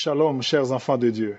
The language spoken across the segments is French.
Shalom, chers enfants de Dieu.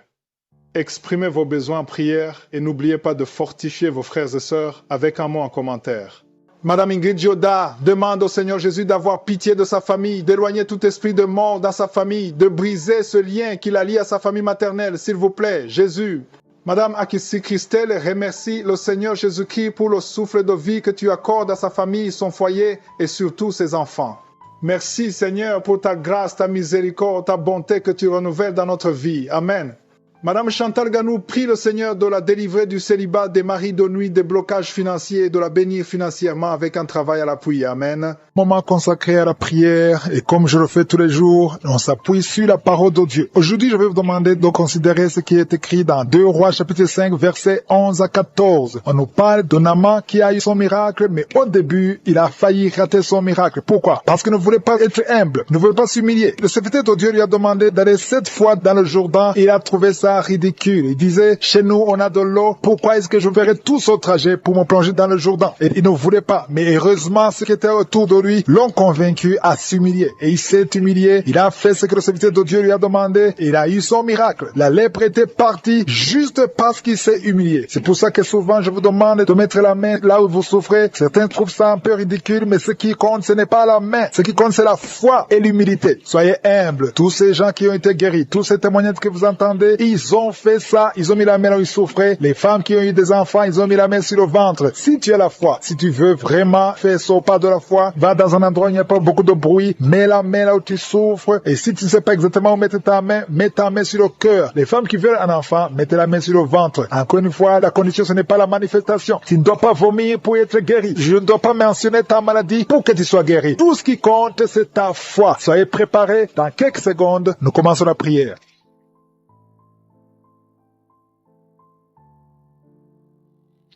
Exprimez vos besoins en prière et n'oubliez pas de fortifier vos frères et sœurs avec un mot en commentaire. Madame Ingrid Yoda demande au Seigneur Jésus d'avoir pitié de sa famille, d'éloigner tout esprit de mort dans sa famille, de briser ce lien qui la lie à sa famille maternelle, s'il vous plaît, Jésus. Madame Akissi Christelle remercie le Seigneur Jésus-Christ pour le souffle de vie que tu accordes à sa famille, son foyer et surtout ses enfants. Merci Seigneur pour ta grâce, ta miséricorde, ta bonté que tu renouvelles dans notre vie. Amen. Madame Chantal Ganou prie le Seigneur de la délivrer du célibat, des maris de nuit, des blocages financiers et de la bénir financièrement avec un travail à l'appui. Amen. Moment consacré à la prière et comme je le fais tous les jours, on s'appuie sur la parole de Dieu. Aujourd'hui, je vais vous demander de considérer ce qui est écrit dans 2 Rois chapitre 5 versets 11 à 14. On nous parle de Naaman qui a eu son miracle, mais au début, il a failli rater son miracle. Pourquoi? Parce qu'il ne voulait pas être humble, ne voulait pas s'humilier. Le serviteur de Dieu lui a demandé d'aller 7 fois dans le Jourdain et il a trouvé ça ridicule. Il disait, chez nous, on a de l'eau. Pourquoi est-ce que je ferais tout ce trajet pour me plonger dans le Jourdain? Et il ne voulait pas. Mais heureusement, ceux qui étaient autour de lui l'ont convaincu à s'humilier. Et il s'est humilié. Il a fait ce que le serviteur de Dieu lui a demandé. Et il a eu son miracle. La lèpre était partie juste parce qu'il s'est humilié. C'est pour ça que souvent, je vous demande de mettre la main là où vous souffrez. Certains trouvent ça un peu ridicule, mais ce qui compte, ce n'est pas la main. Ce qui compte, c'est la foi et l'humilité. Soyez humbles. Tous ces gens qui ont été guéris, tous ces témoignages que vous entendez, ils ont fait ça, ils ont mis la main là où ils souffraient. Les femmes qui ont eu des enfants, ils ont mis la main sur le ventre. Si tu as la foi, si tu veux vraiment faire ce pas de la foi, va dans un endroit où il n'y a pas beaucoup de bruit, mets la main là où tu souffres, et si tu ne sais pas exactement où mettre ta main, mets ta main sur le cœur. Les femmes qui veulent un enfant, mettez la main sur le ventre. Encore une fois, la condition, ce n'est pas la manifestation. Tu ne dois pas vomir pour être guéri. Je ne dois pas mentionner ta maladie pour que tu sois guéri. Tout ce qui compte, c'est ta foi. Soyez préparés. Dans quelques secondes, nous commençons la prière.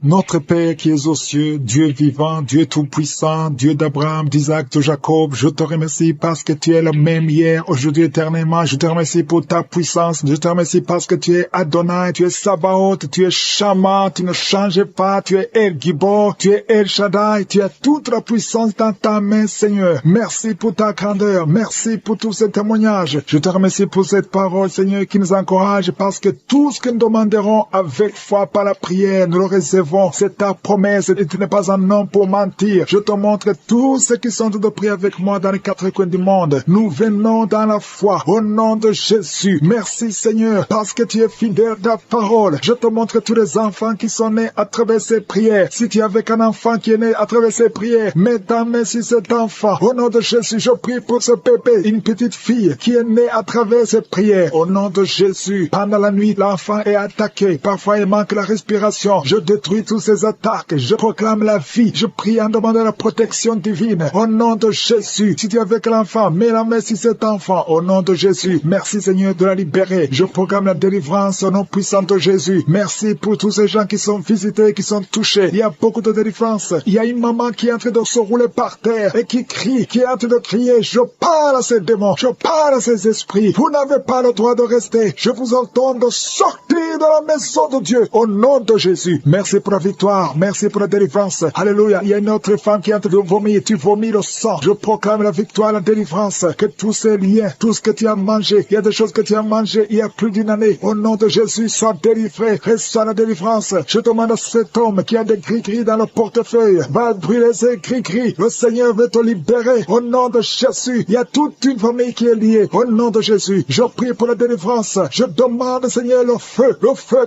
Notre Père qui es aux cieux, Dieu vivant, Dieu tout-puissant, Dieu d'Abraham, d'Isaac, de Jacob, je te remercie parce que tu es le même hier, aujourd'hui, éternellement. Je te remercie pour ta puissance. Je te remercie parce que tu es Adonai, tu es Sabaoth, tu es Shama, tu ne changes pas, tu es El Gibor, tu es El Shaddai, tu as toute la puissance dans ta main, Seigneur. Merci pour ta grandeur, merci pour tous ces témoignages. Je te remercie pour cette parole, Seigneur, qui nous encourage parce que tout ce que nous demanderons avec foi par la prière, nous le recevons. C'est ta promesse et tu n'es pas un homme pour mentir. Je te montre tous ceux qui sont de prier avec moi dans les 4 coins du monde. Nous venons dans la foi au nom de Jésus. Merci Seigneur parce que tu es fidèle à ta parole. Je te montre tous les enfants qui sont nés à travers ces prières. Si tu es avec un enfant qui est né à travers ces prières, mets ta main sur cet enfant. Au nom de Jésus, je prie pour ce bébé, une petite fille qui est née à travers ces prières. Au nom de Jésus, pendant la nuit, l'enfant est attaqué. Parfois, il manque la respiration. Je détruis toutes ces attaques, je proclame la vie, je prie en demandant la protection divine, au nom de Jésus. Si tu es avec l'enfant, mets la main sur cet enfant, au nom de Jésus. Merci Seigneur de la libérer, je proclame la délivrance au nom puissant de Jésus. Merci pour tous ces gens qui sont visités, qui sont touchés. Il y a beaucoup de délivrance. Il y a une maman qui est en train de se rouler par terre et qui crie, qui est en train de crier, je parle à ces démons, je parle à ces esprits. Vous n'avez pas le droit de rester. Je vous ordonne de sortir de la maison de Dieu, au nom de Jésus. Merci pour la victoire, merci pour la délivrance. Alléluia. Il y a une autre femme qui est en train de vomir, tu vomis le sang. Je proclame la victoire, la délivrance, que tous ces liens, tout ce que tu as mangé, il y a des choses que tu as mangé il y a plus d'une année. Au nom de Jésus, sois délivré, reçois la délivrance. Je demande à cet homme qui a des gris-gris dans le portefeuille, va brûler ces gris-gris. Le Seigneur veut te libérer. Au nom de Jésus, il y a toute une famille qui est liée. Au nom de Jésus, je prie pour la délivrance. Je demande, Seigneur, le feu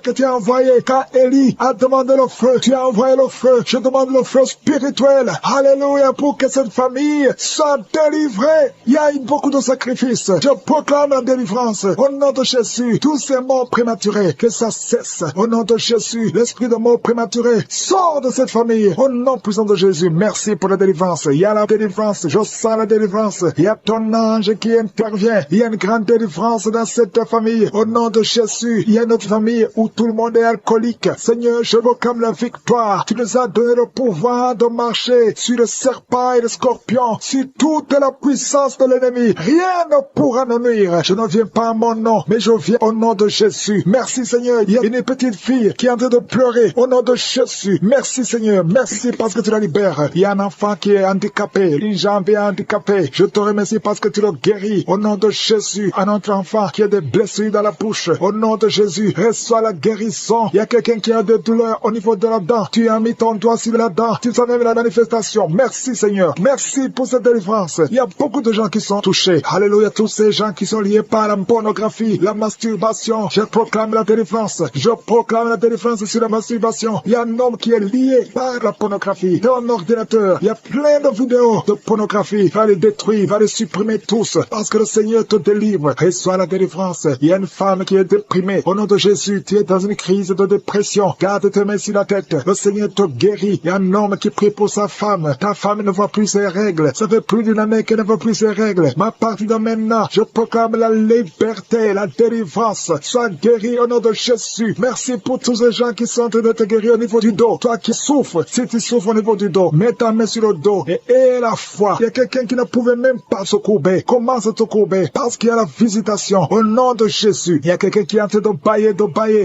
que tu as envoyé quand Élie a demandé le feu. Tu as envoyé le feu. Je demande le feu spirituel. Alléluia, pour que cette famille soit délivrée. Il y a eu beaucoup de sacrifices. Je proclame la délivrance. Au nom de Jésus, tous ces morts prématurés, que ça cesse. Au nom de Jésus, l'esprit de mort prématuré sort de cette famille. Au nom puissant de Jésus, merci pour la délivrance. Il y a la délivrance. Je sens la délivrance. Il y a ton ange qui intervient. Il y a une grande délivrance dans cette famille. Au nom de Jésus, il y a une autre famille où tout le monde est alcoolique. Seigneur, je proclame proclame la victoire. Tu nous as donné le pouvoir de marcher sur le serpent et le scorpion, sur toute la puissance de l'ennemi. Rien ne pourra nous nuire. Je ne viens pas à mon nom, mais je viens au nom de Jésus. Merci Seigneur. Il y a une petite fille qui est en train de pleurer au nom de Jésus. Merci Seigneur. Merci parce que tu la libères. Il y a un enfant qui est handicapé, une jambe est handicapée. Je te remercie parce que tu le guéris. Au nom de Jésus, un autre enfant qui a des blessures dans la bouche. Au nom de Jésus, reçois la guérison. Il y a quelqu'un qui a des douleurs au niveau de la dent. Tu as mis ton doigt sur la dent. Tu sens même la manifestation. Merci Seigneur. Merci pour cette délivrance. Il y a beaucoup de gens qui sont touchés. Alléluia, tous ces gens qui sont liés par la pornographie, la masturbation. Je proclame la délivrance. Je proclame la délivrance sur la masturbation. Il y a un homme qui est lié par la pornographie. Dans un ordinateur, il y a plein de vidéos de pornographie. Va les détruire, va les supprimer tous. Parce que le Seigneur te délivre. Reçois la délivrance. Il y a une femme qui est déprimée. Au nom de Jésus, tu es dans une crise de dépression. Garde tes mains sur la tête. Le Seigneur te guérit. Il y a un homme qui prie pour sa femme. Ta femme ne voit plus ses règles. Ça fait plus d'une année qu'elle ne voit plus ses règles. Mais à partir de maintenant, je proclame la liberté, la délivrance. Sois guéri au nom de Jésus. Merci pour tous ces gens qui sont en train de te guérir au niveau du dos. Toi qui souffres, si tu souffres au niveau du dos, mets ta main sur le dos et aie la foi. Il y a quelqu'un qui ne pouvait même pas se courber. Commence à te courber parce qu'il y a la visitation au nom de Jésus. Il y a quelqu'un qui est en train de bailler.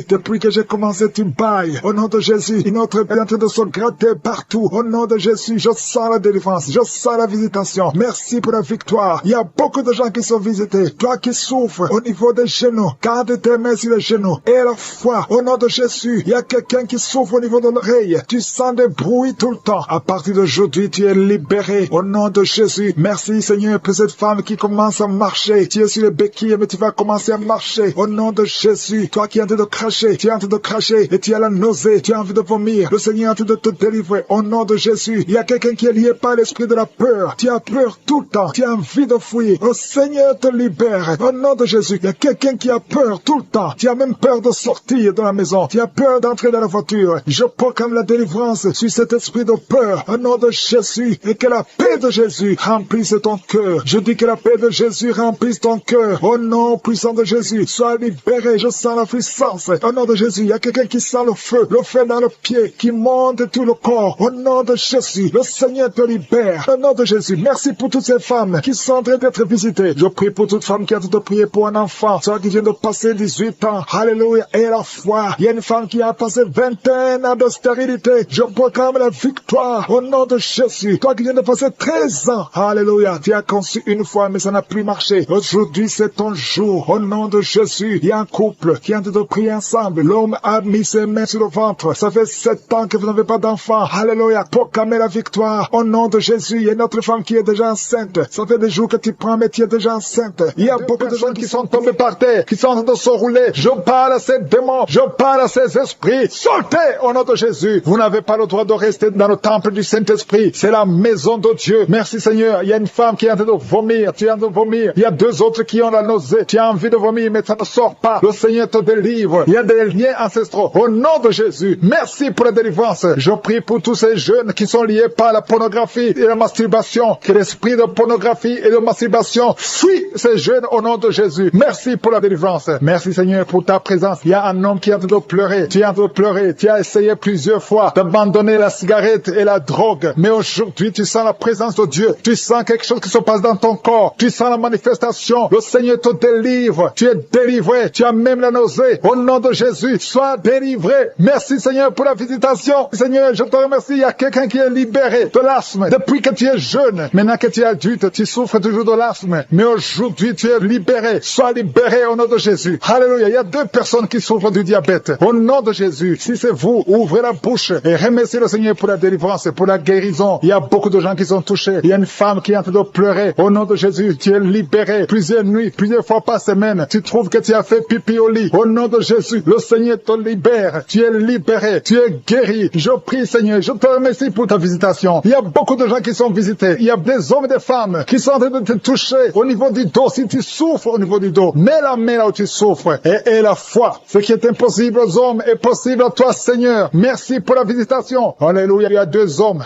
Depuis que j'ai commencé, tu bailles. Au nom de Jésus, une autre est en train de se gratter partout. Au nom de Jésus, je sens la délivrance. Je sens la visitation. Merci pour la victoire. Il y a beaucoup de gens qui sont visités. Toi qui souffres au niveau des genoux, garde tes mains sur les genoux. Et la foi, au nom de Jésus, il y a quelqu'un qui souffre au niveau de l'oreille. Tu sens des bruits tout le temps. À partir d'aujourd'hui, tu es libéré. Au nom de Jésus, merci Seigneur pour cette femme qui commence à marcher. Tu es sur les béquilles, mais tu vas commencer à marcher. Au nom de Jésus, toi qui es en train de cracher, tu es en train de cracher et tu as la nausée, tu as envie de vomir. Le Seigneur est en train de te délivrer. Au nom de Jésus, il y a quelqu'un qui est lié par l'esprit de la peur. Tu as peur tout le temps. Tu as envie de fuir. Le Seigneur te libère. Au nom de Jésus, il y a quelqu'un qui a peur tout le temps. Tu as même peur de sortir de la maison. Tu as peur d'entrer dans la voiture. Je proclame la délivrance sur cet esprit de peur. Au nom de Jésus, et que la paix de Jésus remplisse ton cœur. Je dis que la paix de Jésus remplisse ton cœur. Au nom puissant de Jésus, sois libéré. Je sens la puissance. Au nom de Jésus, il y a quelqu'un qui sent le feu dans le pied, qui monte tout le corps. Au nom de Jésus, le Seigneur te libère. Au nom de Jésus, merci pour toutes ces femmes qui sont en train d'être visitées. Je prie pour toute femme qui a tout prié pour un enfant, soit qui vient de passer 18 ans. Alléluia, et la foi. Il y a une femme qui a passé 21 ans de stérilité. Je proclame la victoire au nom de Jésus. Toi qui viens de passer 13 ans. Alléluia, tu as conçu une fois, mais ça n'a plus marché. Aujourd'hui, c'est ton jour. Au nom de Jésus, il y a un couple qui est en train de prier ensemble. L'homme a mis ses mains sur le ventre. Ça fait 7 ans que vous n'avez pas d'enfant. Alléluia, proclamez la victoire. Au nom de Jésus, il y a une autre femme qui est déjà enceinte. Ça fait des jours que tu prends, mais tu es déjà enceinte. Il y a beaucoup de gens qui sont tombés par terre, qui sont en train de se rouler. Je parle à ces démons, je parle à ces esprits. Sortez au nom de Jésus. Vous n'avez pas le droit de rester dans le temple du Saint-Esprit. C'est la maison de Dieu. Merci Seigneur. Il y a une femme qui est en train de vomir. Tu es en train de vomir. Il y a 2 autres qui ont la nausée. Tu as envie de vomir, mais ça ne sort pas. Le Seigneur te délivre. Il y a des liens ancestraux. Au nom de Jésus. Merci pour la délivrance. Je prie pour tous ces jeunes qui sont liés par la pornographie et la masturbation. Que l'esprit de pornographie et de masturbation fuit ces jeunes au nom de Jésus. Merci pour la délivrance. Merci Seigneur pour ta présence. Il y a un homme qui est en train de pleurer. Tu es en train de pleurer. Tu as essayé plusieurs fois d'abandonner la cigarette et la drogue. Mais aujourd'hui, tu sens la présence de Dieu. Tu sens quelque chose qui se passe dans ton corps. Tu sens la manifestation. Le Seigneur te délivre. Tu es délivré. Tu as même la nausée. Au nom de Jésus, sois délivré. Merci Seigneur pour la visitation. Seigneur, je te remercie. Il y a quelqu'un qui est libéré de l'asthme. Depuis que tu es jeune, maintenant que tu es adulte, tu souffres toujours de l'asthme. Mais aujourd'hui, tu es libéré. Sois libéré au nom de Jésus. Alléluia. Il y a 2 personnes qui souffrent du diabète. Au nom de Jésus, si c'est vous, ouvrez la bouche et remerciez le Seigneur pour la délivrance, pour la guérison. Il y a beaucoup de gens qui sont touchés. Il y a une femme qui est en train de pleurer. Au nom de Jésus, tu es libéré. Plusieurs nuits, plusieurs fois par semaine, tu trouves que tu as fait pipi au lit. Au nom de Jésus, le Seigneur te libère. Tu es libéré. Tu es guéri. Je prie Seigneur, je te remercie pour ta visitation. Il y a beaucoup de gens qui sont visités. Il y a des hommes et des femmes qui sont en train de te toucher au niveau du dos. Si tu souffres au niveau du dos, mets la main là où tu souffres et la foi. Ce qui est impossible aux hommes est possible à toi Seigneur. Merci pour la visitation. Alléluia. Il y a 2 hommes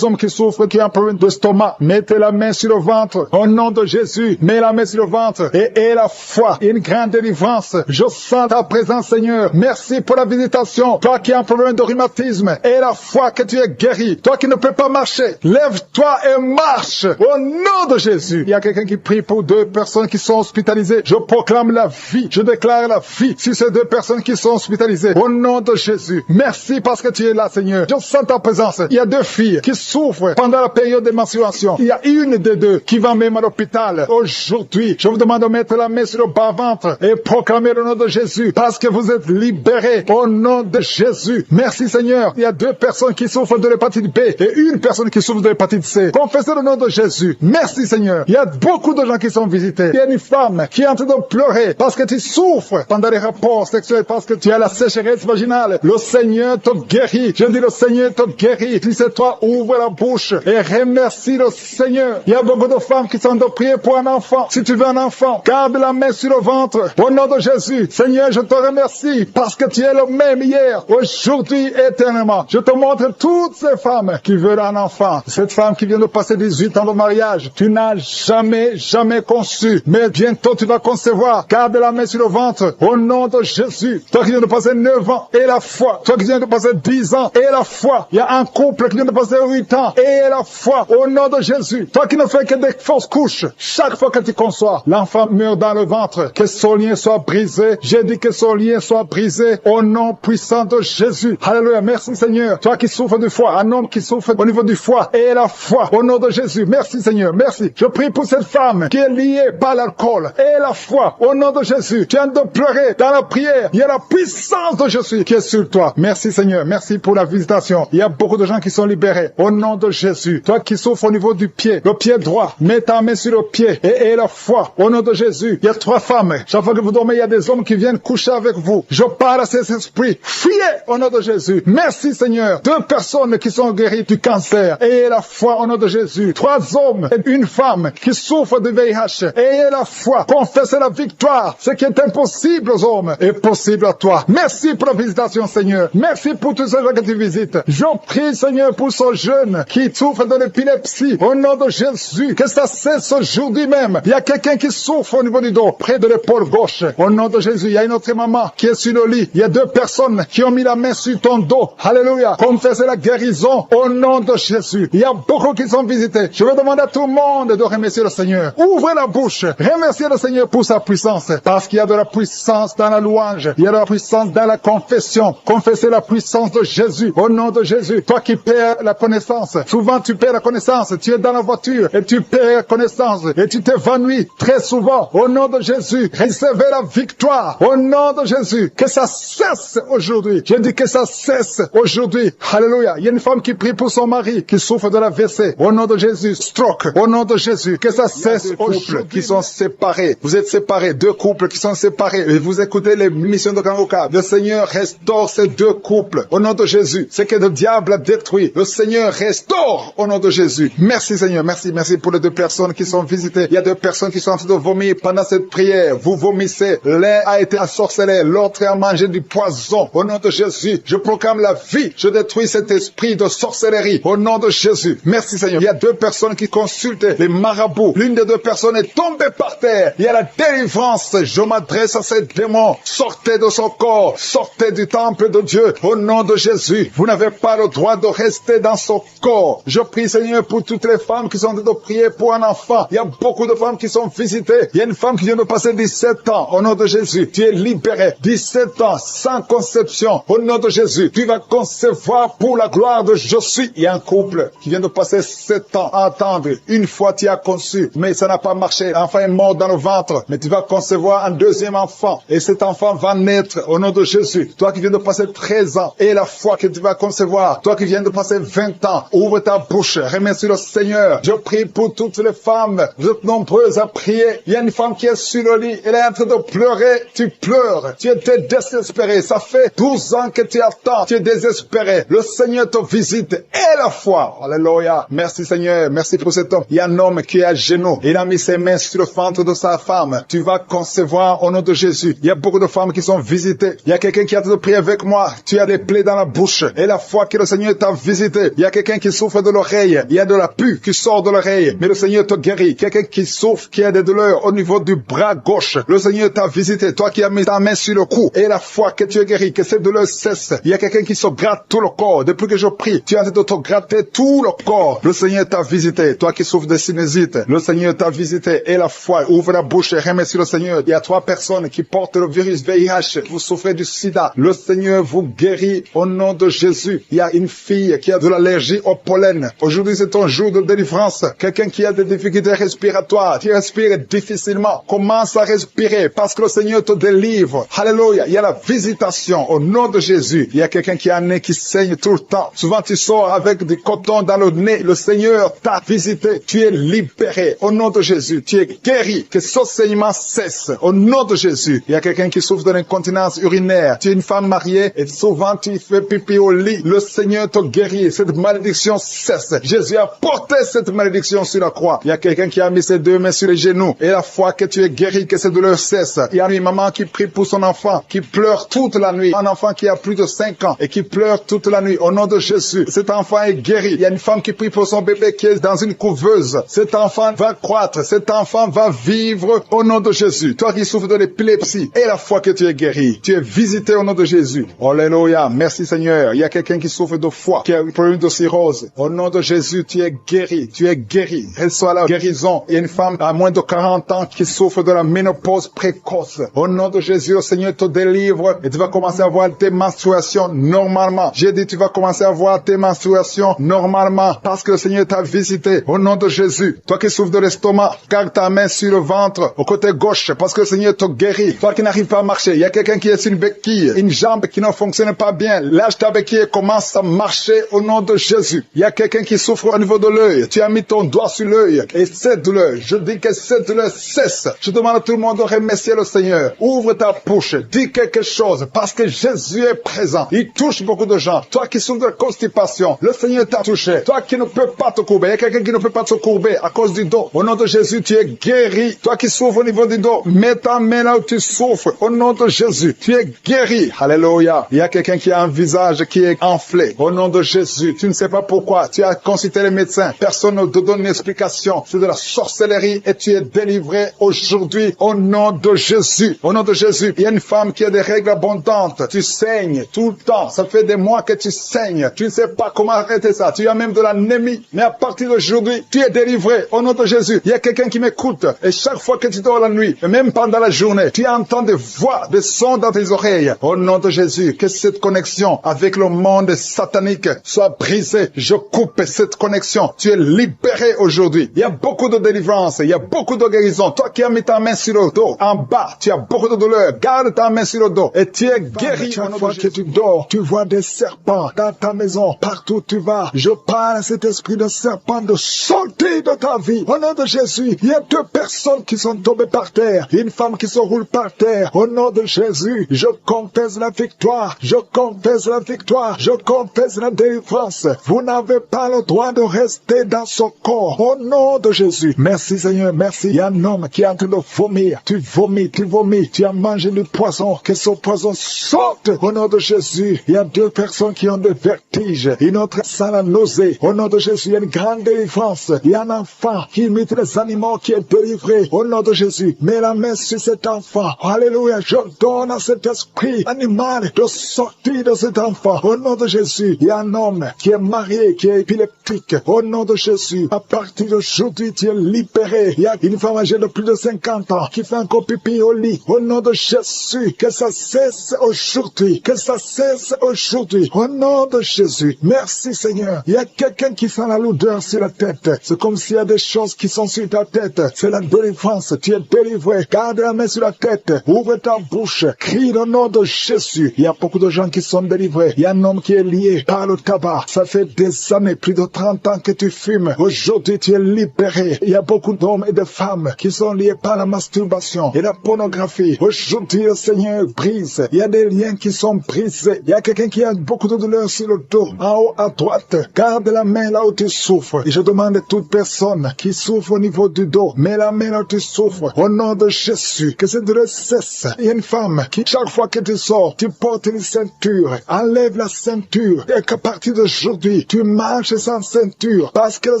qui souffrent, qui ont un problème de stomac. Mettez la main sur le ventre. Au nom de Jésus, mets la main sur le ventre et la foi. Une grande délivrance. Je sens ta présence Seigneur. Merci pour la visitation. Toi qui as un problème problème de rhumatisme et la foi que tu es guéri. Toi qui ne peux pas marcher, lève-toi et marche au nom de Jésus. Il y a quelqu'un qui prie pour 2 personnes qui sont hospitalisées. Je proclame la vie. Je déclare la vie sur ces 2 personnes qui sont hospitalisées. Au nom de Jésus. Merci parce que tu es là, Seigneur. Je sens ta présence. Il y a 2 filles qui souffrent pendant la période de menstruation. Il y a une des 2 qui va même à l'hôpital. Aujourd'hui, je vous demande de mettre la main sur le bas-ventre et proclamer le nom de Jésus parce que vous êtes libérés au nom de Jésus. Merci, Seigneur. Il y a 2 personnes qui souffrent de l'hépatite B et une personne qui souffre de l'hépatite C. Confessez le nom de Jésus. Merci, Seigneur. Il y a beaucoup de gens qui sont visités. Il y a une femme qui est en train de pleurer parce que tu souffres pendant les rapports sexuels, parce que tu as la sécheresse vaginale. Le Seigneur te guérit. Je dis le Seigneur te guérit. Si c'est toi, ouvre la bouche et remercie le Seigneur. Il y a beaucoup de femmes qui sont de prier pour un enfant. Si tu veux un enfant, garde la main sur le ventre. Au nom de Jésus, Seigneur, je te remercie parce que tu es le même hier, aujourd'hui, éternellement. Je te montre toutes ces femmes qui veulent un enfant. Cette femme qui vient de passer 18 ans de mariage, tu n'as jamais conçu, mais bientôt tu vas concevoir. Garde la main sur le ventre. Au nom de Jésus, toi qui viens de passer 9 ans et la foi, toi qui viens de passer 10 ans et la foi, il y a un couple qui vient de passer 8 ans et la foi. Au nom de Jésus, toi qui ne fais que des fausses couches, chaque fois que tu conçois, l'enfant meurt dans le ventre. Que son lien soit brisé. J'ai dit que son lien soit brisé au nom puissant de Jésus. Alléluia. Merci, Seigneur. Toi qui souffres du foie, un homme qui souffre au niveau du foie et la foi. Au nom de Jésus. Merci, Seigneur. Merci. Je prie pour cette femme qui est liée par l'alcool et la foi. Au nom de Jésus. Tu viens de pleurer dans la prière. Il y a la puissance de Jésus qui est sur toi. Merci, Seigneur. Merci pour la visitation. Il y a beaucoup de gens qui sont libérés. Au nom de Jésus. Toi qui souffres au niveau du pied, le pied droit, mets ta main sur le pied et la foi. Au nom de Jésus. Il y a 3 femmes. Chaque fois que vous dormez, il y a des hommes qui viennent coucher avec vous. Je parle à ces esprits. Fuyez au nom de Jésus. Merci, Seigneur. 2 personnes qui sont guéries du cancer. Ayez la foi au nom de Jésus. 3 hommes et une femme qui souffrent de VIH. Ayez la foi. Confessez la victoire. Ce qui est impossible aux hommes est possible à toi. Merci pour la visitation, Seigneur. Merci pour tous ces gens que tu visites. Je prie, Seigneur, pour ce jeune qui souffre de l'épilepsie. Au nom de Jésus, que ça cesse aujourd'hui même. Il y a quelqu'un qui souffre au niveau du dos, près de l'épaule gauche. Au nom de Jésus, il y a une autre maman qui est sur le lit. Il y a 2 personnes qui ont mis la main sur ton dos. Alléluia. Confessez la guérison au nom de Jésus. Il y a beaucoup qui sont visités. Je veux demander à tout le monde de remercier le Seigneur. Ouvrez la bouche. Remerciez le Seigneur pour sa puissance. Parce qu'il y a de la puissance dans la louange. Il y a de la puissance dans la confession. Confessez la puissance de Jésus. Au nom de Jésus. Toi qui perds la connaissance. Souvent tu perds la connaissance. Tu es dans la voiture et tu perds la connaissance. Et tu t'évanouis très souvent. Au nom de Jésus. Recevez la victoire. Au nom de Jésus. Que ça cesse aujourd'hui. Je dis que ça cesse aujourd'hui. Alléluia. Il y a une femme qui prie pour son mari qui souffre de la WC. Au nom de Jésus. Stroke. Au nom de Jésus. Que ça cesse aujourd'hui. Qui sont séparés. Vous êtes séparés. 2 couples qui sont séparés. Et vous écoutez les missions de Kangoka. Le Seigneur restaure ces 2 couples. Au nom de Jésus. Ce que le diable a détruit. Le Seigneur restaure. Au nom de Jésus. Merci, Seigneur. Merci. Merci pour les 2 personnes qui sont visitées. Il y a 2 personnes qui sont en train de vomir pendant cette prière. Vous vomissez. L'un a été ensorcelé. L'autre a mangé du poison. Au nom de Jésus. Je proclame la vie. Je détruis cet esprit de sorcellerie. Au nom de Jésus. Merci, Seigneur. Il y a 2 personnes qui consultent les marabouts. L'une des 2 personnes est tombée par terre. Il y a la délivrance. Je m'adresse à ces démons. Sortez de son corps. Sortez du temple de Dieu. Au nom de Jésus. Vous n'avez pas le droit de rester dans son corps. Je prie, Seigneur, pour toutes les femmes qui sont en train de prier pour un enfant. Il y a beaucoup de femmes qui sont visitées. Il y a une femme qui vient de passer 17 ans. Au nom de Jésus. Tu es libéré. 17 ans sans conception. Au nom de Jésus. Tu vas concevoir pour la gloire de je suis. Il y a un couple qui vient de passer 7 ans à attendre. Une fois tu as conçu, mais ça n'a pas marché. L'enfant est mort dans le ventre. Mais tu vas concevoir un 2e enfant. Et cet enfant va naître au nom de Jésus. Toi qui viens de passer 13 ans. Et la foi que tu vas concevoir. Toi qui viens de passer 20 ans. Ouvre ta bouche. Remercie le Seigneur. Je prie pour toutes les femmes. Vous êtes nombreuses à prier. Il y a une femme qui est sur le lit. Elle est en train de pleurer. Tu pleures. Tu étais désespéré. Ça fait 12 ans que tu attends. Tu es désespéré. Le Seigneur te visite. Et la foi. Alléluia. Merci, Seigneur. Merci pour cet homme. Il y a un homme qui est à genoux. Il a mis ses mains sur le ventre de sa femme. Tu vas concevoir au nom de Jésus. Il y a beaucoup de femmes qui sont visitées. Il y a quelqu'un qui a de prier avec moi. Tu as des plaies dans la bouche. Et la foi que le Seigneur t'a visité. Il y a quelqu'un qui souffre de l'oreille. Il y a de la pus qui sort de l'oreille. Mais le Seigneur te guérit. Quelqu'un qui souffre, qui a des douleurs au niveau du bras gauche. Le Seigneur t'a visité. Toi qui as mis ta main sur le cou. Et la foi que tu es guéri. Que cette douleur cesse cesse. Il y a quelqu'un qui se gratte tout le corps. Depuis que je prie, tu es en train de te gratter tout le corps. Le Seigneur t'a visité. Toi qui souffres de sinusite, le Seigneur t'a visité. Et la foi, ouvre la bouche et remercie le Seigneur. Il y a 3 personnes qui portent le virus VIH. Vous souffrez du sida. Le Seigneur vous guérit au nom de Jésus. Il y a une fille qui a de l'allergie au pollen. Aujourd'hui, c'est ton jour de délivrance. Quelqu'un qui a des difficultés respiratoires, qui respire difficilement, commence à respirer parce que le Seigneur te délivre. Alléluia. Il y a la visitation au nom de Jésus. Il y a quelqu'un qui a un nez qui saigne tout le temps. Souvent, tu sors avec du coton dans le nez. Le Seigneur t'a visité. Tu es libéré au nom de Jésus. Tu es guéri. Que ce saignement cesse au nom de Jésus. Il y a quelqu'un qui souffre de l'incontinence urinaire. Tu es une femme mariée et souvent tu fais pipi au lit. Le Seigneur te guérit. Cette malédiction cesse. Jésus a porté cette malédiction sur la croix. Il y a quelqu'un qui a mis ses 2 mains sur les genoux et la foi que tu es guéri, que cette douleur cesse. Il y a une maman qui prie pour son enfant, qui pleure toute la nuit. Un enfant qui a plus de 5 ans et qui pleure toute la nuit au nom de Jésus. Cet enfant est guéri. Il y a une femme qui prie pour son bébé qui est dans une couveuse. Cet enfant va croître. Cet enfant va vivre au nom de Jésus. Toi qui souffres de l'épilepsie et la foi que tu es guéri. Tu es visité au nom de Jésus. Alléluia. Merci Seigneur. Il y a quelqu'un qui souffre de foie, qui a un problème de cirrhose. Au nom de Jésus, tu es guéri. Tu es guéri. Reçois la guérison. Il y a une femme à moins de 40 ans qui souffre de la ménopause précoce. Au nom de Jésus, le Seigneur te délivre et tu vas commencer à avoir tes menstruations normalement. J'ai dit, tu vas commencer à avoir tes menstruations normalement parce que le Seigneur t'a visité. Au nom de Jésus. Toi qui souffres de l'estomac, garde ta main sur le ventre, au côté gauche, parce que le Seigneur te guérit. Toi qui n'arrives pas à marcher, il y a quelqu'un qui est sur une béquille, une jambe qui ne fonctionne pas bien. Lâche ta béquille et commence à marcher au nom de Jésus. Il y a quelqu'un qui souffre au niveau de l'œil. Tu as mis ton doigt sur l'œil et cette douleur, je dis que cette douleur cesse. Je demande à tout le monde de remercier le Seigneur. Ouvre ta bouche, dis quelque chose parce que Jésus est présent. Il touche beaucoup de gens. Toi qui souffres de constipation, le Seigneur t'a touché. Toi qui ne peux pas te courber, il y a quelqu'un qui ne peut pas se courber à cause du dos. Au nom de Jésus, tu es guéri. Toi qui souffres au niveau du dos, mets ta main là où tu souffres. Au nom de Jésus, tu es guéri. Alléluia. Il y a quelqu'un qui a un visage qui est enflé. Au nom de Jésus, tu ne sais pas pourquoi. Tu as consulté les médecins. Personne ne te donne une explication. C'est de la sorcellerie et tu es délivré aujourd'hui au nom de Jésus. Au nom de Jésus, il y a une femme qui a des règles abondantes. Tu saignes tout le temps. Ça fait des mois que tu saignes. Tu ne sais pas comment arrêter ça. Tu as même de l'anémie. Mais à partir d'aujourd'hui, tu es délivré au nom de Jésus. Il y a quelqu'un qui m'écoute et chaque fois que tu dors la nuit, et même pendant la journée, tu entends des voix, des sons dans tes oreilles. Au nom de Jésus, que cette connexion avec le monde satanique soit brisée. Je coupe cette connexion. Tu es libéré aujourd'hui. Il y a beaucoup de délivrance, il y a beaucoup de guérison. Toi qui as mis ta main sur le dos, en bas, tu as beaucoup de douleur. Garde ta main sur le dos et tu es guéri. Chaque fois que tu dors, tu vois des serpents dans ta maison. Partout où tu vas, je parle à cet esprit de serpent de sortir de ta vie. Au nom de Jésus, il y a 2 personnes qui sont tombées par terre. Une femme qui se roule par terre. Au nom de Jésus, je confesse la victoire. Je confesse la victoire. Je confesse la délivrance. Vous n'avez pas le droit de rester dans son corps. Au nom de Jésus. Merci Seigneur, merci. Il y a un homme qui est en train de vomir. Tu vomis, tu vomis. Tu as mangé du poison. Que ce poison sorte. Au nom de Jésus. Il y a 2 personnes qui ont des vertiges. Une autre sent la nausée. Au nom de Jésus, il y a une grande délivrance. Il y a un enfant qui imite les animaux qui est délivré. Au nom de Jésus. Mets la main sur cet enfant. Alléluia. Je donne à cet esprit animal de sortir de cet enfant. Au nom de Jésus. Il y a un homme qui est marié, qui est épileptique. Au nom de Jésus. À partir d'aujourd'hui, tu es libéré. Il y a une femme âgée de plus de 50 ans qui fait encore pipi au lit. Au nom de Jésus. Que ça cesse aujourd'hui. Que ça cesse aujourd'hui. Au nom de Jésus. Merci Seigneur. Il y a quelqu'un qui sent la lourdeur sur la tête. C'est comme s'il y a des choses qui sont sur ta tête. C'est la délivrance. Tu es délivré. Garde la main sur la tête. Ouvre ta bouche. Crie le nom de Jésus. Il y a beaucoup de gens qui sont délivrés. Il y a un homme qui est lié par le tabac. Ça fait des années, plus de 30 ans que tu fumes. Aujourd'hui, tu es libéré. Il y a beaucoup d'hommes et de femmes qui sont liés par la masturbation et la pornographie. Aujourd'hui, le Seigneur brise. Il y a des liens qui sont brisés. Il y a quelqu'un qui a beaucoup de douleur sur le dos. En haut à droite, garde la main là où tu souffres. Et je demande à toute personne qui souffre au niveau du dos, mets la main là où tu souffres. Au nom de Jésus, que cette douleur cesse. Il y a une femme qui, chaque fois que tu sors, tu portes une ceinture. Enlève la ceinture. Et qu'à partir d'aujourd'hui, tu marches sans ceinture. Parce que le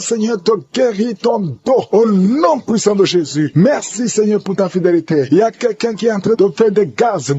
Seigneur te guérit ton dos. Au nom puissant de Jésus. Merci Seigneur pour ta fidélité. Il y a quelqu'un qui est en train de faire des gaz.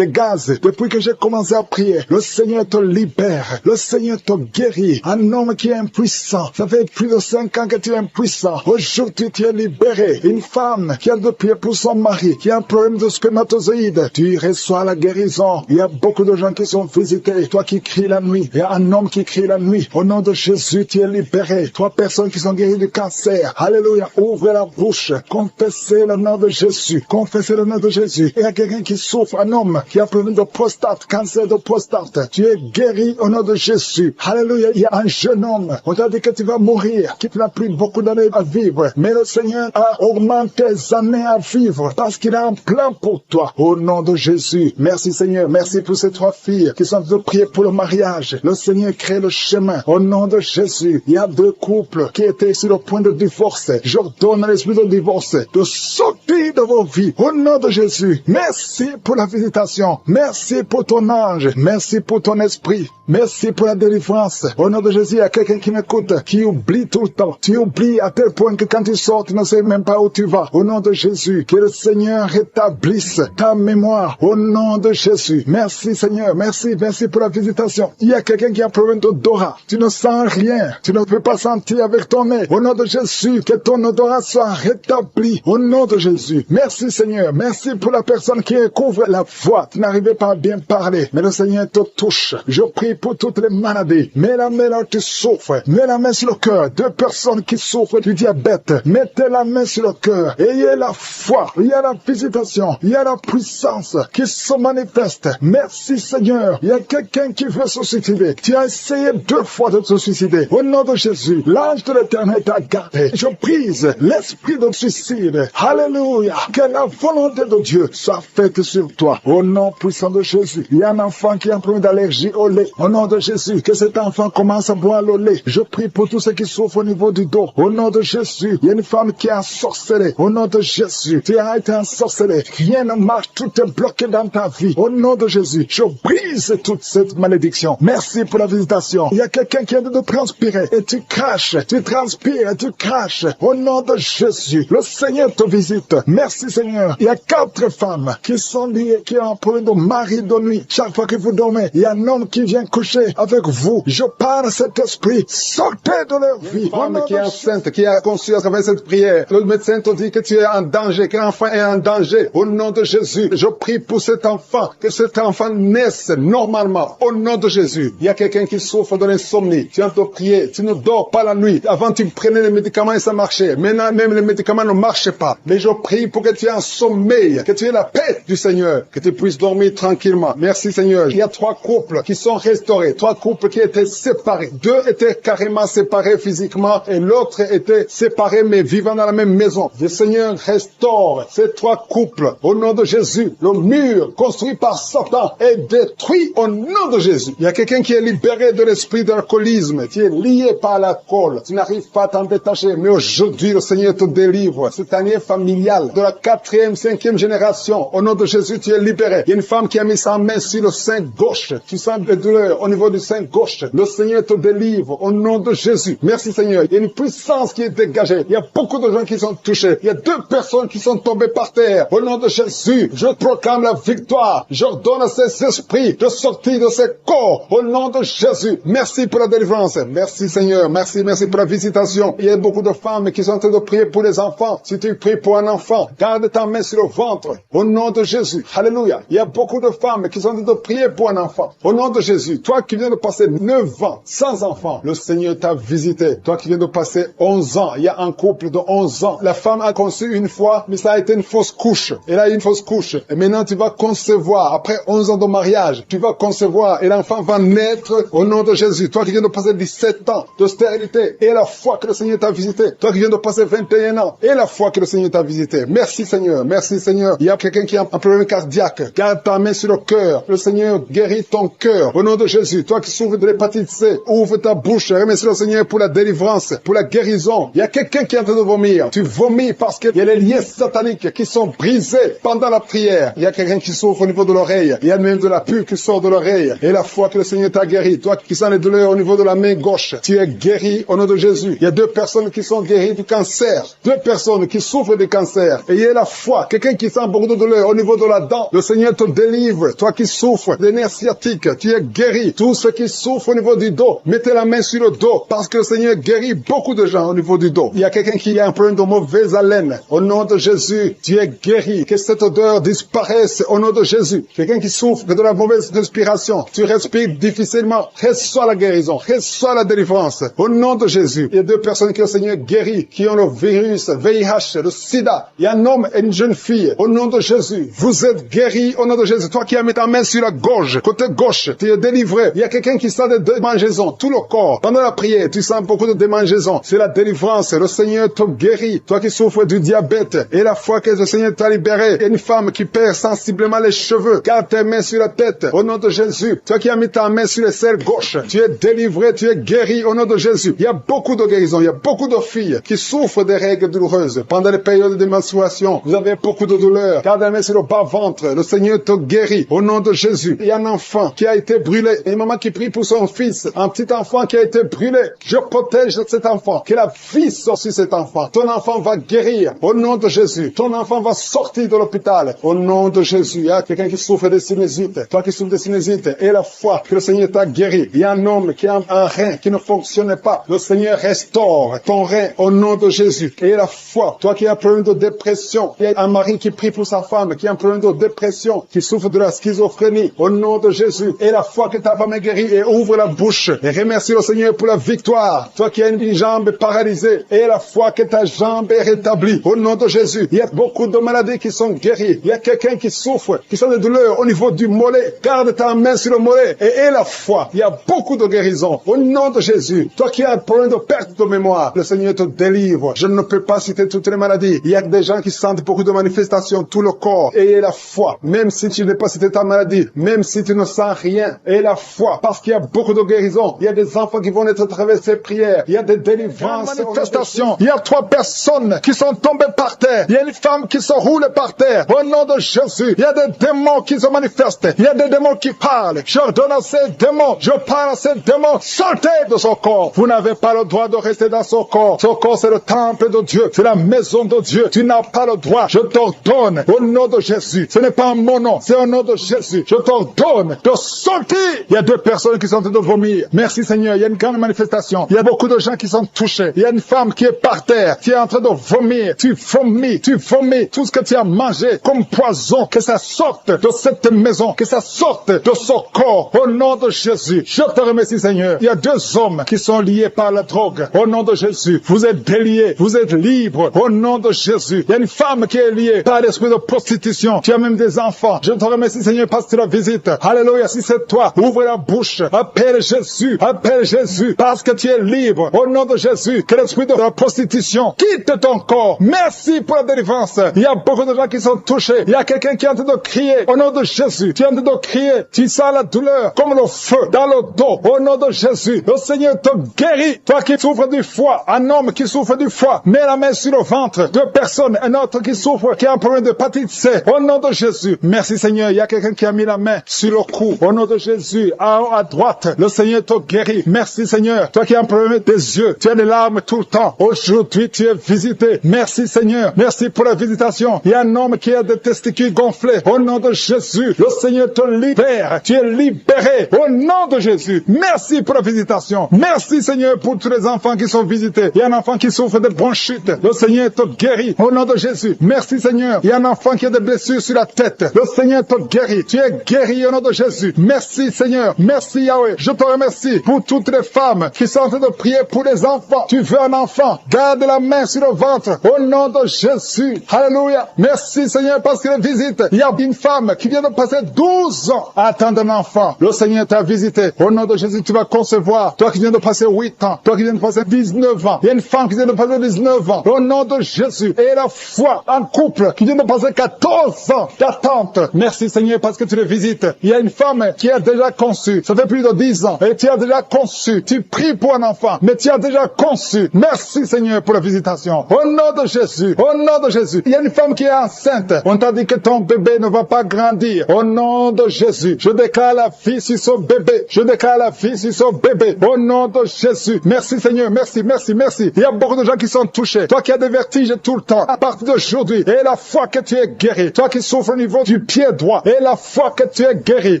Depuis que j'ai commencé à prier, prié. Le Seigneur te libère. Le Seigneur te guérit. Un homme qui est impuissant. Ça fait plus de 5 ans que tu es impuissant. Aujourd'hui, tu es libéré. Une femme qui a de prier pour son mari, qui a un problème de spermatozoïde. Tu reçois la guérison. Il y a beaucoup de gens qui sont visités. Toi qui cries la nuit. Il y a un homme qui crie la nuit. Au nom de Jésus, tu es libéré. 3 personnes qui sont guéries du cancer. Alléluia. Ouvrez la bouche. Confessez le nom de Jésus. Confessez le nom de Jésus. Il y a quelqu'un qui souffre, un homme qui a un problème de prostate, cancer de prostate. Tu es guéri au nom de Jésus. Alléluia. Il y a un jeune homme. On t'a dit que tu vas mourir, que tu n'as plus beaucoup d'années à vivre. Mais le Seigneur a augmenté tes années à vivre parce qu'il a un plan pour toi. Au nom de Jésus. Merci Seigneur. Merci pour ces 3 filles qui sont de prier pour le mariage. Le Seigneur crée le chemin. Au nom de Jésus. Il y a 2 couples qui étaient sur le point de divorce. J'ordonne à l'esprit de divorce de sortir de vos vies. Au nom de Jésus. Merci pour la visitation. Merci pour ton ange. Merci pour ton esprit. Merci pour la délivrance. Au nom de Jésus, il y a quelqu'un qui m'écoute, qui oublie tout le temps. Tu oublies à tel point que quand tu sors, tu ne sais même pas où tu vas. Au nom de Jésus, que le Seigneur rétablisse ta mémoire. Au nom de Jésus. Merci Seigneur. Merci pour la visitation. Il y a quelqu'un qui a un problème d'odorat. Tu ne sens rien. Tu ne peux pas sentir avec ton nez. Au nom de Jésus, que ton odorat soit rétabli. Au nom de Jésus. Merci Seigneur. Merci pour la personne qui couvre la voix. Tu n'arrivais pas à bien parler. Mais le Seigneur te touche. Je prie pour toutes les maladies. Mets la main là où tu souffres. Mets la main sur le cœur. 2 personnes qui souffrent du diabète. Mettez la main sur le cœur. Ayez la foi. Il y a la visitation. Il y a la puissance qui se manifeste. Merci Seigneur. Il y a quelqu'un qui veut se suicider. Tu as essayé 2 fois de te suicider. Au nom de Jésus, l'ange de l'Éternel t'a gardé. Je brise l'esprit de suicide. Alléluia. Que la volonté de Dieu soit faite sur toi. Au nom puissant de Jésus. Il y a un enfant qui a un problème d'allergie au lait. Au nom de Jésus, que cet enfant commence à boire le lait. Je prie pour tous ceux qui souffrent au niveau du dos. Au nom de Jésus, il y a une femme qui a ensorcelé. Au nom de Jésus, tu as été ensorcelé. Rien ne marche, tout est bloqué dans ta vie. Au nom de Jésus, je brise toute cette malédiction. Merci pour la visitation. Il y a quelqu'un qui vient de transpirer et tu craches. Tu transpires et tu craches. Au nom de Jésus, le Seigneur te visite. Merci Seigneur. Il y a 4 femmes qui sont liées, qui ont un problème de mari de nuit. Chaque fois que vous dormez, il y a un homme qui vient coucher avec vous. Je parle cet esprit. Sortez de leur vie. Une femme qui est enceinte, qui a conçu à travers cette prière. Le médecin te dit que tu es en danger, que l'enfant est en danger. Au nom de Jésus, je prie pour cet enfant, que cet enfant naisse normalement. Au nom de Jésus. Il y a quelqu'un qui souffre de l'insomnie. Tu viens de prier. Tu ne dors pas la nuit. Avant, tu prenais les médicaments et ça marchait. Maintenant, même les médicaments ne marchent pas. Mais je prie pour que tu aies un sommeil, que tu aies la paix du Seigneur, que tu puisses dormir tranquillement. Merci Seigneur. Il y a 3 couples qui sont restaurés. 3 couples qui étaient séparés. 2 étaient carrément séparés physiquement et l'autre était séparé mais vivant dans la même maison. Le Seigneur restaure ces 3 couples. Au nom de Jésus, le mur construit par Satan est détruit au nom de Jésus. Il y a quelqu'un qui est libéré de l'esprit d'alcoolisme. Tu es lié par l'alcool. Tu n'arrives pas à t'en détacher. Mais aujourd'hui, le Seigneur te délivre. Cette année familiale de la 4e, 5e génération. Au nom de Jésus, tu es libéré. Il y a une femme qui a mis sa main sur le sein gauche. Tu sens des douleurs au niveau du sein gauche. Le Seigneur te délivre au nom de Jésus. Merci Seigneur. Il y a une puissance qui est dégagée. Il y a beaucoup de gens qui sont touchés. Il y a 2 personnes qui sont tombées par terre. Au nom de Jésus, je proclame la victoire. J'ordonne à ces esprits de sortir de ces corps. Au nom de Jésus. Merci pour la délivrance. Merci Seigneur. Merci pour la visitation. Il y a beaucoup de femmes qui sont en train de prier pour les enfants. Si tu pries pour un enfant, garde ta main sur le ventre. Au nom de Jésus. Alléluia. Il y a beaucoup de femmes qui sont en train de prier pour un enfant. Au nom de Jésus. Toi qui viens de passer 9 ans sans enfant, le Seigneur t'a visité. Toi qui viens de passer 11 ans, il y a un couple de 11 ans. La femme a conçu une fois, mais ça a été une fausse couche. Elle a eu une fausse couche. Et maintenant tu vas concevoir. Après 11 ans de mariage, tu vas concevoir et l'enfant va naître au nom de Jésus. Toi qui viens de passer 17 ans de stérilité et la foi que le Seigneur t'a visité. Toi qui viens de passer 21 ans et la foi que le Seigneur t'a visité. Merci Seigneur. Merci Seigneur. Il y a quelqu'un qui a un problème cardiaque. Garde ta main sur le cœur. Le Seigneur guérit ton cœur. Au nom de Jésus. Toi qui souffres de l'hépatite C, ouvre ta bouche. Remercie le Seigneur pour la délivrance, pour la guérison. Il y a quelqu'un qui est en train de vomir. Tu vomis parce qu'il y a les liens sataniques qui sont brisés pendant la prière. Il y a quelqu'un qui souffre au niveau de l'oreille. Il y a même de la pus qui sort de l'oreille. Et la foi que le Seigneur t'a guéri. Toi qui sens les douleurs au niveau de la main gauche, tu es guéri au nom de Jésus. Il y a 2 personnes qui sont guéries du cancer. 2 personnes qui souffrent du cancer. Et il y a la foi. Quelqu'un qui sent beaucoup de douleur au niveau de la dent. Le Seigneur te délivre. Toi qui souffres des nerfs nerf sciatique, tu es guéri. Tous ceux qui souffrent au niveau du dos, mettez la main sur le dos, parce que le Seigneur guérit beaucoup de gens au niveau du dos. Il y a quelqu'un qui a un problème de mauvaise haleine. Au nom de Jésus, tu es guéri. Que cette odeur disparaisse au nom de Jésus. Quelqu'un qui souffre de la mauvaise respiration, tu respires difficilement, reçois la guérison, reçois la délivrance. Au nom de Jésus, il y a 2 personnes que le Seigneur guérit, qui ont le virus, VIH, le sida. Il y a un homme et une jeune fille. Au nom de Jésus, vous êtes guéris au nom de Jésus. Toi qui as mis ta main sur la gorge, côté gauche, tu es délivré. Il y a quelqu'un qui sent des démangeaisons, tout le corps. Pendant la prière, tu sens beaucoup de démangeaisons. C'est la délivrance. Le Seigneur te guérit. Toi qui souffres du diabète, et la fois que le Seigneur t'a libéré, il y a une femme qui perd sensiblement les cheveux. Garde tes mains sur la tête. Au nom de Jésus. Toi qui as mis ta main sur le selle gauche, tu es délivré, tu es guéri au nom de Jésus. Il y a beaucoup de guérisons. Il y a beaucoup de filles qui souffrent des règles douloureuses. Pendant les périodes de menstruation, vous avez beaucoup de douleurs. Garde la main sur le bas-ventre. Le Seigneur te guérit au nom de Jésus. Il y a un enfant qui a été brûlé. Et une maman qui prie pour son fils. Un petit enfant qui a été brûlé. Je protège cet enfant. Que la vie sorte sur cet enfant. Ton enfant va guérir au nom de Jésus. Ton enfant va sortir de l'hôpital au nom de Jésus. Il y a quelqu'un qui souffre de sinusite. Toi qui souffres de sinusite, et la foi que le Seigneur t'a guéri. Il y a un homme qui a un rein qui ne fonctionne pas. Le Seigneur restaure ton rein au nom de Jésus. Et la foi, toi qui as un problème de dépression. Il y a un mari qui prie pour sa femme qui a un problème de dépression, qui souffre de la schizophrénie. Au nom de Jésus. Et la foi que ta femme est guérie, et ouvre la bouche. Et remercie le Seigneur pour la victoire. Toi qui as une jambe paralysée, et la foi que ta jambe est rétablie. Au nom de Jésus. Il y a beaucoup de maladies qui sont guéries. Il y a quelqu'un qui souffre, qui sent des douleurs au niveau du mollet. Garde ta main sur le mollet et aie la foi. Il y a beaucoup de guérisons. Au nom de Jésus. Toi qui as un problème de perte de mémoire, le Seigneur te délivre. Je ne peux pas citer toutes les maladies. Il y a des gens qui sentent beaucoup de manifestations, tout le corps. Et aie la foi. Même si tu n'as pas cité ta maladie, même si tu ne sens rien, aie la foi. Parce qu'il y a beaucoup de guérisons. Il y a des enfants qui vont être à travers ces prières. Il y a des délivrances, manifestations. Il y a 3 personnes qui sont tombées par terre. Il y a une femme qui se roule par terre. Au nom de Jésus. Il y a des démons qui se manifestent. Il y a des démons qui parlent. J'ordonne à ces démons. Je parle à ces démons. Sortez de son corps. Vous n'avez pas le droit de rester dans son corps. Son corps, c'est le temple de Dieu. C'est la maison de Dieu. Tu n'as pas le droit. Je t'ordonne au nom de Jésus. Ce n'est pas mon nom. C'est au nom de Jésus. Je t'ordonne de sortir. Il y a 2 personnes qui sont en train de vomir. Merci Seigneur. Il y a une grande manifestation. Il y a beaucoup de gens qui sont touchés. Il y a une femme qui est par terre. Qui est en train de vomir. Tu vomis. Tout ce que tu as mangé comme poison. Que ça sorte de cette maison. Que ça sorte de son corps. Au nom de Jésus. Je te remercie Seigneur. Il y a 2 hommes qui sont liés par la drogue. Au nom de Jésus. Vous êtes déliés. Vous êtes libres. Au nom de Jésus. Il y a une femme qui est liée par l'esprit de prostitution. Tu as même des enfants. Je te remercie Seigneur parce que tu la visites. Alléluia. Si c'est toi, ouvre la bouche. Appelle Jésus. Appelle Jésus. Parce que tu es libre. Au nom de Jésus. Que l'esprit de la prostitution quitte ton corps. Merci pour la délivrance. Il y a beaucoup de gens qui sont touchés. Il y a quelqu'un qui est en train de crier. Au nom de Jésus. Tu es en train de crier. Tu sens la douleur comme le feu dans le dos. Au nom de Jésus. Le Seigneur te guérit. Toi qui souffres du foie. Un homme qui souffre du foie. Mets la main sur le ventre. 2 personnes. Un autre qui souffre, qui a un problème de hépatite C. Au nom de Jésus. Merci Seigneur. Il y a quelqu'un qui a mis la main sur le cou. Au nom de Jésus. À droite. Le Seigneur te guérit. Merci Seigneur. Toi qui as un problème des yeux. Tu as des larmes tout le temps. Aujourd'hui tu es visité. Merci Seigneur. Merci pour la visitation. Il y a un homme qui a des testicules gonflés. Au nom de Jésus. Le Seigneur te libère. Tu es libéré. Au nom de Jésus. Merci pour la visitation. Merci Seigneur pour tous les enfants qui sont visités. Il y a un enfant qui souffre de bronchite. Le Seigneur te guérit. Au nom de Jésus. Merci Seigneur. Il y a un enfant qui a des blessures sur la tête. Le Seigneur te guérit. Tu es guéri au nom de Jésus. Merci Seigneur. Merci Yahweh. Je te remercie pour toutes les femmes qui sont en train de prier pour les enfants. Tu veux un enfant. Garde la main sur le ventre. Au nom de Jésus. Alléluia. Merci Seigneur parce que visite. Il y a une femme qui vient de passer 12 ans à attendre un enfant. Le Seigneur t'a visité. Au nom de Jésus, tu vas concevoir. Toi qui viens de passer 8 ans. Toi qui viens de passer 19 ans. Il y a une femme qui vient de passer 19 ans. Au nom de Jésus. Et la foi. Un couple qui vient de passer 14 ans d'attente. Merci Seigneur parce que tu le visites. Il y a une femme qui a déjà conçu. Ça fait plus de 10 ans. Et tu as déjà conçu. Tu pries pour un enfant. Mais tu as déjà conçu. Merci Seigneur pour la visitation. Au nom de Jésus. Au nom de Jésus. Il y a une femme qui est enceinte. On t'a dit que ton bébé ne va pas grandir. Au nom de Jésus. Je déclare la vie sur son bébé. Je déclare la vie sur son bébé. Au nom de Jésus. Merci Seigneur. Merci, merci, merci. Il y a beaucoup de gens qui sont touchés. Toi qui as des vertiges tout le temps. À partir d'aujourd'hui. Et la foi que tu es guéri. Toi qui souffres au niveau du pied droit. Et la foi que tu es guéri. guéri.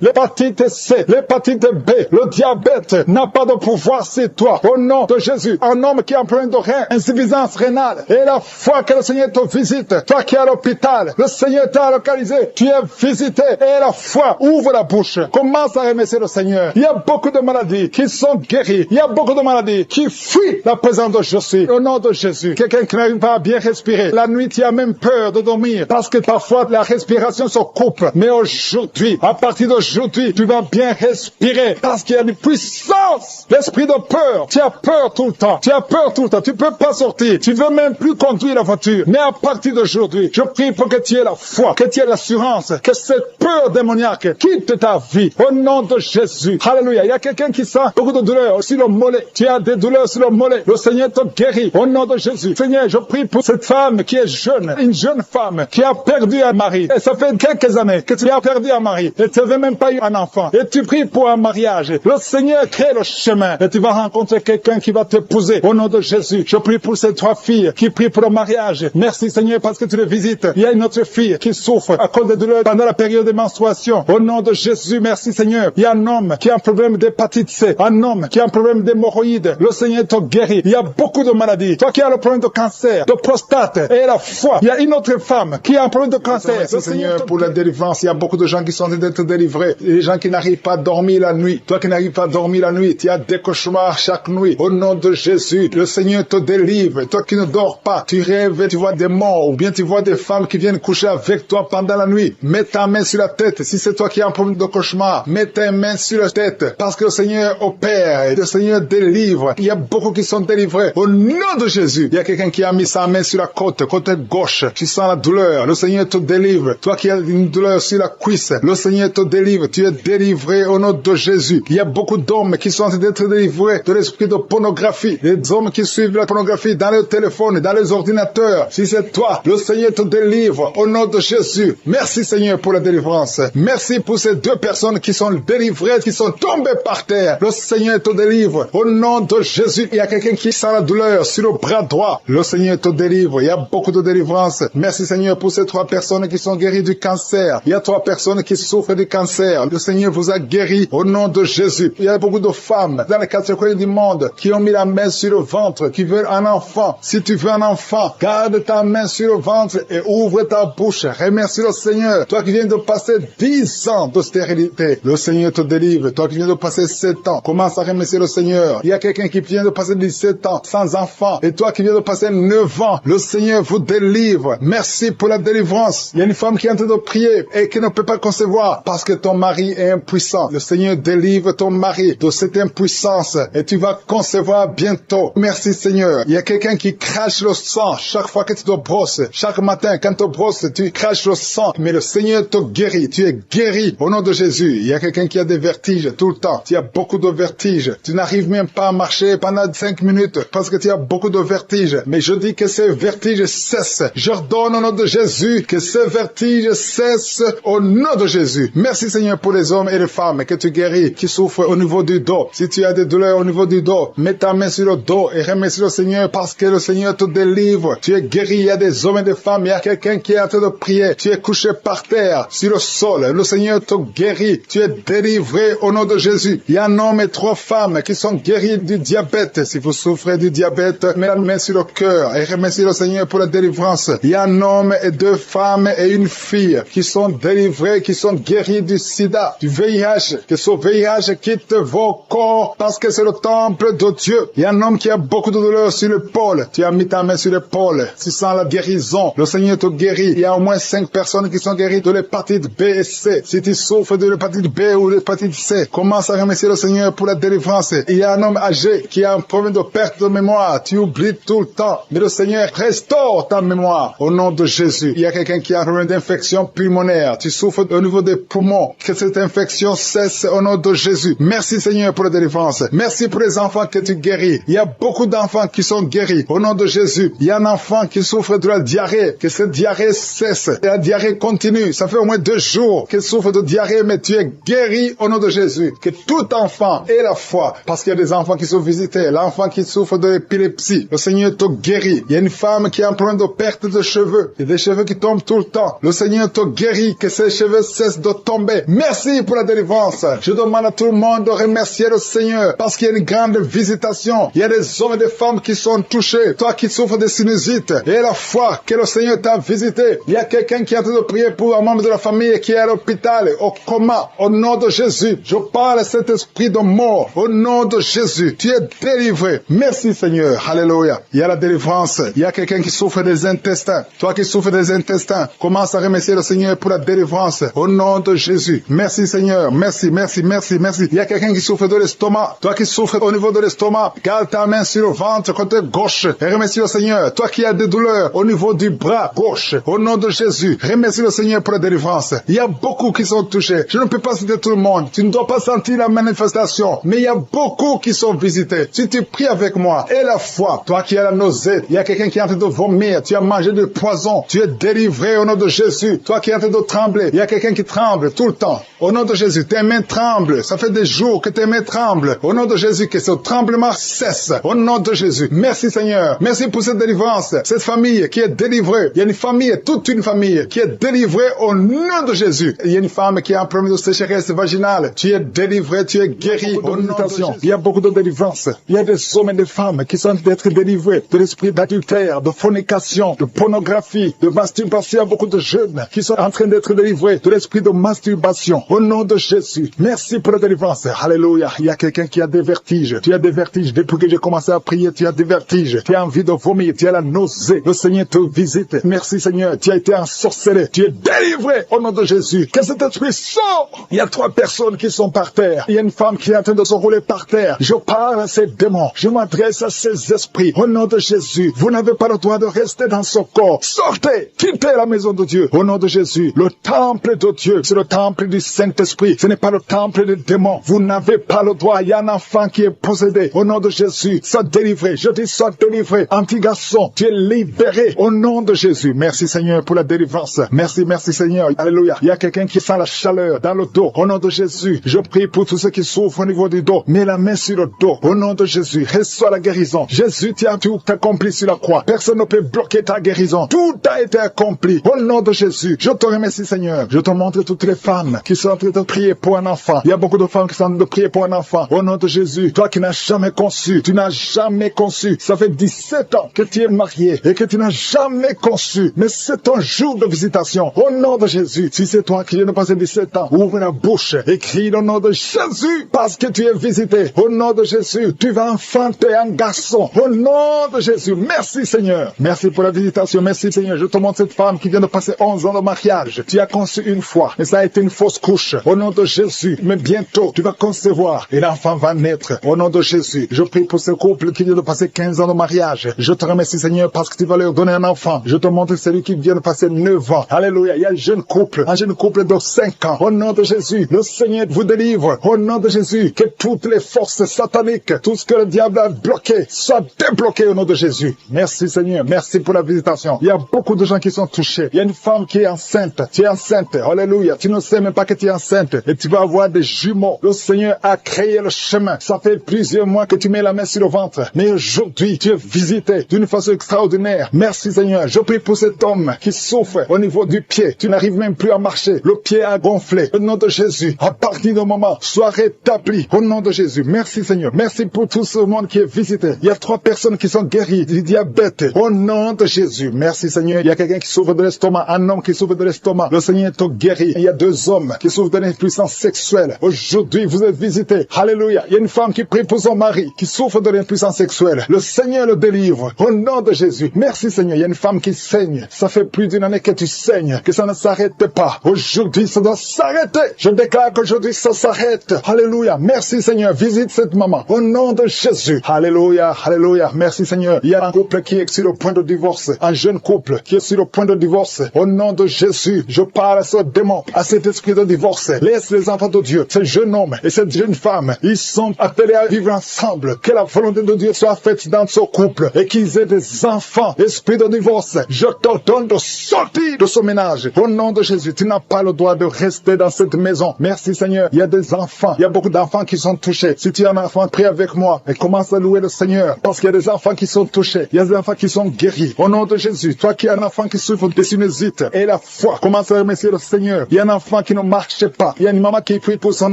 L'hépatite C, l'hépatite B, le diabète n'a pas de pouvoir sur toi. Au nom de Jésus, un homme qui a un problème de rein, insuffisance rénale, et la foi que le Seigneur te visite, toi qui es à l'hôpital, le Seigneur t'a localisé, tu es visité, et la foi ouvre la bouche. Commence à remercier le Seigneur. Il y a beaucoup de maladies qui sont guéries. Il y a beaucoup de maladies qui fuient la présence de Jésus. Au nom de Jésus, quelqu'un qui n'arrive pas à bien respirer, la nuit tu as même peur de dormir parce que parfois la respiration se coupe. Mais aujourd'hui, à partir d'aujourd'hui, tu vas bien respirer parce qu'il y a une puissance. L'esprit de peur, tu as peur tout le temps. Tu as peur tout le temps. Tu peux pas sortir. Tu veux même plus conduire la voiture. Mais à partir d'aujourd'hui, je prie pour que tu aies la foi, que tu aies l'assurance, que cette peur démoniaque quitte ta vie. Au nom de Jésus. Alléluia. Il y a quelqu'un qui sent beaucoup de douleurs sur le mollet. Tu as des douleurs sur le mollet. Le Seigneur te guérit. Au nom de Jésus. Seigneur, je prie pour cette femme qui est jeune, une jeune femme qui a perdu un mari. Et ça fait quelques années que tu as perdu un mari. Et tu n'avais même pas eu un enfant. Et tu pries pour un mariage. Le Seigneur crée le chemin. Et tu vas rencontrer quelqu'un qui va t'épouser. Au nom de Jésus. Je prie pour ces trois filles qui prient pour le mariage. Merci Seigneur parce que tu les visites. Il y a une autre fille qui souffre à cause des douleurs pendant la période de menstruation. Au nom de Jésus, merci Seigneur. Il y a un homme qui a un problème d'hépatite C. Un homme qui a un problème d'hémorroïdes. Le Seigneur te guérit. Il y a beaucoup de maladies. Toi qui as le problème de cancer, de prostate et la foi. Il y a une autre femme qui a un problème de cancer. Merci Seigneur pour la délivrance. Il y a beaucoup de gens qui sont en train d'être délivrés. Les gens qui n'arrivent pas à dormir la nuit. Toi qui n'arrives pas à dormir la nuit, tu as des cauchemars chaque nuit. Au nom de Jésus, le Seigneur te délivre. Toi qui ne dors pas, tu rêves et tu vois des morts ou bien tu vois des femmes qui viennent coucher avec toi pendant la nuit. Mets ta main sur la tête. Si c'est toi qui as un problème de cauchemar, mets ta main sur la tête parce que le Seigneur opère et le Seigneur délivre. Il y a beaucoup qui sont délivrés. Au nom de Jésus, il y a quelqu'un qui a mis sa main sur la côte gauche. Tu sens la douleur. Le Seigneur te délivre. Toi qui as une douleur sur la cuisse, le Seigneur te délivre. Tu es délivré au nom de Jésus. Il y a beaucoup d'hommes qui sont en train d'être délivrés de l'esprit de pornographie. Les hommes qui suivent la pornographie dans les téléphones, dans les ordinateurs. Si c'est toi, le Seigneur te délivre au nom de Jésus. Merci Seigneur pour la délivrance. Merci pour ces deux personnes qui sont délivrées, qui sont tombées par terre. Le Seigneur te délivre au nom de Jésus. Il y a quelqu'un qui sent la douleur sur le bras droit. Le Seigneur te délivre. Il y a beaucoup de délivrance. Merci Seigneur pour ces trois personnes qui sont guéries du cancer. Il y a trois personnes qui souffrent du cancer. Le Seigneur vous a guéri au nom de Jésus. Il y a beaucoup de femmes dans les quatre coins du monde qui ont mis la main sur le ventre, qui veulent un enfant. Si tu veux un enfant, garde ta main sur le ventre et ouvre ta bouche. Remercie le Seigneur. Toi qui viens de passer 10 ans de stérilité, le Seigneur te délivre. Toi qui viens de passer 7 ans, commence à remercier le Seigneur. Il y a quelqu'un qui vient de passer 17 ans sans enfant. Et toi qui viens de passer 9 ans, le Seigneur vous délivre. Merci pour la délivrance. Il y a une femme qui est en train de prier et qui ne peut pas concevoir parce que ton mari est impuissant. Le Seigneur délivre ton mari de cette impuissance et tu vas concevoir bientôt. Merci Seigneur. Il y a quelqu'un qui crache le sang chaque fois que tu te brosses. Chaque matin, quand tu te brosses, tu craches le sang. Mais le Seigneur te guérit. Tu es guéri au nom de Jésus. Il y a quelqu'un qui a des vertiges tout le temps. Tu as beaucoup de vertiges. Tu n'arrives même pas à marcher pendant 5 minutes parce que tu as beaucoup de vertiges. Mais je dis que ces vertiges cessent. J'ordonne au nom de Jésus que ces vertiges cessent au nom de Jésus. Merci Seigneur pour les hommes et les femmes que tu guéris, qui souffrent au niveau du dos. Si tu as des douleurs au niveau du dos, mets ta main sur le dos et remercie le Seigneur parce que le Seigneur te délivre. Tu es guéri. Il y a des hommes et des femmes. Il y a quelqu'un qui est en train de prier. Tu es couché par terre, sur le sol. Le Seigneur te guérit. Tu es délivré au nom de Jésus. Il y a un homme et 3 femmes qui sont guéris du diabète. Si vous souffrez du diabète, mets la main sur le cœur et remercie le Seigneur pour la délivrance. Il y a un homme et 2 femmes et une fille qui sont délivrés, qui sont guéris du sida, du VIH. Que ce VIH quitte vos corps parce que c'est le temple de Dieu. Il y a un homme qui a beaucoup de douleur sur l'épaule. Tu as mis ta main sur l'épaule. Tu sens la guérison. Le Seigneur te guérit. Il y a au moins 5 personnes qui sont guéries de l'hépatite B et C. Si tu souffres de l'hépatite B ou de l'hépatite C, commence à remercier le Seigneur pour la délivrance. Il y a un homme âgé qui a un problème de perte de mémoire. Tu oublies tout le temps. Mais le Seigneur restaure ta mémoire au nom de Jésus. Il y a quelqu'un qui a un problème d'infection pulmonaire. Tu souffres au niveau des poumons. Que cette infection cesse au nom de Jésus. Merci Seigneur pour la délivrance. Merci pour les enfants que tu guéris. Il y a beaucoup d'enfants qui sont guéris au nom de Jésus. Il y a un enfant qui souffre de la diarrhée. Que cette diarrhée cesse. Et la diarrhée continue. Ça fait au moins 2 jours qu'il souffre de diarrhée, mais tu es guéri au nom de Jésus. Que tout enfant ait la foi. Parce qu'il y a des enfants qui sont visités. L'enfant qui souffre de l'épilepsie. Le Seigneur te guérit. Il y a une femme qui a un problème de perte de cheveux. Il y a des cheveux qui tombent tout le temps. Le Seigneur te guérit. Que ces cheveux cessent de tomber. tomber. Merci pour la délivrance. Je demande à tout le monde de remercier le Seigneur parce qu'il y a une grande visitation. Il y a des hommes et des femmes qui sont touchés. Toi qui souffres de sinusite et la foi que le Seigneur t'a visité. Il y a quelqu'un qui est en train de prier pour un membre de la famille qui est à l'hôpital, au coma. Au nom de Jésus, je parle à cet esprit de mort. Au nom de Jésus, tu es délivré. Merci Seigneur. Alléluia. Il y a la délivrance. Il y a quelqu'un qui souffre des intestins. Toi qui souffres des intestins, commence à remercier le Seigneur pour la délivrance. Au nom de Jésus. Merci Seigneur. Merci, merci, merci, merci. Il y a quelqu'un qui souffre de l'estomac. Toi qui souffres au niveau de l'estomac, garde ta main sur le ventre côté gauche et remercie le Seigneur. Toi qui as des douleurs au niveau du bras gauche, au nom de Jésus, remercie le Seigneur pour la délivrance. Il y a beaucoup qui sont touchés. Je ne peux pas citer tout le monde. Tu ne dois pas sentir la manifestation, mais il y a beaucoup qui sont visités. Si tu pries avec moi et la foi, toi qui as la nausée, il y a quelqu'un qui est en train de vomir, tu as mangé du poison, tu es délivré au nom de Jésus. Toi qui es en train de trembler, il y a quelqu'un qui tremble tout le temps. Au nom de Jésus, tes mains tremblent. Ça fait des jours que tes mains tremblent. Au nom de Jésus, que ce tremblement cesse. Au nom de Jésus. Merci Seigneur. Merci pour cette délivrance. Cette famille qui est délivrée. Il y a une famille, toute une famille qui est délivrée au nom de Jésus. Il y a une femme qui a un problème de sécheresse vaginale. Tu es délivré, tu es guéri. Au nom de Jésus. Il y a beaucoup de délivrance. Il y a des hommes et des femmes qui sont en train d'être délivrés de l'esprit d'adultère, de fornication, de pornographie, de masturbation. Il y a beaucoup de jeunes qui sont en train d'être délivrés de l'esprit de masturbation. Au nom de Jésus. Merci pour la délivrance. Alléluia. Il y a quelqu'un qui a des vertiges. Tu as des vertiges. Depuis que j'ai commencé à prier, tu as des vertiges. Tu as envie de vomir. Tu as la nausée. Le Seigneur te visite. Merci Seigneur. Tu as été ensorcelé. Tu es délivré au nom de Jésus. Que cet esprit sort. Il y a 3 personnes qui sont par terre. Il y a une femme qui est en train de se rouler par terre. Je parle à ces démons. Je m'adresse à ces esprits. Au nom de Jésus. Vous n'avez pas le droit de rester dans ce corps. Sortez. Quittez la maison de Dieu. Au nom de Jésus. Le temple de Dieu, c'est le temple du Saint-Esprit. Ce n'est pas le temple des démons. Vous n'avez pas le droit. Il y a un enfant qui est possédé. Au nom de Jésus. Sois délivré. Je dis sois délivré. Petit garçon, tu es libéré. Au nom de Jésus. Merci Seigneur pour la délivrance. Merci, merci Seigneur. Alléluia. Il y a quelqu'un qui sent la chaleur dans le dos. Au nom de Jésus. Je prie pour tous ceux qui souffrent au niveau du dos. Mets la main sur le dos. Au nom de Jésus. Reçois la guérison. Jésus, tu as tout accompli sur la croix. Personne ne peut bloquer ta guérison. Tout a été accompli. Au nom de Jésus. Je te remercie Seigneur. Je te montre toutes les femmes qui sont en train de prier pour un enfant. Il y a beaucoup de femmes qui sont en train de prier pour un enfant. Au nom de Jésus. Toi qui n'as jamais conçu. Tu n'as jamais conçu. Ça fait 17 ans que tu es marié et que tu n'as jamais conçu. Mais c'est ton jour de visitation. Au nom de Jésus. Si c'est toi qui viens de passer 17 ans, ouvre la bouche et crie le nom de Jésus parce que tu es visité. Au nom de Jésus. Tu vas enfanter un garçon. Au nom de Jésus. Merci Seigneur. Merci pour la visitation. Merci Seigneur. Je te montre cette femme qui vient de passer 11 ans de mariage. Tu as conçu une fois, mais ça a été une fausse couche. Au nom de Jésus. Mais bientôt, tu vas concevoir et l'enfant va naître. Au nom de Jésus. Je prie pour ce couple qui vient de passer 15 ans de mariage. Je te remercie Seigneur parce que tu vas leur donner un enfant. Je te montre celui qui vient de passer 9 ans. Alléluia. Il y a un jeune couple de 5 ans. Au nom de Jésus. Le Seigneur vous délivre. Au nom de Jésus. Que toutes les forces sataniques, tout ce que le diable a bloqué, soit débloqué au nom de Jésus. Merci Seigneur. Merci pour la visitation. Il y a beaucoup de gens qui sont touchés. Il y a une femme qui est enceinte. Tu es enceinte. Alléluia. Tu ne sais même pas que tu es enceinte. Et tu vas avoir des jumeaux. Le Seigneur a créé le chemin. Ça fait plusieurs mois que tu mets la main sur le ventre. Mais aujourd'hui, tu es visité d'une façon extraordinaire. Merci Seigneur. Je prie pour cet homme qui souffre au niveau du pied. Tu n'arrives même plus à marcher. Le pied a gonflé. Au nom de Jésus. À partir du moment, sois rétabli. Au nom de Jésus. Merci Seigneur. Merci pour tout ce monde qui est visité. Il y a 3 personnes qui sont guéries du diabète. Au nom de Jésus. Merci Seigneur. Il y a quelqu'un qui souffre de l'estomac. Un homme qui souffre de l'estomac. Le Seigneur te guérit. Il y a 2 hommes qui souffrent de l'impuissance sexuelle. Aujourd'hui, vous êtes visités. Alléluia. Il y a une femme qui prie pour son mari qui souffre de l'impuissance sexuelle. Le Seigneur le délivre. Au nom de Jésus. Merci Seigneur. Il y a une femme qui saigne. Ça fait plus d'1 année que tu saignes. Que ça ne s'arrête pas. Aujourd'hui, ça doit s'arrêter. Je déclare qu'aujourd'hui, ça s'arrête. Alléluia. Merci Seigneur. Visite cette maman. Au nom de Jésus. Alléluia. Alléluia. Merci Seigneur. Il y a un couple qui est sur le point de divorce. Un jeune couple qui est sur le point de divorce. Au nom de Jésus. Je parle à ce démon, à cet esprit de divorce. Laisse les enfants de Dieu, ce jeune homme et cette jeune femme, ils sont appelés à vivre ensemble. Que la volonté de Dieu soit faite dans ce couple et qu'ils aient des enfants. Esprit de divorce, je t'ordonne de sortir de ce ménage. Au nom de Jésus, tu n'as pas le droit de rester dans cette maison. Merci Seigneur. Il y a des enfants, il y a beaucoup d'enfants qui sont touchés. Si tu es un enfant, prie avec moi et commence à louer le Seigneur parce qu'il y a des enfants qui sont touchés. Il y a des enfants qui sont guéris. Au nom de Jésus, toi qui as un enfant qui souffre de sinusite et la foi, commence à remercier le Seigneur. Il y a un enfant enfant qui ne marchait pas. Il y a une maman qui prie pour son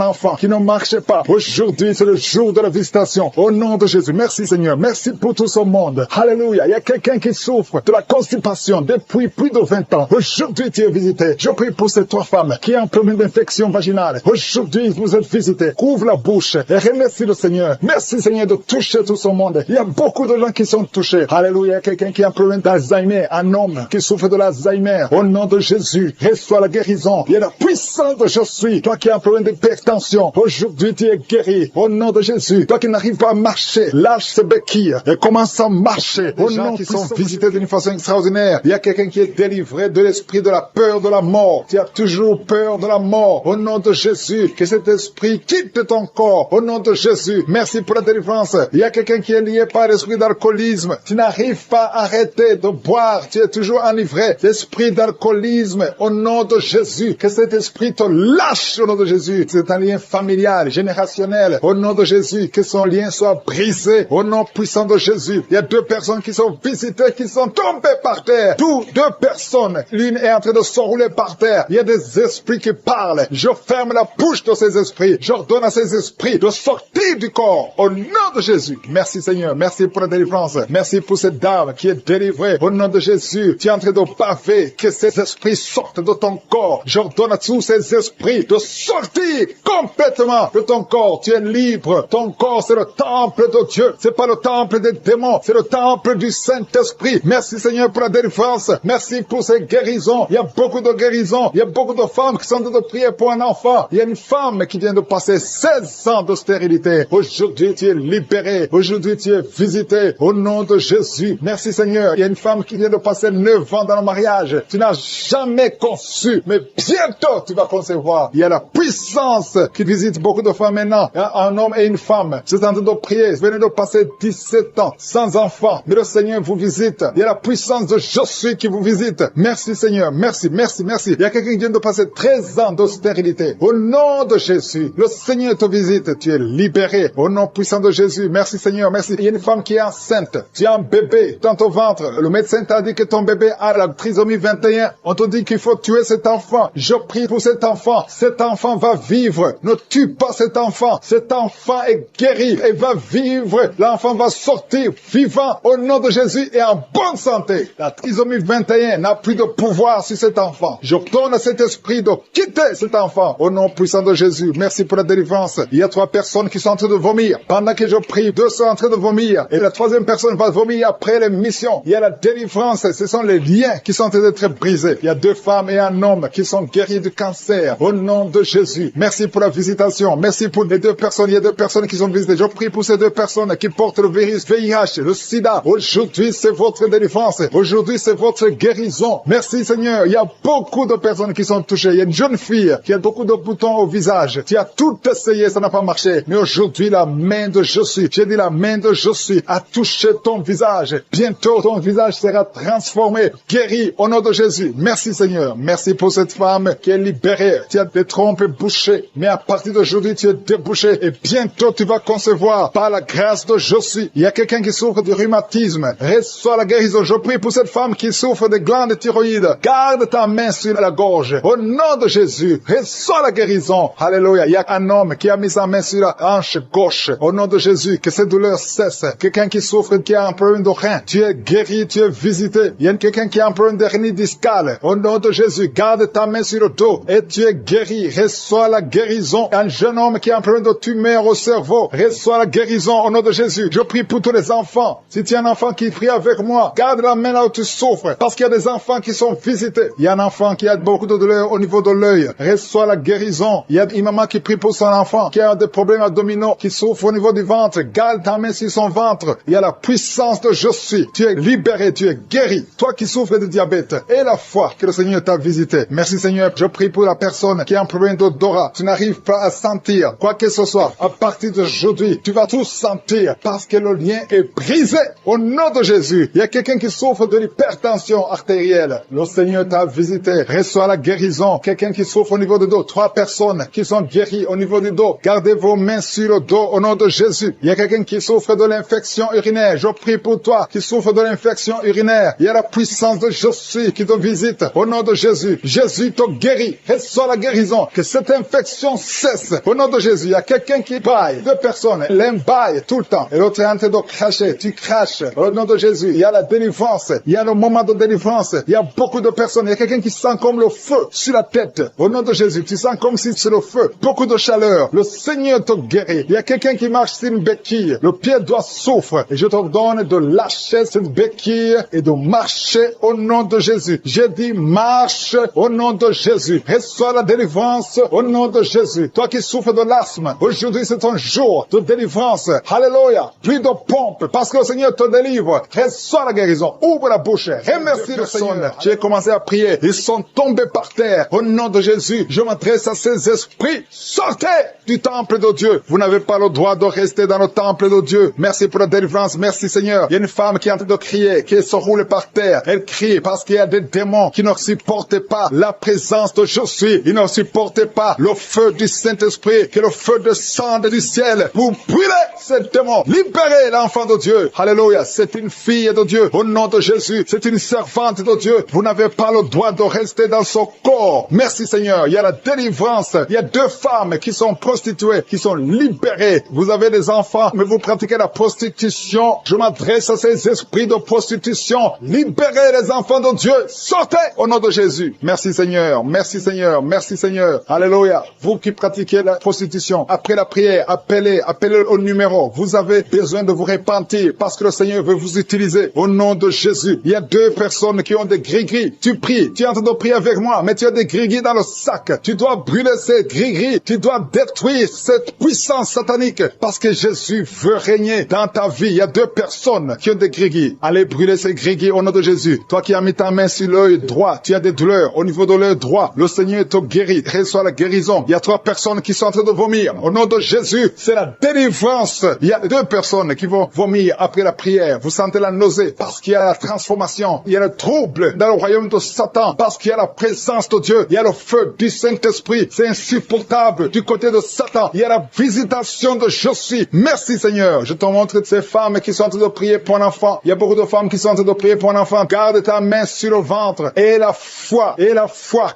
enfant qui ne marchait pas. Aujourd'hui, c'est le jour de la visitation. Au nom de Jésus, merci Seigneur. Merci pour tout ce monde. Alléluia. Il y a quelqu'un qui souffre de la constipation depuis plus de 20 ans. Aujourd'hui, tu es visité. Je prie pour ces 3 femmes qui ont un problème d'infection vaginale. Aujourd'hui, vous êtes visités. Ouvre la bouche et remercie le Seigneur. Merci Seigneur de toucher tout ce monde. Il y a beaucoup de gens qui sont touchés. Alléluia. Il y a quelqu'un qui a un problème d'Alzheimer. Un homme qui souffre de l'Alzheimer. Au nom de Jésus, reçois la guérison. Il y a la puissance de je suis. Toi qui as un problème d'hypertension. Aujourd'hui, tu es guéri. Au nom de Jésus. Toi qui n'arrives pas à marcher. Lâche ces béquilles et commence à marcher. Au nom qui sont visités d'une façon extraordinaire. Il y a quelqu'un qui est délivré de l'esprit de la peur de la mort. Tu as toujours peur de la mort. Au nom de Jésus, que cet esprit quitte ton corps. Au nom de Jésus, merci pour la délivrance. Il y a quelqu'un qui est lié par l'esprit d'alcoolisme. Tu n'arrives pas à arrêter de boire. Tu es toujours enivré. L'esprit d'alcoolisme, au nom de Jésus, que cet esprit te lâche au nom de Jésus. C'est un lien familial, générationnel. Au nom de Jésus, que son lien soit brisé. Au nom puissant de Jésus. Il y a 2 personnes qui sont visitées, qui sont tombées par terre. 2 personnes. L'une est en train de s'enrouler par terre. Il y a des esprits qui parlent. Je ferme la bouche de ces esprits. J'ordonne à ces esprits de sortir du corps. Au nom de Jésus. Merci Seigneur. Merci pour la délivrance. Merci pour cette dame qui est délivrée. Au nom de Jésus. Tu es en train de baver. Que ces esprits sortent de ton corps. J'ordonne à tous ces esprits de sortir complètement de ton corps. Tu es libre. Ton corps, c'est le temple de Dieu. C'est pas le temple des démons. C'est le temple du Saint-Esprit. Merci Seigneur pour la délivrance. Merci pour ces guérisons. Il y a beaucoup de guérisons. Il y a beaucoup de femmes qui sont en train de prier pour un enfant. Il y a une femme qui vient de passer 16 ans de stérilité. Aujourd'hui, tu es libéré. Aujourd'hui, tu es visité. Au nom de Jésus. Merci Seigneur. Il y a une femme qui vient de passer 9 ans dans le mariage. Tu n'as jamais conçu, mais bientôt tu vas concevoir. Il y a la puissance qui visite beaucoup de femmes maintenant. Il y a un homme et une femme. C'est en train de prier. Vous venez de passer 17 ans sans enfant. Mais le Seigneur vous visite. Il y a la puissance de je suis qui vous visite. Merci Seigneur. Merci, merci, merci. Il y a quelqu'un qui vient de passer 13 ans de stérilité. Au nom de Jésus, le Seigneur te visite. Tu es libéré. Au nom puissant de Jésus. Merci Seigneur. Merci. Il y a une femme qui est enceinte. Tu as un bébé dans ton ventre. Le médecin t'a dit que ton bébé a la trisomie 21. On te dit qu'il faut tuer cet enfant. Je prie pour cet enfant. Cet enfant va vivre. Ne tue pas cet enfant. Cet enfant est guéri et va vivre. L'enfant va sortir vivant au nom de Jésus et en bonne santé. La trisomie 21 n'a plus de pouvoir sur cet enfant. Je donne à cet esprit de quitter cet enfant au nom puissant de Jésus. Merci pour la délivrance. Il y a 3 personnes qui sont en train de vomir. Pendant que je prie, 2 sont en train de vomir. Et la 3e personne va vomir après l'émission. Il y a la délivrance. Ce sont les liens qui sont en train d'être brisés. Il y a 2 femmes et un homme qui sont guéris du cancer au nom de Jésus. Merci pour la visitation. Merci pour les 2 personnes. Il y a 2 personnes qui sont visitées. Je prie pour ces 2 personnes qui portent le virus VIH, le sida. Aujourd'hui, c'est votre délivrance. Aujourd'hui, c'est votre guérison. Merci Seigneur. Il y a beaucoup de personnes qui sont touchées. Il y a une jeune fille qui a beaucoup de boutons au visage. Tu as tout essayé, ça n'a pas marché. Mais aujourd'hui, la main de je suis, j'ai dit la main de je suis, a touché ton visage. Bientôt, ton visage sera transformé, guéri au nom de Jésus. Merci Seigneur. Merci pour cette femme qui est libérée. Tu as des trompes bouchées. Mais à partir d'aujourd'hui, tu es débouché. Et bientôt, tu vas concevoir par la grâce de je suis. Il y a quelqu'un qui souffre du rhumatisme. Reçois la guérison. Je prie pour cette femme qui souffre de glandes thyroïdes. Garde ta main sur la gorge. Au nom de Jésus, reçois la guérison. Alléluia. Il y a un homme qui a mis sa main sur la hanche gauche. Au nom de Jésus, que cette douleur cesse. Quelqu'un qui souffre, qui a un problème de rein. Tu es guéri, tu es visité. Il y a quelqu'un qui a un problème d'hernie discale. Au nom de Jésus, garde ta main sur le dos. Et tu es guéri. Reçois la guérison. Un jeune homme qui a un problème de tumeur au cerveau. Reçois la guérison au nom de Jésus. Je prie pour tous les enfants. Si tu as un enfant qui prie avec moi, garde la main là où tu souffres. Parce qu'il y a des enfants qui sont visités. Il y a un enfant qui a beaucoup de douleur au niveau de l'œil. Reçois la guérison. Il y a une maman qui prie pour son enfant qui a des problèmes abdominaux, qui souffre au niveau du ventre. Garde ta main sur son ventre. Il y a la puissance de je suis. Tu es libéré, tu es guéri. Toi qui souffres de diabète et la foi que le Seigneur t'a visité. Merci Seigneur. Je prie pour la personne qui a un problème d'odorat. Tu n'arrives pas à sentir quoi que ce soit. À partir d'aujourd'hui, tu vas tout sentir parce que le lien est brisé au nom de Jésus. Il y a quelqu'un qui souffre de l'hypertension artérielle. Le Seigneur t'a visité. Reçois la guérison. Quelqu'un qui souffre au niveau du dos. 3 personnes qui sont guéries au niveau du dos. Gardez vos mains sur le dos au nom de Jésus. Il y a quelqu'un qui souffre de l'infection urinaire. Je prie pour toi qui souffre de l'infection urinaire. Il y a la puissance de je suis qui te visite au nom de Jésus. Jésus te guérit. guéri. Reçois la guérison. Que cette infection cesse. Au nom de Jésus, il y a quelqu'un qui baille. Deux personnes, l'un baille tout le temps. Et l'autre est en train de cracher. Tu craches. Au nom de Jésus, il y a la délivrance. Il y a le moment de délivrance. Il y a beaucoup de personnes. Il y a quelqu'un qui sent comme le feu sur la tête. Au nom de Jésus, tu sens comme si c'est le feu. Beaucoup de chaleur. Le Seigneur te guérit. Il y a quelqu'un qui marche sur une béquille. Le pied doit souffrir. Et je te donne de lâcher cette béquille et de marcher au nom de Jésus. J'ai dit marche au nom de Jésus. Reçois la délivrance au nom de Jésus. Toi qui souffres de l'asthme, aujourd'hui c'est ton jour de délivrance. Alléluia. Plus de pompe parce que le Seigneur te délivre. Reçois la guérison. Ouvre la bouche. Remercie le Seigneur. J'ai commencé à prier. Ils sont tombés par terre. Au nom de Jésus, je m'adresse à ces esprits. Sortez du temple de Dieu. Vous n'avez pas le droit de rester dans le temple de Dieu. Merci pour la délivrance. Merci Seigneur. Il y a une femme qui est en train de crier, qui se roule par terre. Elle crie parce qu'il y a des démons qui ne supportent pas la présence de je suis. Ils ne supportent pas le feu du Saint-Esprit, que le feu descende du ciel pour brûler ces démons. Libérez l'enfant de Dieu. Alléluia. C'est une fille de Dieu. Au nom de Jésus, c'est une servante de Dieu. Vous n'avez pas le droit de rester dans son corps. Merci Seigneur. Il y a la délivrance. Il y a deux femmes qui sont prostituées, qui sont libérées. Vous avez des enfants, mais vous pratiquez la prostitution. Je m'adresse à ces esprits de prostitution. Libérez les enfants de Dieu. Sortez au nom de Jésus. Merci Seigneur. Merci Seigneur. Merci Seigneur. Alléluia. Vous qui pratiquez la prostitution, après la prière, appelez au numéro. Vous avez besoin de vous repentir parce que le Seigneur veut vous utiliser au nom de Jésus. Il y a deux personnes qui ont des gris-gris. Tu pries. Tu es en train de prier avec moi, mais tu as des gris-gris dans le sac. Tu dois brûler ces gris-gris. Tu dois détruire cette puissance satanique parce que Jésus veut régner dans ta vie. Il y a deux personnes qui ont des gris-gris. Allez brûler ces gris-gris au nom de Jésus. Toi qui as mis ta main sur l'œil droit, tu as des douleurs au niveau de l'œil droit. Le Seigneur te guérit. Reçois la guérison. Il y a trois personnes qui sont en train de vomir. Au nom de Jésus, c'est la délivrance. Il y a deux personnes qui vont vomir après la prière. Vous sentez la nausée parce qu'il y a la transformation. Il y a le trouble dans le royaume de Satan parce qu'il y a la présence de Dieu. Il y a le feu du Saint-Esprit. C'est insupportable du côté de Satan. Il y a la visitation de je suis. Merci Seigneur. Je te montre ces femmes qui sont en train de prier pour un enfant. Il y a beaucoup de femmes qui sont en train de prier pour un enfant. Garde ta main sur le ventre et la foi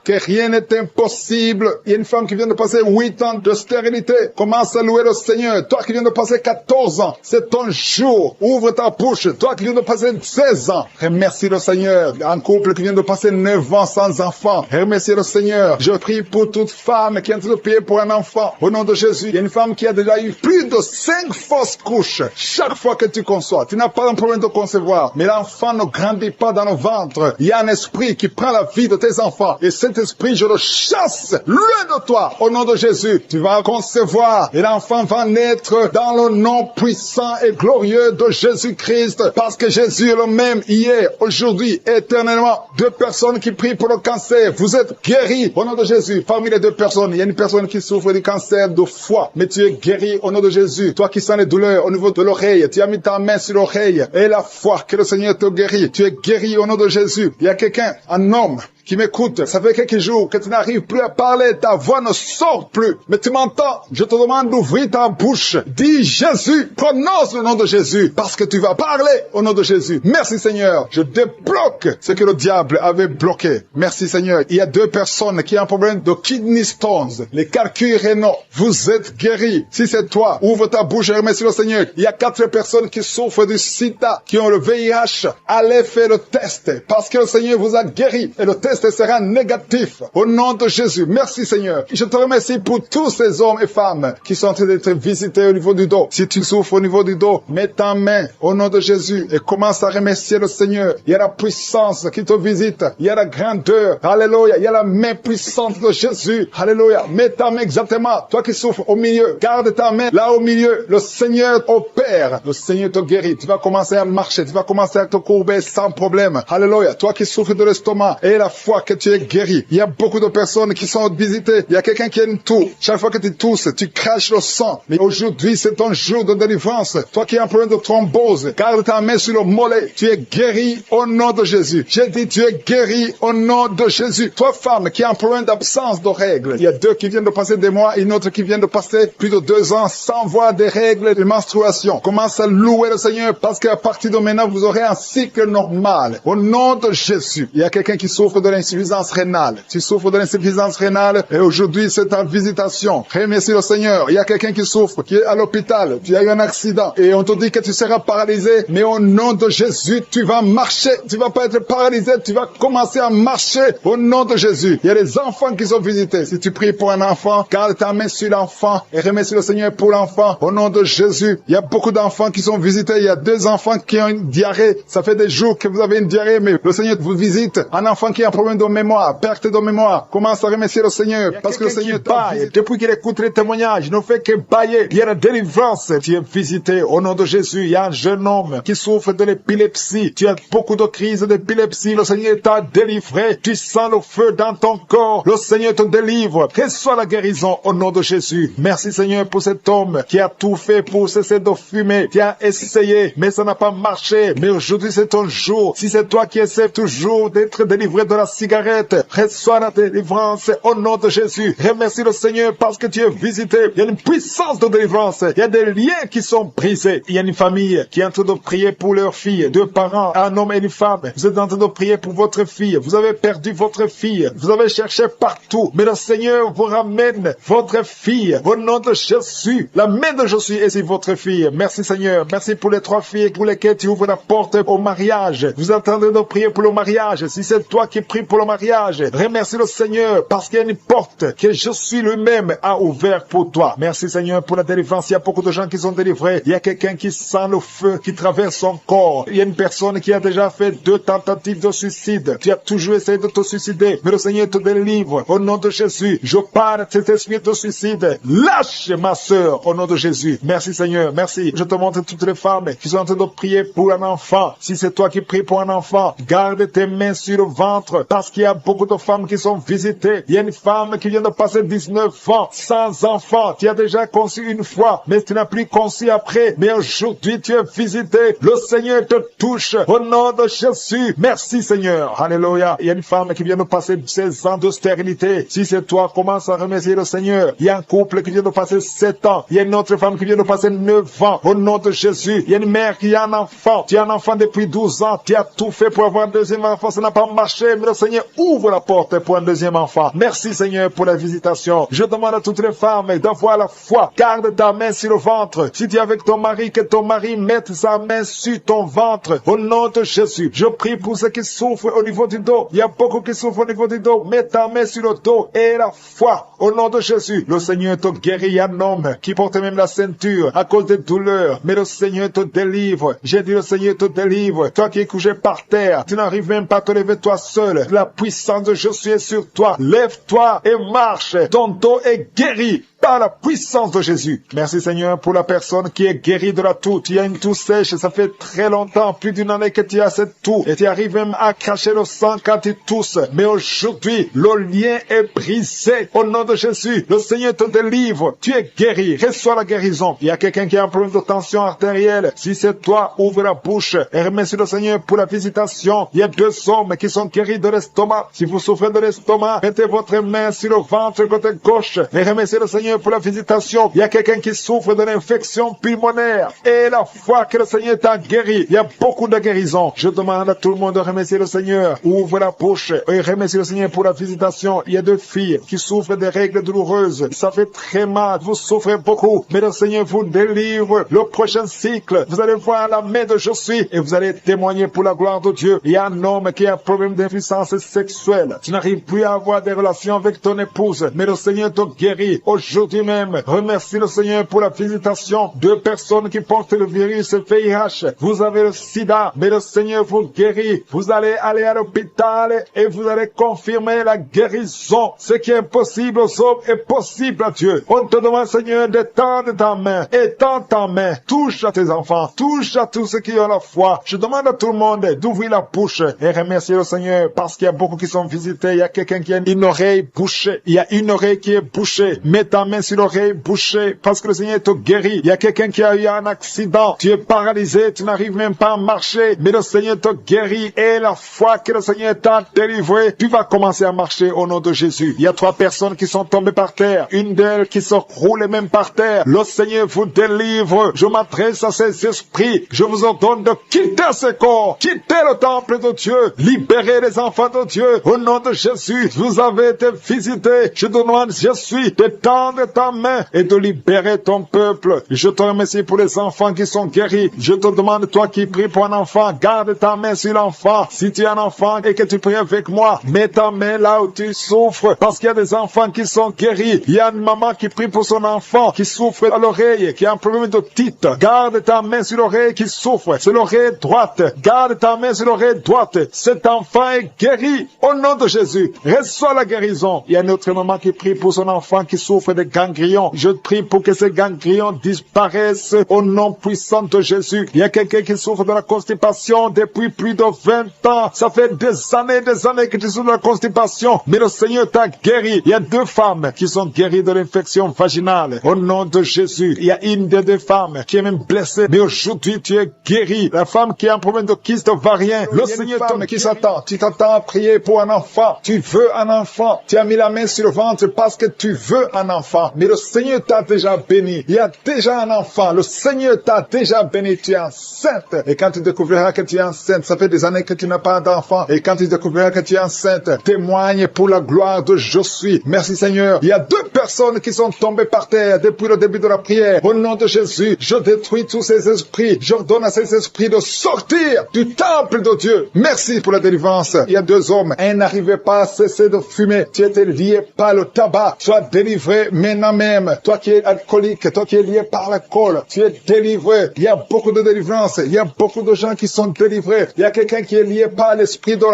que rien n'est impossible. Il y a une femme qui vient de passer 8 ans de stérilité. Commence à louer le Seigneur. Toi qui viens de passer 14 ans, c'est ton jour. Ouvre ta bouche. Toi qui viens de passer 16 ans, remercie le Seigneur. Un couple qui vient de passer 9 ans sans enfant, remercie le Seigneur. Je prie pour toute femme qui est en train de prier pour un enfant. Au nom de Jésus, il y a une femme qui a déjà eu plus de 5 fausses couches. Chaque fois que tu conçois, tu n'as pas un problème de concevoir, mais l'enfant ne grandit pas dans le ventre. Il y a un esprit qui prend la vie de tes enfants. Et cet esprit, je le chasse loin de toi. Au nom de Jésus, tu vas concevoir et l'enfant va naître dans le nom puissant et glorieux de Jésus-Christ. Parce que Jésus est le même hier, aujourd'hui, éternellement. Deux personnes qui prient pour le cancer. Vous êtes guéris au nom de Jésus. Parmi les deux personnes, il y a une personne qui souffre du cancer de foie. Mais tu es guéri au nom de Jésus. Toi qui sens les douleurs au niveau de l'oreille, tu as mis ta main sur l'oreille. Et la foi que le Seigneur te guérit. Tu es guéri au nom de Jésus. Il y a quelqu'un, un homme, qui m'écoute, ça fait quelques jours que tu n'arrives plus à parler, ta voix ne sort plus. Mais tu m'entends, je te demande d'ouvrir ta bouche. Dis Jésus, prononce le nom de Jésus, parce que tu vas parler au nom de Jésus. Merci Seigneur, je débloque ce que le diable avait bloqué. Merci Seigneur. Il y a deux personnes qui ont un problème de kidney stones, les calculs rénaux. Vous êtes guéris. Si c'est toi, ouvre ta bouche et remercie le Seigneur. Il y a 4 personnes qui souffrent du sida, qui ont le VIH. Allez faire le test, parce que le Seigneur vous a guéri. Et le test sera négatif. Au nom de Jésus. Merci Seigneur. Je te remercie pour tous ces hommes et femmes qui sont en train d'être visités au niveau du dos. Si tu souffres au niveau du dos, mets ta main au nom de Jésus et commence à remercier le Seigneur. Il y a la puissance qui te visite. Il y a la grandeur. Alléluia. Il y a la main puissante de Jésus. Alléluia. Mets ta main exactement. Toi qui souffres au milieu, garde ta main là au milieu. Le Seigneur opère. Le Seigneur te guérit. Tu vas commencer à marcher. Tu vas commencer à te courber sans problème. Alléluia. Toi qui souffres de l'estomac et la foi que tu es guéri. Il y a beaucoup de personnes qui sont visitées. Il y a quelqu'un qui a une toux. Chaque fois que tu tousses, tu craches le sang. Mais aujourd'hui, c'est ton jour de délivrance. Toi qui as un problème de thrombose, garde ta main sur le mollet. Tu es guéri au nom de Jésus. J'ai dit, tu es guéri au nom de Jésus. Toi, femme, qui a un problème d'absence de règles. Il y a 2 qui viennent de passer des mois et une autre qui vient de passer plus de 2 ans sans voir des règles de menstruation. Commence à louer le Seigneur parce qu'à partir de maintenant, vous aurez un cycle normal. Au nom de Jésus. Il y a quelqu'un qui souffre de l'insuffisance rénale. Tu souffres de l'insuffisance rénale et aujourd'hui c'est ta visitation. Remercie le Seigneur. Il y a quelqu'un qui souffre, qui est à l'hôpital. Tu as eu un accident et on te dit que tu seras paralysé. Mais au nom de Jésus, tu vas marcher. Tu vas pas être paralysé, tu vas commencer à marcher au nom de Jésus. Il y a des enfants qui sont visités. Si tu pries pour un enfant, garde ta main sur l'enfant et remercie le Seigneur pour l'enfant. Au nom de Jésus, il y a beaucoup d'enfants qui sont visités. Il y a 2 enfants qui ont une diarrhée. Ça fait des jours que vous avez une diarrhée, mais le Seigneur vous visite. Un enfant qui a un problème de mémoire, perte de mémoire, commence à remercier le Seigneur parce que le Seigneur baille. Depuis qu'il écoute les témoignages, il ne fait que bailler. Il y a la délivrance. Tu es visité au nom de Jésus. Il y a un jeune homme qui souffre de l'épilepsie. Tu as beaucoup de crises d'épilepsie. Le Seigneur t'a délivré. Tu sens le feu dans ton corps. Le Seigneur te délivre. Reçois la guérison au nom de Jésus. Merci Seigneur pour cet homme qui a tout fait pour cesser de fumer. Tu as essayé, mais ça n'a pas marché. Mais aujourd'hui c'est ton jour. Si c'est toi qui essaies toujours d'être délivré de la cigarette, reçois la délivrance au nom de Jésus. Remercie le Seigneur parce que tu es visité. Il y a une puissance de délivrance. Il y a des liens qui sont brisés. Il y a une famille qui est en train de prier pour leur fille. 2 parents, un homme et une femme. Vous êtes en train de prier pour votre fille. Vous avez perdu votre fille. Vous avez cherché partout. Mais le Seigneur vous ramène votre fille. Au nom de Jésus. La main de Jésus est sur votre fille. Merci Seigneur. Merci pour les 3 filles pour lesquelles tu ouvres la porte au mariage. Vous êtes en train de prier pour le mariage. Si c'est toi qui pries pour le mariage, remercie le Seigneur parce qu'il y a une porte que Jésus lui-même a ouverte pour toi. Merci Seigneur pour la délivrance. Il y a beaucoup de gens qui sont délivrés. Il y a quelqu'un qui sent le feu qui traverse son corps. Il y a une personne qui a déjà fait 2 tentatives de suicide. Tu as toujours essayé de te suicider, mais le Seigneur te délivre. Au nom de Jésus, je parle de cet esprit de suicide. Lâche ma sœur, au nom de Jésus. Merci Seigneur, merci. Je te montre toutes les femmes qui sont en train de prier pour un enfant. Si c'est toi qui pries pour un enfant, garde tes mains sur le ventre parce qu'il y a beaucoup de femmes qui sont visitées. Il y a une femme qui vient de passer 19 ans sans enfant. Tu as déjà conçu une fois, mais tu n'as plus conçu après. Mais aujourd'hui, tu es visité. Le Seigneur te touche au nom de Jésus. Merci Seigneur. Alléluia. Il y a une femme qui vient de passer 16 ans de stérilité. Si c'est toi, commence à remercier le Seigneur. Il y a un couple qui vient de passer 7 ans. Il y a une autre femme qui vient de passer 9 ans. Au nom de Jésus. Il y a une mère qui a un enfant. Tu as un enfant depuis 12 ans. Tu as tout fait pour avoir un deuxième enfant. Ça n'a pas marché. Mais le Seigneur ouvre la porte pour un deuxième enfant. Merci Seigneur pour la visitation. Je demande à toutes les femmes d'avoir la foi. Garde ta main sur le ventre. Si tu es avec ton mari, que ton mari mette sa main sur ton ventre. Au nom de Jésus. Je prie pour ceux qui souffrent au niveau du dos. Il y a beaucoup qui souffrent au niveau du dos. Mets ta main sur le dos et la foi. Au nom de Jésus. Le Seigneur te guérit. Il y a un homme qui porte même la ceinture à cause des douleurs. Mais le Seigneur te délivre. J'ai dit le Seigneur te délivre. Toi qui es couché par terre. Tu n'arrives même pas à te lever toi seul. La puissance de Jésus est sur toi. Lève-toi et marche. Ton dos est guéri par la puissance de Jésus. Merci Seigneur pour la personne qui est guérie de la toux. Tu as une toux sèche, ça fait très longtemps, plus d'une année que tu as cette toux. Et tu arrives même à cracher le sang quand tu tousses. Mais aujourd'hui, le lien est brisé. Au nom de Jésus, le Seigneur te délivre. Tu es guéri. Reçois la guérison. Il y a quelqu'un qui a un problème de tension artérielle. Si c'est toi, ouvre la bouche et remercie le Seigneur pour la visitation. Il y a 2 hommes qui sont guéris de l'estomac. Si vous souffrez de l'estomac, mettez votre main sur le ventre côté gauche et remerciez le Seigneur pour la visitation. Il y a quelqu'un qui souffre de l'infection pulmonaire et la foi que le Seigneur t'a guéri. Il y a beaucoup de guérisons. Je demande à tout le monde de remercier le Seigneur. Ouvre la bouche et remercie le Seigneur pour la visitation. Il y a 2 filles qui souffrent des règles douloureuses. Ça fait très mal. Vous souffrez beaucoup. Mais le Seigneur vous délivre. Le prochain cycle, vous allez voir la main de Jésus et vous allez témoigner pour la gloire de Dieu. Il y a un homme qui a un problème d'impuissance sexuelle. Tu n'arrives plus à avoir des relations avec ton épouse. Mais le Seigneur te guérit. Aujourd'hui même, remercie le Seigneur pour la visitation. 2 personnes qui portent le virus VIH. Vous avez le sida, mais le Seigneur vous guérit. Vous allez aller à l'hôpital et vous allez confirmer la guérison. Ce qui est impossible aux hommes est possible à Dieu. On te demande, Seigneur, d'étendre ta main. Étends ta main. Touche à tes enfants. Touche à tous ceux qui ont la foi. Je demande à tout le monde d'ouvrir la bouche et remercier le Seigneur parce qu'il y a beaucoup qui sont visités. Il y a quelqu'un qui a une oreille bouchée. Il y a une oreille qui est bouchée. Mets ta ta main sur l'oreille bouchée parce que le Seigneur te guérit. Il y a quelqu'un qui a eu un accident. Tu es paralysé, tu n'arrives même pas à marcher, mais le Seigneur te guérit et la fois que le Seigneur t'a délivré, tu vas commencer à marcher au nom de Jésus. Il y a 3 personnes qui sont tombées par terre. Une d'elles qui se roule même par terre. Le Seigneur vous délivre. Je m'adresse à ces esprits. Je vous ordonne de quitter ce corps. Quitter le temple de Dieu. Libérez les enfants de Dieu. Au nom de Jésus, vous avez été visités. Je te demande, Jésus, de tendre ta main et de libérer ton peuple. Je te remercie pour les enfants qui sont guéris. Je te demande, toi qui pries pour un enfant, garde ta main sur l'enfant. Si tu es un enfant et que tu pries avec moi, mets ta main là où tu souffres. Parce qu'il y a des enfants qui sont guéris. Il y a une maman qui prie pour son enfant, qui souffre à l'oreille, qui a un problème d'otite. Garde ta main sur l'oreille qui souffre. C'est l'oreille droite. Garde ta main sur l'oreille droite. Cet enfant est guéri. Au nom de Jésus, reçois la guérison. Il y a une autre maman qui prie pour son enfant qui souffre de ganglions. Je prie pour que ces ganglions disparaissent au nom puissant de Jésus. Il y a quelqu'un qui souffre de la constipation depuis plus de 20 ans. Ça fait des années que tu souffres de la constipation, mais le Seigneur t'a guéri. Il y a 2 femmes qui sont guéries de l'infection vaginale. Au nom de Jésus, il y a une des 2 femmes qui est même blessée, mais aujourd'hui tu es guéri. La femme qui a un problème de kyste ovarien, le Seigneur t'a qui s'attend. Tu t'attends à prier pour un enfant. Tu veux un enfant. Tu as mis la main sur le ventre parce que tu veux un enfant. Mais le Seigneur t'a déjà béni. Il y a déjà un enfant. Le Seigneur t'a déjà béni. Tu es enceinte. Et quand tu découvriras que tu es enceinte, ça fait des années que tu n'as pas d'enfant. Et quand tu découvriras que tu es enceinte, témoigne pour la gloire de Je suis. Merci Seigneur. Il y a 2 personnes qui sont tombées par terre depuis le début de la prière. Au nom de Jésus, je détruis tous ces esprits. J'ordonne à ces esprits de sortir du temple de Dieu. Merci pour la délivrance. Il y a 2 hommes. Un n'arrivait pas à cesser de fumer. Tu étais lié par le tabac. Sois délivré maintenant même. Toi qui es alcoolique, toi qui es lié par l'alcool, tu es délivré. Il y a beaucoup de délivrance. Il y a beaucoup de gens qui sont délivrés. Il y a quelqu'un qui est lié par l'esprit de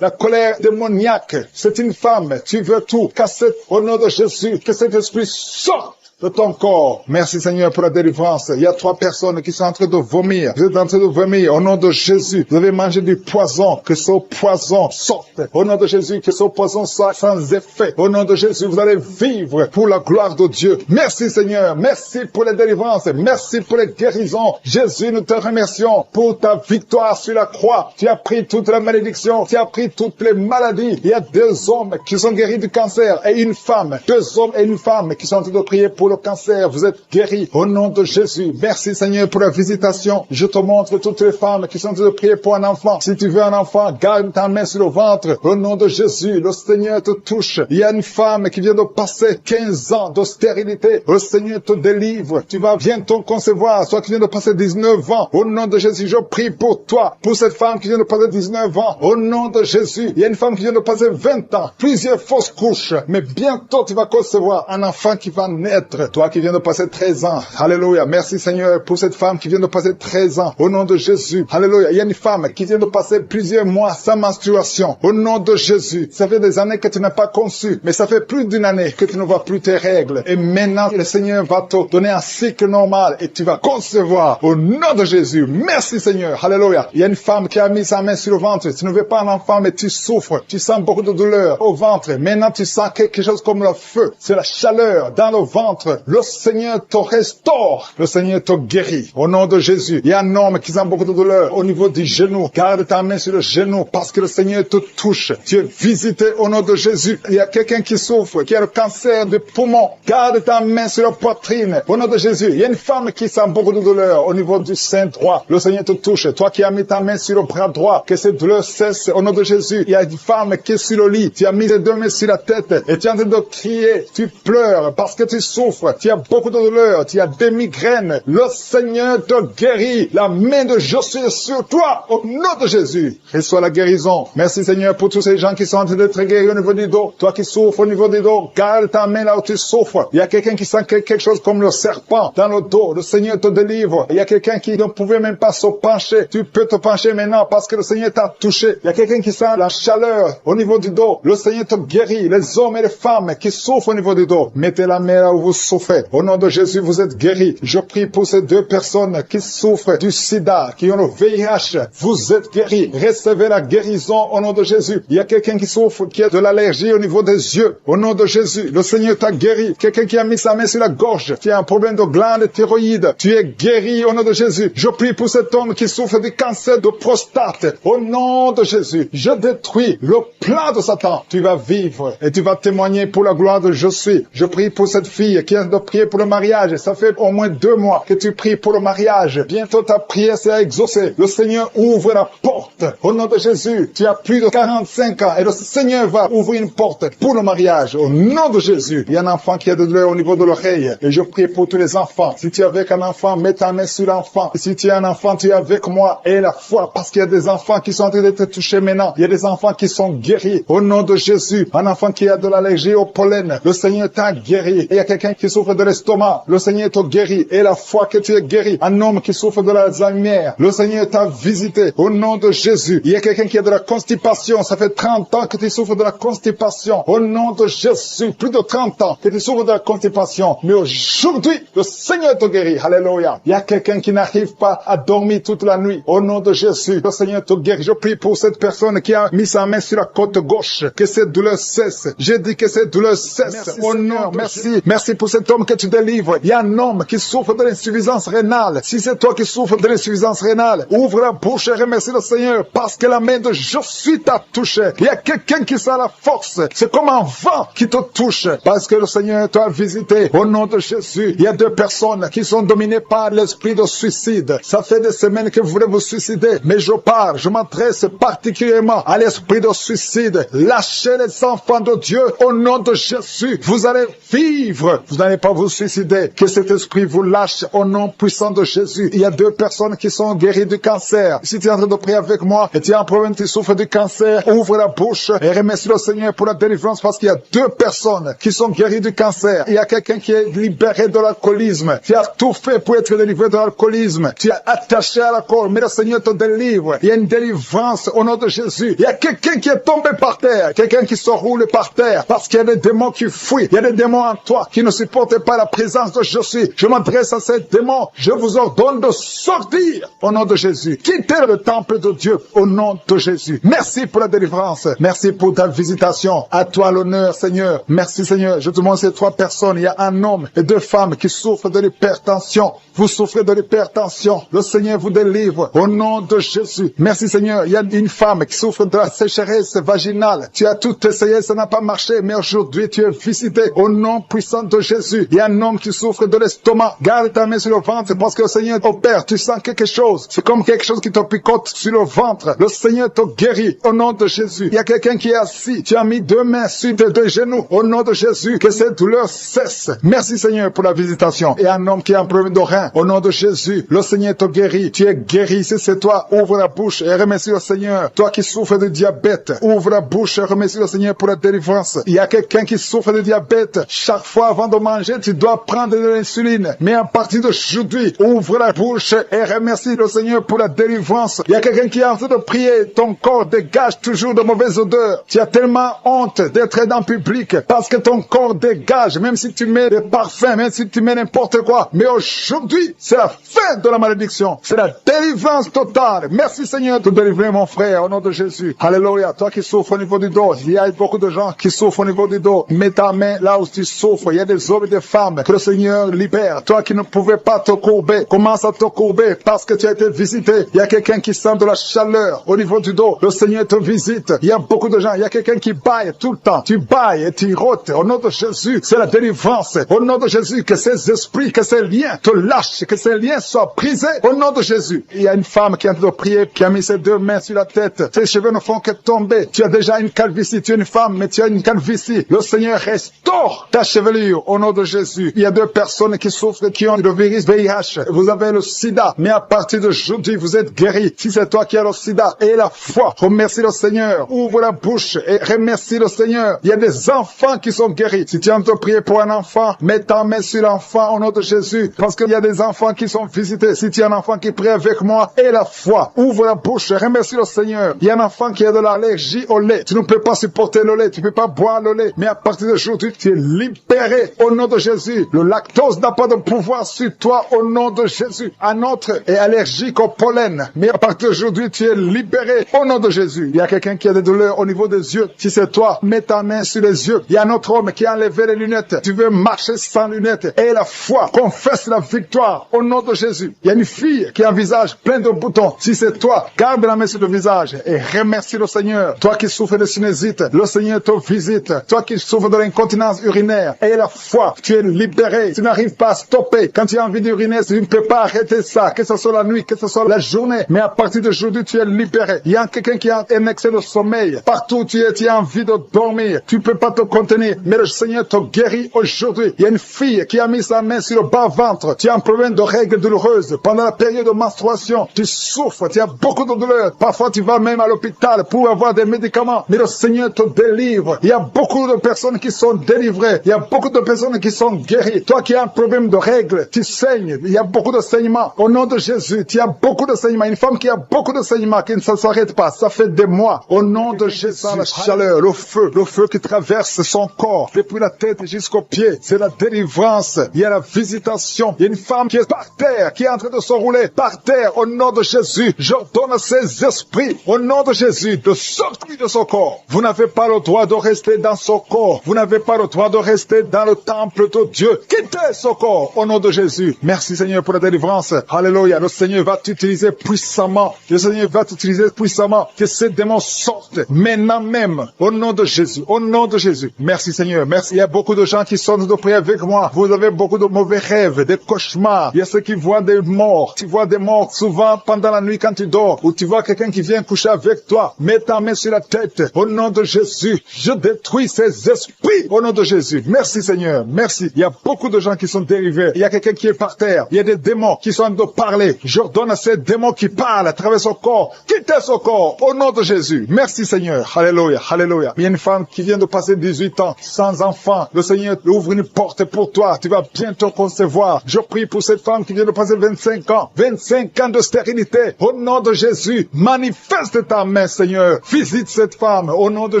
la colère démoniaque. C'est une femme. Tu veux tout casser au nom de Jésus. Que cet esprit sorte de ton corps. Merci Seigneur pour la délivrance. Il y a 3 personnes qui sont en train de vomir. Vous êtes en train de vomir au nom de Jésus. Vous avez mangé du poison. Que ce poison sorte. Au nom de Jésus, que ce poison soit sans effet. Au nom de Jésus, vous allez vivre pour la gloire de Dieu. Merci Seigneur. Merci pour les délivrances. Merci pour les guérisons. Jésus, nous te remercions pour ta victoire sur la croix. Tu as pris toute la malédiction. Tu as pris toutes les maladies. Il y a 2 hommes qui sont guéris du cancer et une femme. 2 hommes et une femme qui sont en train de prier pour le cancer. Vous êtes guéris au nom de Jésus. Merci Seigneur pour la visitation. Je te montre toutes les femmes qui sont en train de prier pour un enfant. Si tu veux un enfant, garde ta main sur le ventre. Au nom de Jésus, le Seigneur te touche. Il y a une femme qui vient de passer 15 ans de stérilité. Le Seigneur te délivre. Tu vas bientôt concevoir. Toi qui viens de passer 19 ans. Au nom de Jésus, je prie pour toi. Pour cette femme qui vient de passer 19 ans. Au nom de Jésus. Il y a une femme qui vient de passer 20 ans. Plusieurs fausses couches. Mais bientôt tu vas concevoir un enfant qui va naître. Toi qui viens de passer 13 ans. Alléluia. Merci Seigneur pour cette femme qui vient de passer 13 ans. Au nom de Jésus. Alléluia. Il y a une femme qui vient de passer plusieurs mois sans menstruation. Au nom de Jésus. Ça fait des années que tu n'as pas conçu. Mais ça fait plus d'une année que tu ne vois plus tes règles. Et maintenant, le Seigneur va te donner un cycle normal et tu vas concevoir. Au nom de Jésus. Merci Seigneur. Alléluia. Il y a une femme qui a mis sa main sur le ventre. Tu ne veux pas un enfant, mais tu souffres. Tu sens beaucoup de douleur au ventre. Maintenant, tu sens quelque chose comme le feu. C'est la chaleur dans le ventre. Le Seigneur te restaure. Le Seigneur te guérit. Au nom de Jésus. Il y a un homme qui sent beaucoup de douleur au niveau du genou. Garde ta main sur le genou parce que le Seigneur te touche. Tu es visité au nom de Jésus. Il y a quelqu'un qui souffre, qui a le cancer de poumon. Garde ta main sur la poitrine. Au nom de Jésus. Il y a une femme qui sent beaucoup de douleur au niveau du sein droit. Le Seigneur te touche. Toi qui as mis ta main sur le bras droit, que cette douleur cesse au nom de Jésus. Il y a une femme qui est sur le lit. Tu as mis tes 2 mains sur la tête et tu es en train de crier. Tu pleures parce que tu souffres. Tu as beaucoup de douleur. Tu as des migraines. Le Seigneur te guérit. La main de Jésus est sur toi. Au nom de Jésus. Reçois la guérison. Merci Seigneur pour tous ces gens qui sont en train d'être guéris au niveau du dos. Toi qui souffres au niveau du dos, garde ta main là où tu souffres. Il y a quelqu'un qui sent quelque chose comme le serpent dans le dos. Le Seigneur te délivre. Il y a quelqu'un qui ne pouvait même pas se pencher. Tu peux te pencher maintenant parce que le Seigneur t'a touché. Il y a quelqu'un qui sent la chaleur au niveau du dos. Le Seigneur te guérit. Les hommes et les femmes qui souffrent au niveau du dos, mettez la main là où vous souffrez. Au nom de Jésus, vous êtes guéris. Je prie pour ces 2 personnes qui souffrent du sida, qui ont le VIH. Vous êtes guéris. Recevez la guérison au nom de Jésus. Il y a quelqu'un qui souffre, qui a de l'allergie au niveau des yeux. Au nom de Jésus, le Seigneur t'a guéri. Quelqu'un qui a mis sa main sur la gorge, qui a un problème de glande thyroïde. Tu es guéri au nom de Jésus. Je prie pour cet homme qui souffre du cancer de prostate. Au nom de Jésus, je détruis le plan de Satan. Tu vas vivre et tu vas témoigner pour la gloire de je suis. Je prie pour cette fille qui a de prier pour le mariage. Ça fait au moins 2 mois que tu pries pour le mariage. Bientôt ta prière sera exaucée. Le Seigneur ouvre la porte. Au nom de Jésus, tu as plus de 45 ans et le Seigneur va ouvrir une porte pour le mariage. Au nom de Jésus, il y a un enfant qui a de douleur au niveau de l'oreille. Et je prie pour tous les enfants. Si tu es avec un enfant, mets ta main sur l'enfant. Si tu es un enfant, tu es avec moi. Et la foi, parce qu'il y a des enfants qui sont en train d'être touchés maintenant. Il y a des enfants qui sont guéris. Au nom de Jésus, un enfant qui a de l'allergie au pollen, le Seigneur t'a guéri. Et il y a quelqu'un qui souffre de l'estomac, le Seigneur t'a guéri. Et la foi que tu es guéri. Un homme qui souffre de l'Alzheimer, le Seigneur t'a visité. Au nom de Jésus, il y a quelqu'un qui a de la constipation. Ça fait 30 ans que tu souffres de la constipation. Au nom de Jésus, plus de 30 ans que tu souffres de la constipation. Mais aujourd'hui, le Seigneur t'a guéri. Alléluia. Il y a quelqu'un qui n'arrive pas à dormir toute la nuit. Au nom de Jésus, le Seigneur te guérit. Je prie pour cette personne qui a mis sa main sur la côte gauche. Que cette douleur cesse. J'ai dit que cette douleur cesse. Merci, oh non, merci. Merci pour cet homme que tu délivres. Il y a un homme qui souffre de l'insuffisance rénale. Si c'est toi qui souffres de l'insuffisance rénale, ouvre la bouche et remercie le Seigneur parce que la main de je suis t'a touché. Il y a quelqu'un qui sent la force. C'est comme un vent qui te touche parce que le Seigneur t'a visité. Au nom de Jésus, il y a 2 personnes qui sont dominées par l'esprit de suicide. Ça fait des semaines que vous voulez vous suicider, mais je m'adresse particulièrement à l'esprit de suicide. Lâchez les enfants de Dieu au nom de Jésus. Vous allez vivre. Vous n'allez pas vous suicider. Que cet esprit vous lâche au nom puissant de Jésus. Il y a 2 personnes qui sont guéries du cancer. Si tu es en train de prier avec moi et tu as un problème, tu souffres du cancer, ouvre la bouche et remercie le Seigneur pour la délivrance parce qu'il y a 2 personnes qui sont guéries du cancer. Il y a quelqu'un qui est libéré de l'alcoolisme. Tu as tout fait pour être délivré de l'alcoolisme. Tu es attaché à l'alcool, mais le Seigneur te délivre. Il y a une délivrance au nom de Jésus. Il y a quelqu'un qui est tombé par terre, quelqu'un qui se roule par terre parce qu'il y a des démons qui fuient. Il y a des démons en toi qui ne supportent pas la présence de je suis. Je m'adresse à ces démons. Je vous ordonne de sortir au nom de Jésus. Quittez le temple de Dieu au nom de Jésus. Merci pour la délivrance. Merci pour ta visitation. À toi l'honneur, Seigneur. Merci, Seigneur. Je te demande ces 3 personnes. Il y a un homme et 2 femmes qui souffrent de l'hypertension. Vous souffrez de l'hypertension. Le Seigneur vous délivre au nom de Jésus. Merci, Seigneur. Il y a une femme qui souffre de la sécheresse vaginale. Tu as tout essayé, ça n'a pas marché, mais aujourd'hui tu es visité au nom puissant de Jésus. Il y a un homme qui souffre de l'estomac. Garde ta main sur le ventre parce que le Seigneur opère. Tu sens quelque chose. C'est comme quelque chose qui te picote sur le ventre. Le Seigneur te guérit au nom de Jésus. Il y a quelqu'un qui est assis. Tu as mis 2 mains sur tes 2 genoux au nom de Jésus. Que cette douleur cesse. Merci, Seigneur, pour la visitation. Et un homme qui a un problème de rein. Au nom de Jésus, le Seigneur te guérit. Tu es guéri. Si c'est toi, ouvre la bouche et remercie le Seigneur. Toi qui souffres de diabète, ouvre la bouche et remercie le Seigneur pour la délivrance. Il y a quelqu'un qui souffre de diabète. Chaque fois avant de manger, tu dois prendre de l'insuline. Mais à partir d'aujourd'hui, ouvre la bouche et remercie le Seigneur pour la délivrance. Il y a quelqu'un qui est en train de prier. Ton corps dégage toujours de mauvaises odeurs. Tu as tellement honte d'être dans le public parce que ton corps dégage, même si tu mets des parfums, même si tu mets n'importe quoi. Mais aujourd'hui, c'est la fin de la malédiction. C'est la délivrance totale. Merci, Seigneur, de délivrer mon frère au nom de Jésus. Alléluia. Toi qui souffres au niveau du dos, il y a beaucoup de gens qui souffrent au niveau du dos. Mets ta main là où tu souffres. Il y a des hommes et des femmes que le Seigneur libère. Toi qui ne pouvais pas te courber, commence à te courber parce que tu as été visité. Il y a quelqu'un qui sent de la chaleur au niveau du dos. Le Seigneur te visite. Il y a beaucoup de gens. Il y a quelqu'un qui baille tout le temps. Tu bailles et tu rôtes. Au nom de Jésus, c'est la délivrance. Au nom de Jésus, que ces esprits, que ces liens te lâchent, que ces liens soient brisés. Au nom de Jésus. Il y a une femme qui est en train de prier, qui a mis ses 2 mains sur la tête. Ses cheveux ne font que tomber. Tu as déjà une calvitie. Tu es une femme, mais tu as une calvitie. Le Seigneur restaure ta chevelure au nom de Jésus. Il y a 2 personnes qui souffrent, qui ont le virus VIH. Vous avez le sida, mais à partir d'aujourd'hui, vous êtes guéris. Si c'est toi qui as le sida et la foi, remercie le Seigneur. Ouvre la bouche et remercie le Seigneur. Il y a des enfants qui sont guéris. Si tu es en train de prier pour un enfant, mets ta main sur l'enfant au nom de Jésus. Parce qu'il y a des enfants qui sont visités. Si tu as un enfant qui prie avec moi et la foi, ouvre la bouche et remercie le Seigneur. Il y a un enfant qui a de l'allergie au lait. Tu ne peux pas supporter le lait. Tu ne peux pas boire le lait. Mais à partir d'aujourd'hui, tu es libéré au au nom de Jésus. Le lactose n'a pas de pouvoir sur toi au nom de Jésus. Un autre est allergique au pollen, mais à partir d'aujourd'hui, tu es libéré au nom de Jésus. Il y a quelqu'un qui a des douleurs au niveau des yeux. Si c'est toi, mets ta main sur les yeux. Il y a un autre homme qui a enlevé les lunettes. Tu veux marcher sans lunettes. Et la foi, confesse la victoire au nom de Jésus. Il y a une fille qui a un visage plein de boutons. Si c'est toi, garde la main sur le visage et remercie le Seigneur. Toi qui souffres de sinusite, le Seigneur te visite. Toi qui souffres de l'incontinence urinaire, et la foi, tu es libéré. Tu n'arrives pas à stopper. Quand tu as envie d'uriner, tu ne peux pas arrêter ça, que ce soit la nuit, que ce soit la journée. Mais à partir d'aujourd'hui, tu es libéré. Il y a quelqu'un qui a un excès de sommeil. Partout où tu as envie de dormir. Tu ne peux pas te contenir, mais le Seigneur te guérit aujourd'hui. Il y a une fille qui a mis sa main sur le bas-ventre. Tu as un problème de règles douloureuses. Pendant la période de menstruation, tu souffres, tu as beaucoup de douleurs. Parfois, tu vas même à l'hôpital pour avoir des médicaments. Mais le Seigneur te délivre. Il y a beaucoup de personnes qui sont délivrées. Il y a beaucoup de personnes qui sont guéries. Toi qui as un problème de règles, tu saignes. Il y a beaucoup de saignements. Au nom de Jésus, tu as beaucoup de saignements. Une femme qui a beaucoup de saignements, qui ne s'arrête pas. Ça fait des mois. Au nom de Jésus, la chaleur, le feu qui traverse son corps, depuis la tête jusqu'aux pieds. C'est la délivrance. Il y a la visitation. Il y a une femme qui est par terre, qui est en train de se rouler par terre. Au nom de Jésus, j'ordonne à ces esprits, au nom de Jésus, de sortir de son corps. Vous n'avez pas le droit de rester dans son corps. Vous n'avez pas le droit de rester dans le temple de Dieu. Quittez son corps, au nom de Jésus. Merci Seigneur pour la délivrance. Alléluia. Le Seigneur va t'utiliser puissamment. Le Seigneur va t'utiliser puissamment. Que ces démons sortent maintenant même. Au nom de Jésus. Au nom de Jésus. Merci Seigneur. Merci. Il y a beaucoup de gens qui sont de prier avec moi. Vous avez beaucoup de mauvais rêves, des cauchemars. Il y a ceux qui voient des morts. Tu vois des morts souvent pendant la nuit quand tu dors. Ou tu vois quelqu'un qui vient coucher avec toi. Mets ta main sur la tête. Au nom de Jésus. Je détruis ces esprits. Au nom de Jésus. Merci Seigneur. Merci. Il y a beaucoup de gens qui sont dérivés. Il y a quelqu'un qui est par terre. Il y a des démons qui sont en train de parler. J'ordonne à ces démons qui parlent à travers son corps. Quittez son corps. Au nom de Jésus. Merci Seigneur. Alléluia. Alléluia. Il y a une femme qui vient de passer 18 ans sans enfant. Le Seigneur ouvre une porte pour toi. Tu vas bientôt concevoir. Je prie pour cette femme qui vient de passer 25 ans. 25 ans de stérilité. Au nom de Jésus. Manifeste ta main Seigneur. Visite cette femme. Au nom de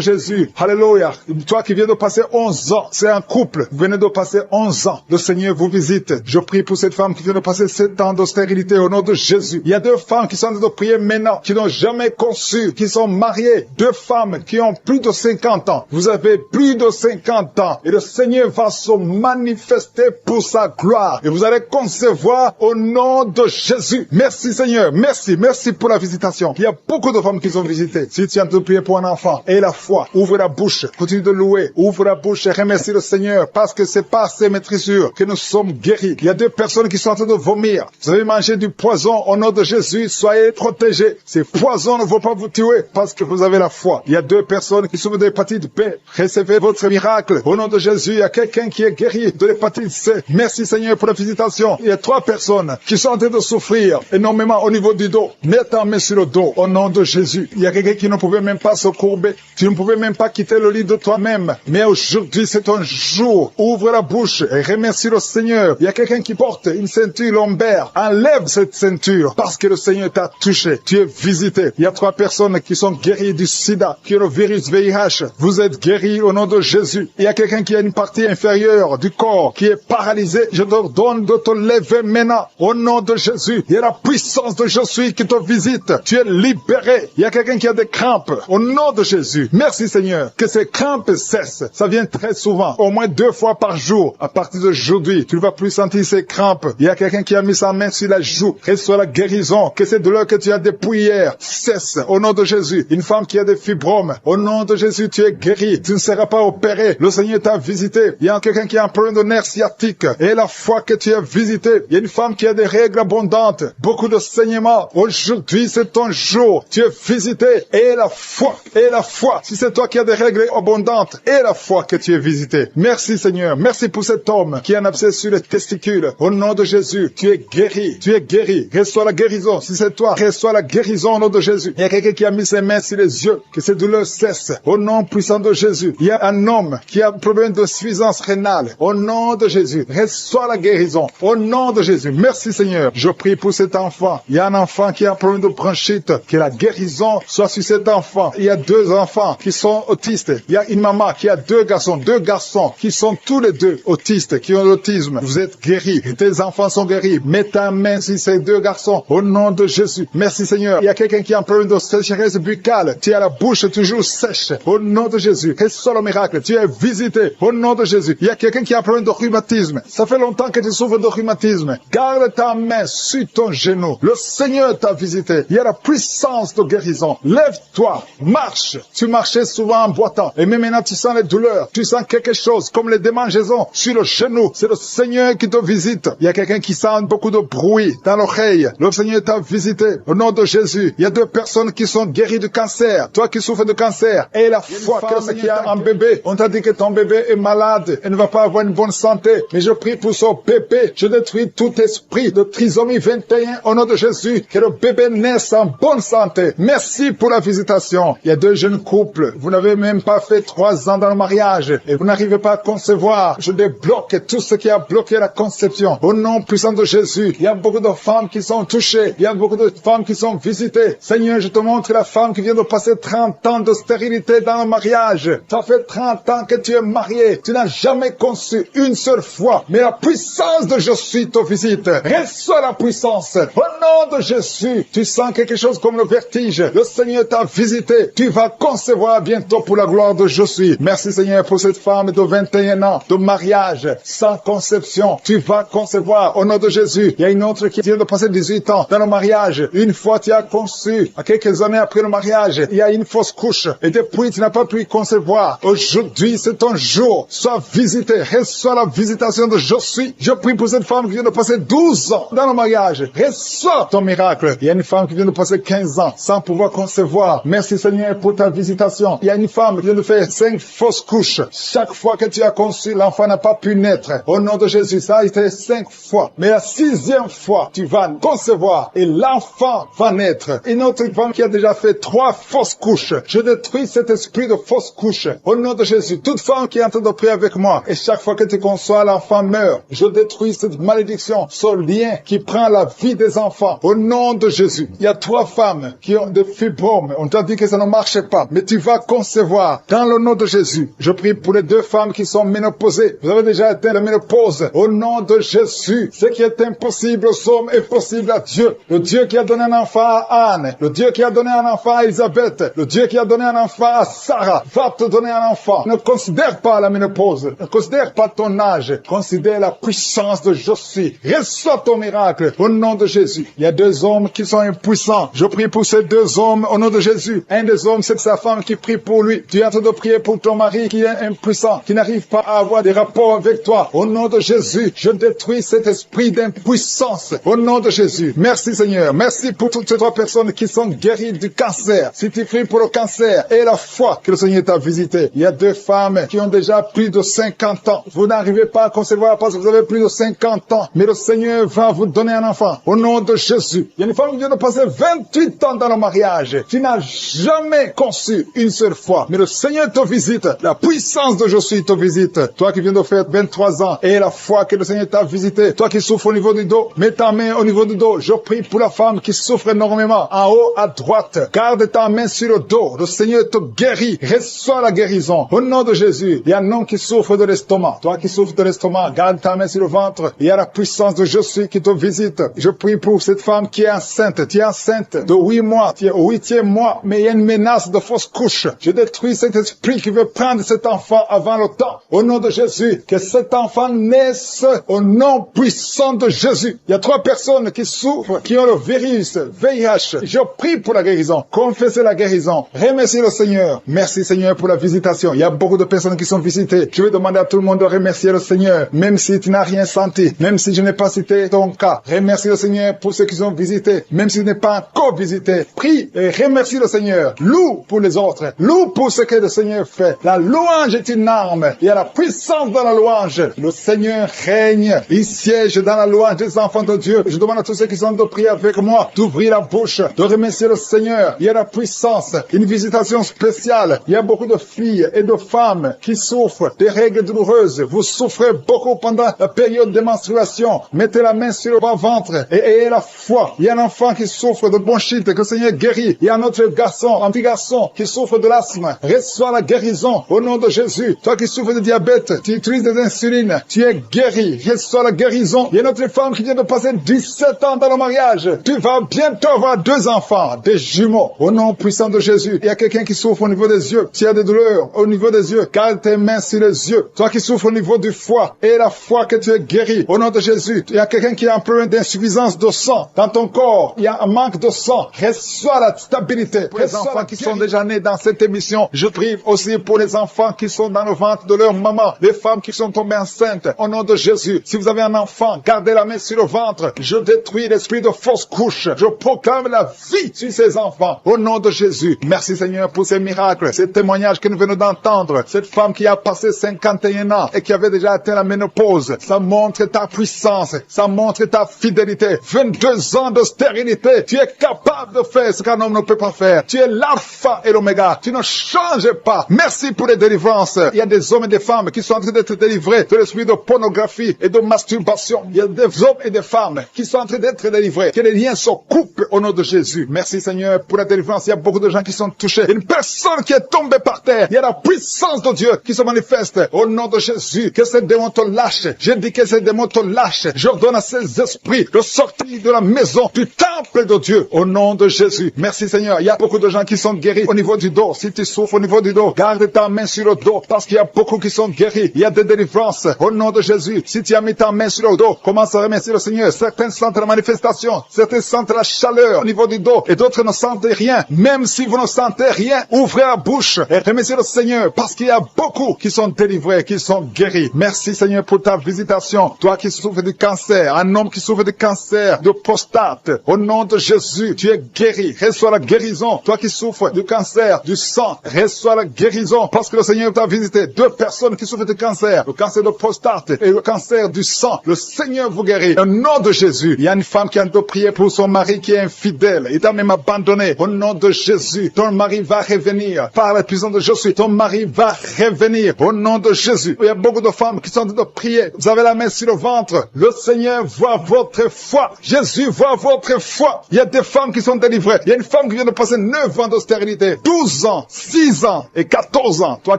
Jésus. Alléluia. Toi qui viens de passer 11 ans. C'est un couple. Vous venez de passer 11 ans. Le Seigneur vous visite. Je prie pour cette femme qui vient de passer 7 ans de stérilité. Au nom de Jésus. Il y a 2 femmes qui sont en train de prier maintenant. Qui n'ont jamais conçu. Qui sont mariées. 2 femmes qui ont plus de 50 ans. Vous avez plus de 50 ans. Et le Seigneur va se manifester pour sa gloire. Et vous allez concevoir au nom de Jésus. Merci Seigneur. Merci. Merci pour la visitation. Il y a beaucoup de femmes qui sont visitées. Si tu es en train de prier pour un enfant, et la foi, ouvre la bouche. Continue de louer. Ouvre la bouche et remercie le Seigneur. Parce que c'est par ces maîtrisures que nous sommes guéris. Il y a 2 personnes qui sont en train de vomir. Vous avez mangé du poison. Au nom de Jésus, soyez protégés. Ces poisons ne vont pas vous tuer parce que vous avez la foi. Il y a 2 personnes qui souffrent de l'hépatite B. Recevez votre miracle. Au nom de Jésus, il y a quelqu'un qui est guéri de l'hépatite C. Merci Seigneur pour la visitation. Il y a 3 personnes qui sont en train de souffrir énormément au niveau du dos. Mets ta main sur le dos. Au nom de Jésus. Il y a quelqu'un qui ne pouvait même pas se courber. Tu ne pouvais même pas quitter le lit de toi-même. Mais aujourd'hui, c'est un jour. Ouvre la bouche et remercie le Seigneur. Il y a quelqu'un qui porte une ceinture lombaire. Enlève cette ceinture parce que le Seigneur t'a touché. Tu es visité. Il y a 3 personnes qui sont guéries du sida, qui ont le virus VIH. Vous êtes guéris au nom de Jésus. Il y a quelqu'un qui a une partie inférieure du corps qui est paralysée. Je te donne de te lever maintenant au nom de Jésus. Il y a la puissance de je suis qui te visite. Tu es libéré. Il y a quelqu'un qui a des crampes au nom de Jésus. Merci Seigneur. Que ces crampes cessent. Ça vient très souvent, au moins 2 fois par jour. À partir d'aujourd'hui, tu ne vas plus sentir ces crampes. Il y a quelqu'un qui a mis sa main sur la joue. Reçois la guérison. Que ces douleurs que tu as depuis hier cessent au nom de Jésus. Une femme qui a des fibromes. Au nom de Jésus, tu es guéri. Tu ne seras pas opéré. Le Seigneur t'a visité. Il y a quelqu'un qui a un problème de nerf sciatique. Et la fois que tu as visité, il y a une femme qui a des règles abondantes. Beaucoup de saignements. Aujourd'hui, c'est ton jour. Tu es visité. Et la foi. Et la foi. Si c'est toi qui as des règles abondantes. Et la foi que tu es visité. Merci Seigneur. Merci pour cet homme qui a un abcès sur les testicules. Au nom de Jésus, tu es guéri. Tu es guéri. Reçois la guérison. Si c'est toi, reçois la guérison au nom de Jésus. Il y a quelqu'un qui a mis ses mains sur les yeux. Que ces douleurs cessent. Au nom puissant de Jésus. Il y a un homme qui a un problème de suffisance rénale. Au nom de Jésus. Reçois la guérison. Au nom de Jésus. Merci Seigneur. Je prie pour cet enfant. Il y a un enfant qui a un problème de bronchite. Que la guérison soit sur cet enfant. Il y a 2 enfants qui sont autistes. Il y a une maman qui a 2 garçons. 2 garçons qui sont tous les deux autistes qui ont l'autisme, vous êtes guéris. Tes enfants sont guéris. Mets ta main sur ces deux garçons au nom de Jésus. Merci Seigneur. Il y a quelqu'un qui a un problème de sécheresse buccale. Tu as la bouche toujours sèche. Au nom de Jésus. Reçois le miracle. Tu es visité. Au nom de Jésus. Il y a quelqu'un qui a un problème de rhumatisme. Ça fait longtemps que tu souffres de rhumatisme. Garde ta main sur ton genou. Le Seigneur t'a visité. Il y a la puissance de guérison. Lève-toi. Marche. Tu marchais souvent en boitant. Et même maintenant tu sens les douleurs. Tu sens quelque chose comme les démangeaisons sur le genou. C'est le Seigneur qui te visite. Il y a quelqu'un qui sent beaucoup de bruit dans l'oreille. Le Seigneur t'a visité. Au nom de Jésus. Il y a deux personnes qui sont guéries du cancer. Toi qui souffres de cancer. Et la foi que le Seigneur a un bébé. On t'a dit que ton bébé est malade et ne va pas avoir une bonne santé. Mais je prie pour son bébé. Je détruis tout esprit de trisomie 21 au nom de Jésus. Que le bébé naisse en bonne santé. Merci pour la visitation. Il y a deux jeunes couples. Vous n'avez même pas fait 3 ans dans le mariage et vous n'arrivez pas à concevoir. Je débloque tout ce qui a bloqué la conception. Au nom puissant de Jésus. Il y a beaucoup de femmes qui sont touchées. Il y a beaucoup de femmes qui sont visitées. Seigneur, je te montre la femme qui vient de passer 30 ans de stérilité dans le mariage. Ça fait 30 ans que tu es marié. Tu n'as jamais conçu une seule fois. Mais la puissance de je suis te visite. Reçois la puissance. Au nom de Jésus, tu sens quelque chose comme le vertige. Le Seigneur t'a visité. Tu vas concevoir bientôt pour la gloire de je suis. Merci Seigneur pour cette femme de 21 ans de mariage sans conception. Tu vas concevoir au nom de Jésus. Il y a une autre qui vient de passer 18 ans dans le mariage. Une fois tu as conçu, à quelques années après le mariage, il y a une fausse couche. Et depuis tu n'as pas pu concevoir. Aujourd'hui c'est ton jour. Sois visité. Reçois la visitation de je suis. Je prie pour cette femme qui vient de passer 12 ans dans le mariage. Reçois ton miracle. Il y a une femme qui vient de passer 15 ans sans pouvoir concevoir. Merci Seigneur pour ta visitation. Il y a une femme qui vient de faire 5 fausses couches. Chaque fois que tu as conçu, l'enfant n'a pas pu naître. Au nom de Jésus, ça a été 5 fois. Mais la 6e fois, tu vas concevoir et l'enfant va naître. Une autre femme qui a déjà fait 3 fausses couches. Je détruis cet esprit de fausses couches. Au nom de Jésus, toute femme qui est en train de prier avec moi, et chaque fois que tu conçois, l'enfant meurt. Je détruis cette malédiction, ce lien qui prend la vie des enfants. Au nom de Jésus, il y a 3 femmes qui ont des fibromes. On t'a dit que ça ne marchait pas, mais tu vas concevoir. Dans le nom de Jésus, je prie pour les 2 femmes qui sont ménopausées. Vous avez déjà atteint la ménopause. Au nom de Jésus, ce qui est impossible aux hommes est possible à Dieu. Le Dieu qui a donné un enfant à Anne, le Dieu qui a donné un enfant à Elisabeth, le Dieu qui a donné un enfant à Sarah, va te donner un enfant. Ne considère pas la ménopause, ne considère pas ton âge, considère la puissance de je suis. Reçois ton miracle au nom de Jésus. Il y a 2 hommes qui sont impuissants. Je prie pour ces 2 hommes au nom de Jésus. Un des hommes, c'est sa femme qui prie pour lui. Tu es en train de prier pour ton mari qui est impuissant, qui n'arrive pas à avoir des rapports avec toi. Au nom de Jésus, je détruis cet esprit d'impuissance. Au nom de Jésus. Merci Seigneur. Merci pour toutes ces 3 personnes qui sont guéries du cancer. Si tu pries pour le cancer et la foi que le Seigneur t'a visité. Il y a 2 femmes qui ont déjà plus de 50 ans. Vous n'arrivez pas à concevoir parce que vous avez plus de 50 ans. Mais le Seigneur va vous donner un enfant. Au nom de Jésus. Il y a une femme qui vient de passer 28 ans dans le mariage. Tu n'as jamais conçu une seule fois. Mais le Seigneur te visite. La puissance de je suis te visite. Toi qui viens de faire 23 ans et la foi que le Seigneur t'a visité. Toi qui souffres au niveau du dos. Mets ta main au niveau du dos. Je prie pour la femme qui souffre énormément. En haut à droite. Garde ta main sur le dos. Le Seigneur te guérit. Reçois la guérison. Au nom de Jésus. Il y a un homme qui souffre de l'estomac. Toi qui souffres de l'estomac. Garde ta main sur le ventre. Il y a la puissance de je suis qui te visite. Je prie pour cette femme qui est enceinte. Tu es enceinte de 8 mois. Tu es au 8e mois. Mais il y a une menace de fausse couche. Je détruis cet esprit qui veut prendre cet enfant avant le temps. Au nom de Jésus. Que cet enfant naisse au nom puissant de Jésus. Il y a 3 personnes qui souffrent, qui ont le virus, VIH. Je prie pour la guérison. Confessez la guérison. Remerciez le Seigneur. Merci Seigneur pour la visitation. Il y a beaucoup de personnes qui sont visitées. Je vais demander à tout le monde de remercier le Seigneur. Même si tu n'as rien senti. Même si je n'ai pas cité ton cas. Remercie le Seigneur pour ceux qui sont visités. Même si tu n'es pas encore visité. Prie et remercie le Seigneur. Loue pour les autres. Loue pour ce que le Seigneur fait. La louange est une arme. Il y a la puissance dans la louange. Le Seigneur règne. Il siège dans la louange des enfants de Dieu. Je demande à tous ceux qui sont de prier avec moi d'ouvrir la bouche, de remercier le Seigneur. Il y a la puissance. Une visitation spéciale. Il y a beaucoup de filles et de femmes qui souffrent des règles douloureuses. Vous souffrez beaucoup pendant la période de menstruation. Mettez la main sur le bas-ventre et ayez la foi. Il y a un enfant qui souffre de bronchite que le Seigneur guérit. Il y a un autre garçon, un petit garçon qui souffre de l'asthme. Reçois la guérison au nom de Jésus. Toi qui souffres de diabète, diabète, tu utilises des insulines, tu es guéri, reçois la guérison. Il y a une autre femme qui vient de passer 17 ans dans le mariage. Tu vas bientôt avoir 2 enfants, des jumeaux, au nom puissant de Jésus. Il y a quelqu'un qui souffre au niveau des yeux, tu as des douleurs au niveau des yeux, garde tes mains sur les yeux. Toi qui souffres au niveau du foie, et la foi que tu es guéri, au nom de Jésus. Il y a quelqu'un qui a un problème d'insuffisance de sang dans ton corps, il y a un manque de sang, reçois la stabilité. Pour les enfants qui sont déjà nés dans cette émission, je prie aussi pour les enfants qui sont dans le ventre de leur maman, les femmes qui sont tombées enceintes, au nom de Jésus. Si vous avez un enfant, gardez la main sur le ventre, je détruis l'esprit de fausse couche, je proclame la vie sur ces enfants, au nom de Jésus. Merci Seigneur pour ces miracles, ces témoignages que nous venons d'entendre. Cette femme qui a passé 51 ans et qui avait déjà atteint la ménopause, ça montre ta puissance, ça montre ta fidélité. 22 ans de stérilité, tu es capable de faire ce qu'un homme ne peut pas faire. Tu es l'alpha et l'oméga, tu ne changes pas. Merci pour les délivrances. Il y a des hommes et des femmes qui sont en train d'être délivrés de l'esprit de pornographie et de masturbation. Il y a des hommes et des femmes qui sont en train d'être délivrés. Que les liens se coupent au nom de Jésus. Merci Seigneur pour la délivrance. Il y a beaucoup de gens qui sont touchés. Une personne qui est tombée par terre. Il y a la puissance de Dieu qui se manifeste au nom de Jésus. Que ces démons te lâchent. Je dis que ces démons te lâchent. J'ordonne à ces esprits de sortir de la maison du temple de Dieu au nom de Jésus. Merci Seigneur. Il y a beaucoup de gens qui sont guéris au niveau du dos. Si tu souffres au niveau du dos, garde ta main sur le dos parce qu'il y a beaucoup qui sont guéris. Il y a des délivrances au nom de Jésus. Si tu as mis ta main sur le dos, commence à remercier le Seigneur. Certains sentent la manifestation, certains sentent la chaleur au niveau du dos et d'autres ne sentent rien. Même si vous ne sentez rien, ouvrez la bouche et remerciez le Seigneur parce qu'il y a beaucoup qui sont délivrés, qui sont guéris. Merci Seigneur pour ta visitation. Toi qui souffres du cancer, un homme qui souffre du cancer de prostate, au nom de Jésus, tu es guéri. Reçois la guérison. Toi qui souffres du cancer du sang, reçois la guérison parce que le Seigneur t'a visité. 2 personnes qui souffrent du cancer, le cancer de prostate et le cancer du sang. Le Seigneur vous guérit. Au nom de Jésus, il y a une femme qui a prié pour son mari qui est infidèle. Il t'a même abandonné. Au nom de Jésus, ton mari va revenir. Par la puissance de Jésus, ton mari va revenir. Au nom de Jésus. Il y a beaucoup de femmes qui sont en train de prier. Vous avez la main sur le ventre. Le Seigneur voit votre foi. Jésus voit votre foi. Il y a des femmes qui sont délivrées. Il y a une femme qui vient de passer 9 ans de stérilité, 12 ans, 6 ans et 14 ans. Toi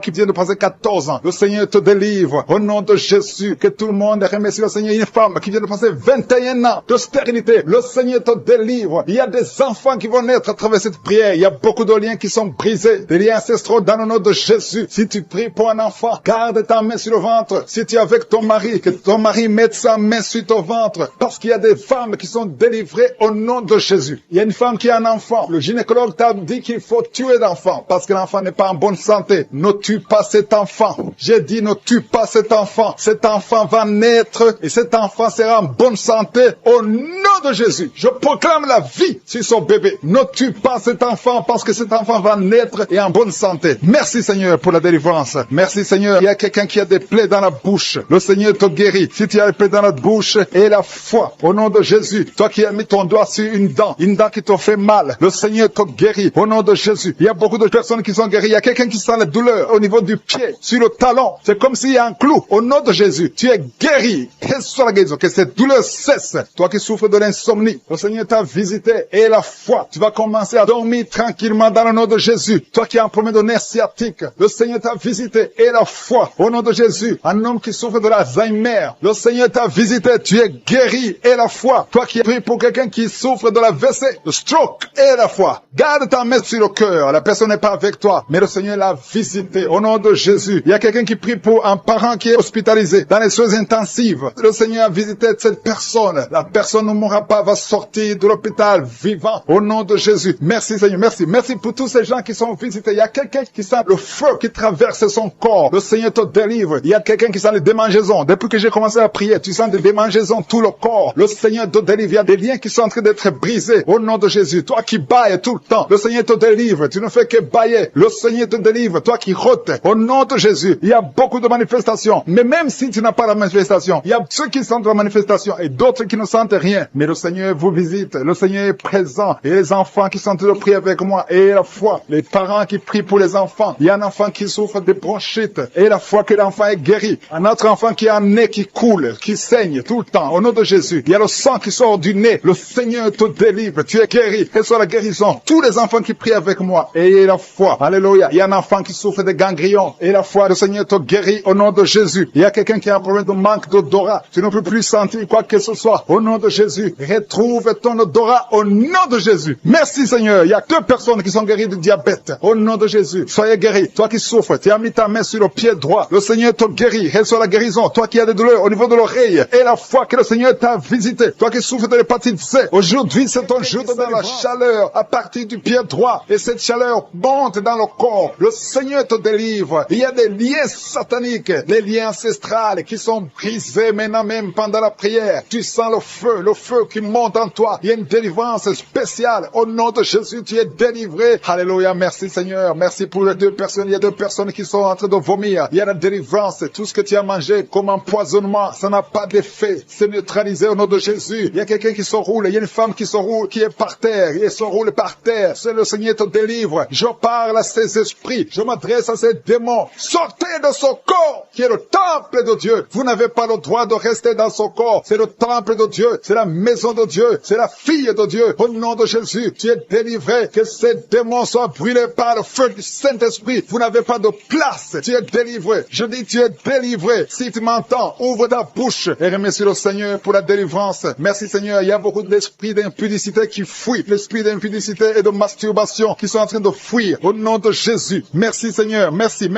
qui viens de passer 14 ans, le Seigneur te délivre. Au nom de Jésus, que tout le monde remercie le Seigneur. Une femme qui vient de passer 21 ans de stérilité, le Seigneur te délivre. Il y a des enfants qui vont naître à travers cette prière. Il y a beaucoup de liens qui sont brisés, des liens ancestraux dans le nom de Jésus. Si tu pries pour un enfant, garde ta main sur le ventre. Si tu es avec ton mari, que ton mari mette sa main sur ton ventre, parce qu'il y a des femmes qui sont délivrées au nom de Jésus. Il y a une femme qui a un enfant. Le gynécologue t'a dit qu'il faut tuer l'enfant parce que l'enfant n'est pas en bonne santé. Ne tue pas cet enfant. J'ai dit ne tue pas cet enfant. Cet enfant va naître et cet enfant sera en bonne santé au nom de Jésus. Je proclame la vie sur son bébé. Ne tue pas cet enfant parce que cet enfant va naître et en bonne santé. Merci Seigneur pour la délivrance. Merci Seigneur. Il y a quelqu'un qui a des plaies dans la bouche. Le Seigneur te guérit. Si tu as des plaies dans la bouche et la foi au nom de Jésus. Toi qui as mis ton doigt sur une dent qui te fait mal. Le Seigneur te guérit au nom de Jésus. Il y a beaucoup de personnes qui sont guéries. Il y a quelqu'un qui sent la douleur au niveau du pied, sur le talon. C'est comme s'il y a un clou. Au nom de Jésus, tu es guéri. Reçois la guérison. Que cette douleur cesse. Toi qui souffres de l'insomnie, le Seigneur t'a visité et la foi. Tu vas commencer à dormir tranquillement dans le nom de Jésus. Toi qui as un problème de nerf sciatique, le Seigneur t'a visité et la foi. Au nom de Jésus, un homme qui souffre de l'Alzheimer, le Seigneur t'a visité. Tu es guéri et la foi. Toi qui pries pour quelqu'un qui souffre de la WC, le stroke et la foi. Garde ta main sur le cœur. La personne n'est pas avec toi, mais le Seigneur l'a visité au nom de Jésus. Il y a quelqu'un qui prie pour un parent qui est hospitalisé dans les soins intensives. Le Seigneur a visité cette personne. La personne ne mourra pas, va sortir de l'hôpital vivant au nom de Jésus. Merci Seigneur, merci. Merci pour tous ces gens qui sont visités. Il y a quelqu'un qui sent le feu qui traverse son corps. Le Seigneur te délivre. Il y a quelqu'un qui sent les démangeaisons. Depuis que j'ai commencé à prier, tu sens des démangeaisons tout le corps. Le Seigneur te délivre. Il y a des liens qui sont en train d'être brisés au nom de Jésus. Toi qui bailles tout le temps, le Seigneur te délivre. Tu ne fais que bailler. Le Seigneur te délivre. Toi qui rôtes, au nom de Jésus. Il y a beaucoup de manifestations. Mais même si tu n'as pas la manifestation, il y a ceux qui sentent la manifestation et d'autres qui ne sentent rien. Mais le Seigneur vous visite. Le Seigneur est présent. Et les enfants qui sont en train de prier avec moi. Et la foi. Les parents qui prient pour les enfants. Il y a un enfant qui souffre de bronchite. Et la foi que l'enfant est guéri. Un autre enfant qui a un nez qui coule, qui saigne tout le temps. Au nom de Jésus. Il y a le sang qui sort du nez. Le Seigneur te délivre. Tu es guéri. Reçois la guérison. Tous les enfants qui prient avec moi. Ayez la foi. Alléluia. Il y a un enfant qui souffre de ganglions. Et la foi, le Seigneur te guérit. guéri au nom de Jésus. Il y a quelqu'un qui a un problème de manque d'odorat. Tu ne peux plus sentir quoi que ce soit. Au nom de Jésus, retrouve ton odorat au nom de Jésus. Merci Seigneur. Il y a 2 personnes qui sont guéries du diabète. Au nom de Jésus, soyez guéris. Toi qui souffres, tu as mis ta main sur le pied droit. Le Seigneur te guérit. Reçois la guérison. Toi qui as des douleurs au niveau de l'oreille. Et la foi que le Seigneur t'a visité. Toi qui souffres de l'hépatite C. Aujourd'hui, c'est ton jour de dans la chaleur à partir du pied droit. Et cette chaleur monte dans le corps. Le Seigneur te délivre. Il y a des liens sataniques, des liens ancestrales qui sont brisés maintenant même pendant la prière. Tu sens le feu qui monte en toi. Il y a une délivrance spéciale. Au nom de Jésus, tu es délivré. Alléluia. Merci Seigneur. Merci pour les 2 personnes. Il y a 2 personnes qui sont en train de vomir. Il y a la délivrance. Tout ce que tu as mangé comme empoisonnement, ça n'a pas d'effet. C'est neutralisé au nom de Jésus. Il y a quelqu'un qui se roule. Il y a une femme qui se roule, qui est par terre. Il se roule par terre. C'est le Seigneur te délivre. Je parle à ces esprits. Je m'adresse à ces démons. Sortez de son corps, qui est le temple de Dieu. Vous n'avez pas le droit de rester dans son corps. C'est le temple de Dieu. C'est la maison de Dieu. C'est la fille de Dieu. Au nom de Jésus, tu es délivré. Que ces démons soient brûlés par le feu du Saint-Esprit. Vous n'avez pas de place. Tu es délivré. Je dis, tu es délivré. Si tu m'entends, ouvre ta bouche et remercie le Seigneur pour la délivrance. Merci Seigneur. Il y a beaucoup d'esprits d'impudicité qui fuient. L'esprit d'impudicité et de masturbation qui sont en train de fuir. Au nom de Jésus. Merci Seigneur. Merci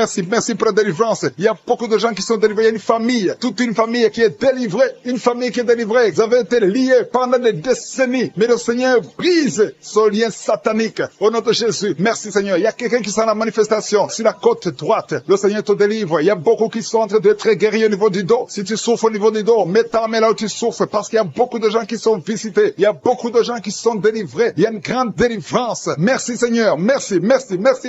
pour la délivrance. Il y a beaucoup de gens qui sont délivrés. Il y a une famille, toute une famille qui est délivrée. Une famille qui est délivrée. Vous avez été liés pendant des décennies. Mais le Seigneur brise ce lien satanique. Au nom de Jésus. Merci Seigneur. Il y a quelqu'un qui sent la manifestation sur la côte droite. Le Seigneur te délivre. Il y a beaucoup qui sont en train d'être guéris au niveau du dos. Si tu souffres au niveau du dos, mets ta main là où tu souffres parce qu'il y a beaucoup de gens qui sont visités. Il y a beaucoup de gens qui sont délivrés. Il y a une grande délivrance. Merci Seigneur. Merci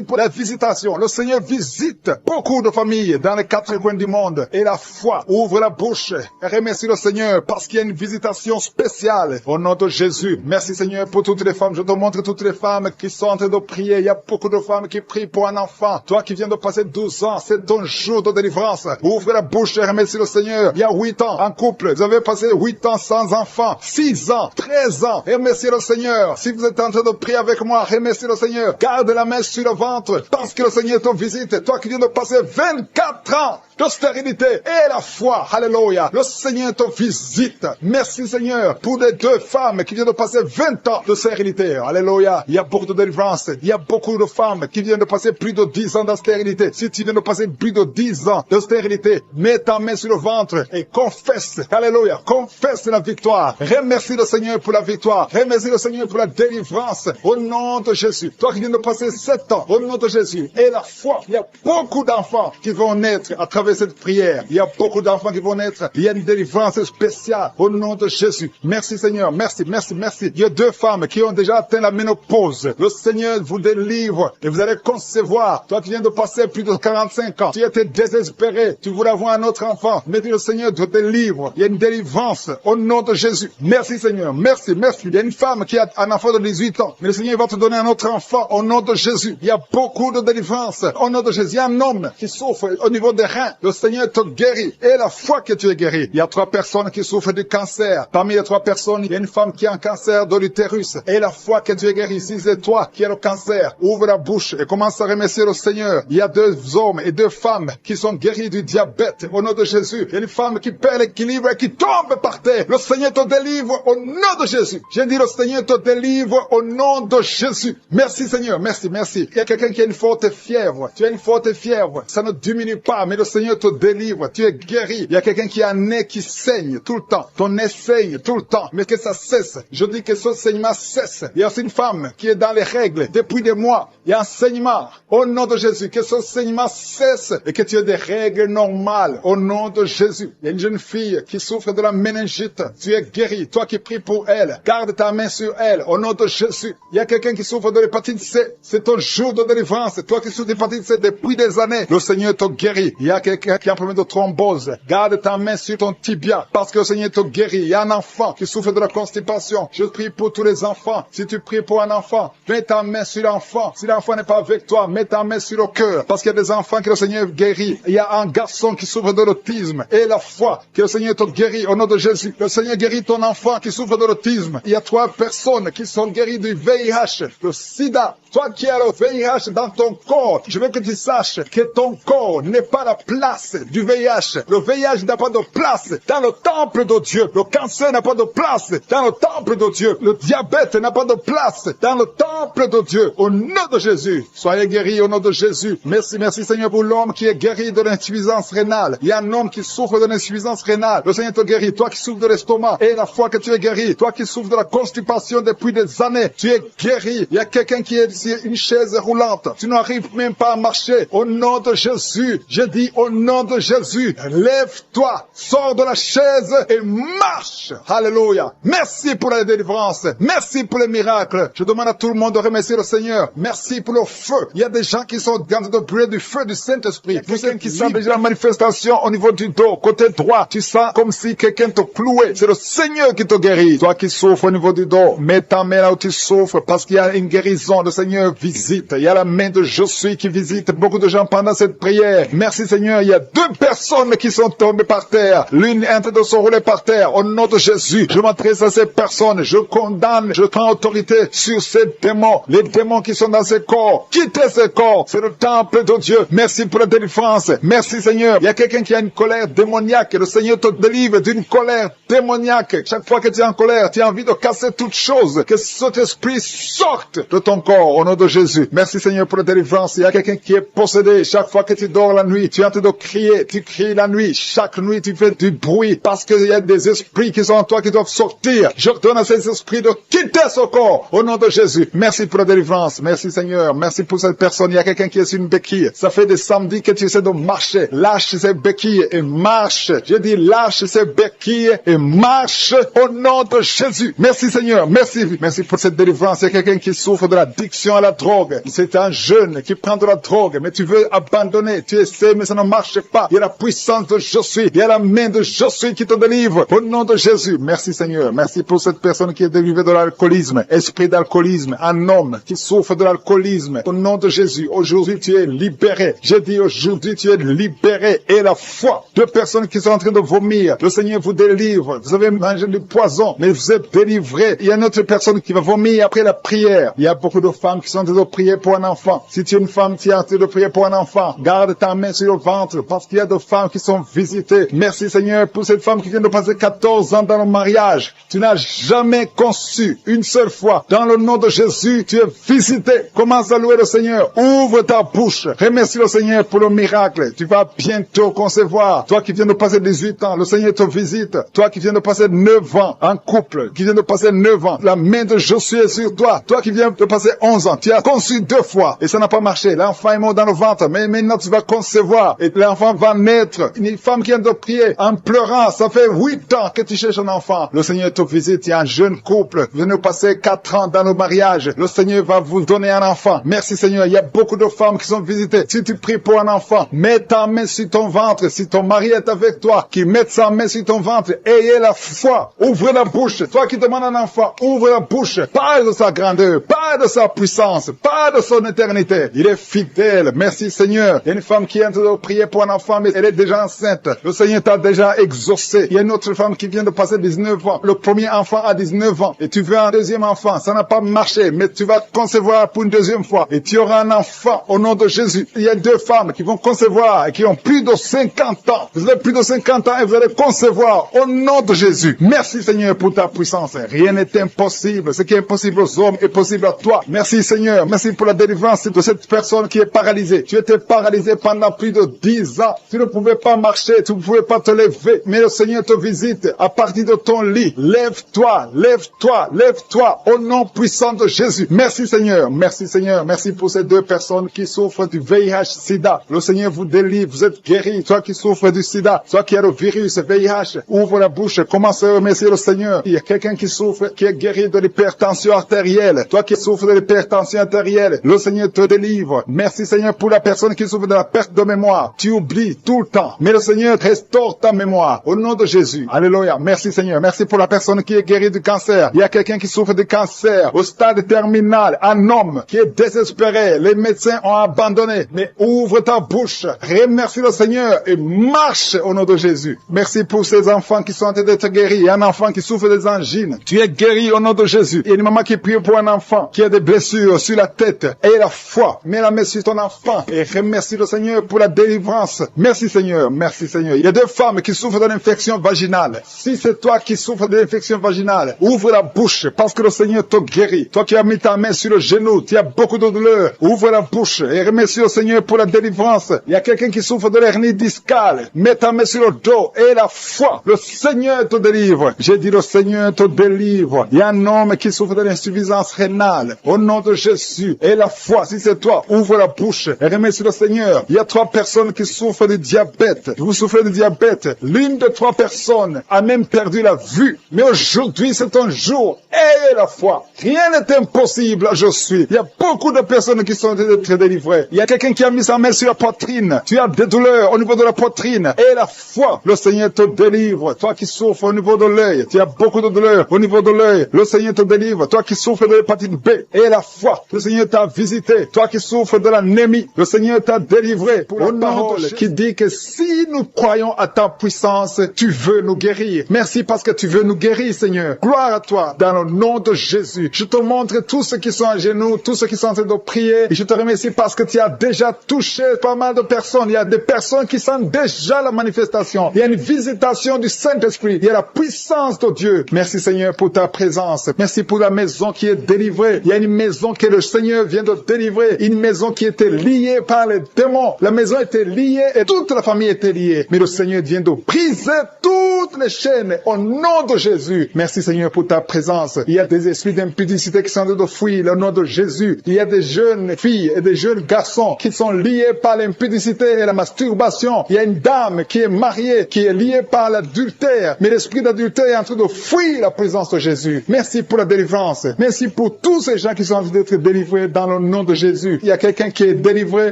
pour la visitation. Le Seigneur visite beaucoup de familles dans les 4 coins du monde. Et la foi ouvre la bouche et remercie le Seigneur parce qu'il y a une visitation spéciale au nom de Jésus. Merci Seigneur pour toutes les femmes. Je te montre toutes les femmes qui sont en train de prier. Il y a beaucoup de femmes qui prient pour un enfant. Toi qui viens de passer 12 ans, c'est ton jour de délivrance. Ouvre la bouche et remercie le Seigneur. Il y a 8 ans en couple. Vous avez passé 8 ans sans enfant. 6 ans, 13 ans. Remerciez le Seigneur. Si vous êtes en train de prier avec moi, remerciez le Seigneur. Garde la main sur le ventre parce que le Seigneur te visite. Toi qui viens de passer 24 ans de stérilité et la foi. Alléluia. Le Seigneur te visite. Merci Seigneur pour les 2 femmes qui viennent de passer 20 ans de stérilité. Alléluia. Il y a beaucoup de délivrance. Il y a beaucoup de femmes qui viennent de passer plus de 10 ans de stérilité. Si tu viens de passer plus de 10 ans de stérilité, mets ta main sur le ventre et confesse. Alléluia. Confesse la victoire. Remercie le Seigneur pour la victoire. Remercie le Seigneur pour la délivrance. Au nom de Jésus. Toi qui viens de passer 7 ans, au nom de Jésus. Et la foi. Il y a beaucoup d'enfants qui vont naître à travers cette prière. Il y a beaucoup d'enfants qui vont naître. Il y a une délivrance spéciale au nom de Jésus. Merci Seigneur. Merci. Il y a 2 femmes qui ont déjà atteint la ménopause. Le Seigneur vous délivre et vous allez concevoir. Toi qui viens de passer plus de 45 ans, tu étais désespéré. Tu voulais avoir un autre enfant. Mais le Seigneur te délivre. Il y a une délivrance au nom de Jésus. Merci Seigneur. Merci. Il y a une femme qui a un enfant de 18 ans. Mais le Seigneur va te donner un autre enfant au nom de Jésus. Il y a beaucoup de délivrance au nom de Jésus. Il y a un homme qui souffre au niveau des reins. Le Seigneur te guérit. Et la foi que tu es guéri. Il y a 3 personnes qui souffrent du cancer. Parmi les 3 personnes, il y a une femme qui a un cancer de l'utérus. Et la foi que tu es guéri. Si c'est toi qui as le cancer, ouvre la bouche et commence à remercier le Seigneur. Il y a 2 hommes et 2 femmes qui sont guéris du diabète au nom de Jésus. Il y a une femme qui perd l'équilibre et qui tombe par terre. Le Seigneur te délivre au nom de Jésus. J'ai dit le Seigneur te délivre au nom de Jésus. Merci Seigneur. Merci. Il y a quelqu'un qui a une forte fièvre. Tu as une forte fièvre. Ça ne diminue pas, mais le Seigneur te délivre. Tu es guéri. Il y a quelqu'un qui a un nez qui saigne tout le temps. Ton nez saigne tout le temps. Mais que ça cesse. Je dis que ce saignement cesse. Il y a aussi une femme qui est dans les règles depuis des mois. Il y a un saignement. Au nom de Jésus. Que ce saignement cesse et que tu aies des règles normales. Au nom de Jésus. Il y a une jeune fille qui souffre de la méningite. Tu es guéri. Toi qui pries pour elle. Garde ta main sur elle. Au nom de Jésus. Il y a quelqu'un qui souffre de l'hépatite C. C'est ton jour de délivrance. Toi qui souffres de l'hépatite C depuis des années. Le Seigneur te guérit. Il y a quelqu'un qui a un problème de thrombose. Garde ta main sur ton tibia. Parce que le Seigneur te guérit. Il y a un enfant qui souffre de la constipation. Je prie pour tous les enfants. Si tu pries pour un enfant, mets ta main sur l'enfant. Si l'enfant n'est pas avec toi, mets ta main sur le cœur. Parce qu'il y a des enfants que le Seigneur guérit. Il y a un garçon qui souffre de l'autisme. Et la foi que le Seigneur te guérit au nom de Jésus. Le Seigneur guérit ton enfant qui souffre de l'autisme. Il y a 3 personnes qui sont guéries du VIH, le sida. Toi qui as le VIH dans ton corps, je veux que tu saches que ton corps n'est pas la place du VIH. Le VIH n'a pas de place dans le temple de Dieu. Le cancer n'a pas de place dans le temple de Dieu. Le diabète n'a pas de place dans le temple de Dieu. Au nom de Jésus, soyez guéris au nom de Jésus. Merci, merci Seigneur pour l'homme qui est guéri de l'insuffisance rénale. Il y a un homme qui souffre de l'insuffisance rénale. Le Seigneur te guérit. Toi qui souffres de l'estomac, et la foi que tu es guéri. Toi qui souffres de la constipation depuis des années, tu es guéri. Il y a quelqu'un qui est sur une chaise roulante. Tu n'arrives même pas à marcher. Au nom de Jésus, je dis au nom de Jésus, lève-toi, sors de la chaise et marche. Alléluia. Merci pour la délivrance. Merci pour les miracles. Je demande à tout le monde de remercier le Seigneur. Merci pour le feu. Il y a des gens qui sont en train de brûler du feu du Saint-Esprit. Vous savez qui sent déjà la manifestation au niveau du dos, côté droit. Tu sens comme si quelqu'un te clouait. C'est le Seigneur qui te guérit. Toi qui souffres au niveau du dos, mets ta main là où tu souffres parce qu'il y a une guérison. Le Seigneur visite. Il y a la main de Je suis qui visite beaucoup de gens pendant cette prière. Merci Seigneur. Il y a 2 personnes qui sont tombées par terre. L'une est en train de se rouler par terre. Au nom de Jésus, je m'adresse à ces personnes. Je condamne, je prends autorité sur ces démons. Les démons qui sont dans ces corps. Quittez ces corps. C'est le temple de Dieu. Merci pour la délivrance. Merci Seigneur. Il y a quelqu'un qui a une colère démoniaque. Le Seigneur te délivre d'une colère démoniaque. Chaque fois que tu es en colère, tu as envie de casser toute chose. Que cet esprit sorte de ton corps au nom de Jésus. Merci Seigneur pour la délivrance. Il y a quelqu'un qui est possédé. Chaque fois que tu dors la nuit, tu es en train de crier. Tu cries la nuit. Chaque nuit, tu fais du bruit parce qu'il y a des esprits qui sont en toi qui doivent sortir. J'ordonne à ces esprits de quitter ce corps au nom de Jésus. Merci pour la délivrance. Merci Seigneur. Merci pour cette personne. Il y a quelqu'un qui est sur une béquille. Ça fait des samedis que tu essaies de marcher. Lâche ces béquilles et marche. Je dis lâche ces béquilles et marche au nom de Jésus. Merci Seigneur. Merci. Merci pour cette délivrance. Il y a quelqu'un qui souffre de l'addiction à la drogue. C'est un jeune qui prend de la drogue, mais tu veux abandonner. Tu essaies, mais ça ne marche pas. Il y a la puissance de Je suis. Il y a la main de Je suis qui te délivre. Au nom de Jésus. Merci Seigneur. Merci pour cette personne qui est délivrée de l'alcoolisme. Esprit d'alcoolisme. Un homme qui souffre de l'alcoolisme. Au nom de Jésus. Aujourd'hui, tu es libéré. J'ai dit aujourd'hui, tu es libéré. Et la foi. 2 personnes qui sont en train de vomir. Le Seigneur vous délivre. Vous avez mangé du poison, mais vous êtes délivré. Il y a une autre personne qui va vomir après la prière. Il y a beaucoup de femmes qui sont en train de prier pour un enfant. Si tu es une femme qui est en train de prier pour un enfant, garde ta main sur le ventre parce qu'il y a des femmes qui sont visitées. Merci Seigneur pour cette femme qui vient de passer 14 ans dans le mariage. Tu n'as jamais conçu une seule fois. Dans le nom de Jésus, tu es visité. Commence à louer le Seigneur. Ouvre ta bouche. Remercie le Seigneur pour le miracle. Tu vas bientôt concevoir. Toi qui viens de passer 18 ans, le Seigneur te visite. Toi qui viens de passer 9 ans en couple, qui viens de passer 9 ans, la main de Je suis est sur toi. Toi qui viens de passer 11 ans, tu as conçu 2 fois et ça n'a pas marché. L'enfant est mort dans le ventre, mais maintenant tu vas concevoir et l'enfant va naître. Une femme qui vient de prier en pleurant, ça fait 8 ans que tu cherches un enfant. Le Seigneur te visite. Il y a un jeune couple qui vient de passer 4 ans dans le mariage. Le Seigneur va vous donner un enfant. Merci Seigneur. Il y a beaucoup de femmes qui sont visitées. Si tu pries pour un enfant, mets ta main sur ton ventre. Si ton mari est avec toi, qu'il mette sa main sur ton ventre. Ayez la foi. Ouvre la bouche. Toi qui demandes un enfant, ouvre la bouche. Parle de sa grandeur. Parle de sa puissance. Parle de son éternité. Il est fidèle. Merci Seigneur. Il y a une femme qui est en train de prier pour un enfant, mais elle est déjà enceinte. Le Seigneur t'a déjà exaucé. Il y a une autre femme qui vient de passer 19 ans. Le premier enfant a 19 ans. Et tu veux un deuxième enfant. Ça n'a pas marché, mais tu vas concevoir pour une deuxième fois. Et tu auras un enfant au nom de Jésus. Il y a 2 femmes qui vont concevoir et qui ont plus de 50 ans. Vous avez plus de 50 ans et vous allez concevoir au nom de Jésus. Merci Seigneur pour ta puissance. Rien n'est impossible. Ce qui est impossible aux hommes est possible à toi. Merci Seigneur. Merci pour la délivrance de cette personne qui est paralysée. Tu étais paralysé pendant plus de 10 ans. Tu ne pouvais pas marcher. Tu ne pouvais pas te lever. Mais le Seigneur te visite à partir de ton lit. Lève-toi, lève-toi, lève-toi au nom puissant de Jésus. Merci Seigneur. Merci Seigneur. Merci pour ces 2 personnes qui souffrent du VIH-Sida. Le Seigneur vous délivre. Vous êtes guéris. Toi qui souffres du Sida, toi qui as le virus VIH, ouvre la bouche. Commence à remercier le Seigneur. Il y a quelqu'un qui souffre, qui est guéri de l'hypertension artérielle. Toi qui souffres de l'hypertension artérielle, le Seigneur te délivre. Merci Seigneur pour la personne qui souffre de la perte de mémoire. Tu oublies tout le temps. Mais le Seigneur restaure ta mémoire. Au nom de Jésus. Alléluia. Merci Seigneur. Merci pour la personne qui est guérie du cancer. Il y a quelqu'un qui souffre de cancer au stade terminal. Un homme qui est désespéré. Les médecins ont abandonné. Mais ouvre ta bouche. Remercie le Seigneur et marche au nom de Jésus. Merci pour ces enfants qui sont en train d'être guéris. Il y a un enfant qui souffre des angines. Tu es guéri au nom de Jésus. Il y a une maman qui prie pour un enfant qui a des blessures sur la tête. Aie la foi. Mets la main sur ton enfant et remercie le Seigneur pour la délivrance. Merci Seigneur, merci Seigneur. Il y a deux femmes qui souffrent d'une infection vaginale. Si c'est toi qui souffres d'une infection vaginale, ouvre la bouche parce que le Seigneur te guérit. Toi qui as mis ta main sur le genou, tu as beaucoup de douleur. Ouvre la bouche et remercie le Seigneur pour la délivrance. Il y a quelqu'un qui souffre de l'hernie discale. Mets ta main sur le dos et la foi. Le Seigneur te délivre. J'ai dit le Seigneur te délivre. Il y a un homme qui souffre de l'insuffisance rénale. Au nom de Jésus. Et la foi, si c'est toi, ouvre la bouche et remercie le Seigneur. Il y a 3 personnes qui souffrent de diabète. Vous souffrez de diabète. L'une de 3 personnes a même perdu la vue. Mais aujourd'hui, c'est un jour. Ayez la foi. Rien n'est impossible. Je suis. Il y a beaucoup de personnes qui sont très délivrées. Il y a quelqu'un qui a mis sa main sur la poitrine. Tu as des douleurs au niveau de la poitrine. Et la foi. Le Seigneur te délivre. Toi qui souffres au niveau de l'œil. Tu as beaucoup de douleurs au niveau de l'œil. Le Seigneur te délivre. Toi qui souffres de l'hépatite B. Et la foi. Le Seigneur t'a visité. Toi qui souffres de l'anémie. Le Seigneur t'a délivré. Pour la parole qui dit que si nous croyons à ta puissance, tu veux nous guérir. Merci parce que tu veux nous guérir, Seigneur. Gloire à toi. Dans le nom de Jésus. Je te montre tous ceux qui sont à genoux, tous ceux qui sont en train de prier. Et je te remercie parce que tu as déjà touché pas mal de personnes. Il y a des personnes qui sentent déjà la manifestation. Il y a une visitation du Saint-Esprit. Il y a la puissance de Dieu. Merci Seigneur pour ta présence. Merci pour la maison qui est délivrée. Il y a une maison que le Seigneur vient de délivrer. Une maison qui était liée par les démons. La maison était liée et toute la famille était liée. Mais le Seigneur vient de briser toutes les chaînes au nom de Jésus. Merci Seigneur pour ta présence. Il y a des esprits d'impudicité qui sont en train de fuir le nom de Jésus. Il y a des jeunes filles et des jeunes garçons qui sont liés par l'impudicité et la masturbation. Il y a une dame qui est mariée, qui est liée par l'adultère. Mais l'esprit d'adultère est en train de fuir la présence de Jésus. Merci pour la délivrance. Merci pour tous ces gens qui sont en train d'être délivrés dans le nom de Jésus. Il y a quelqu'un qui est délivré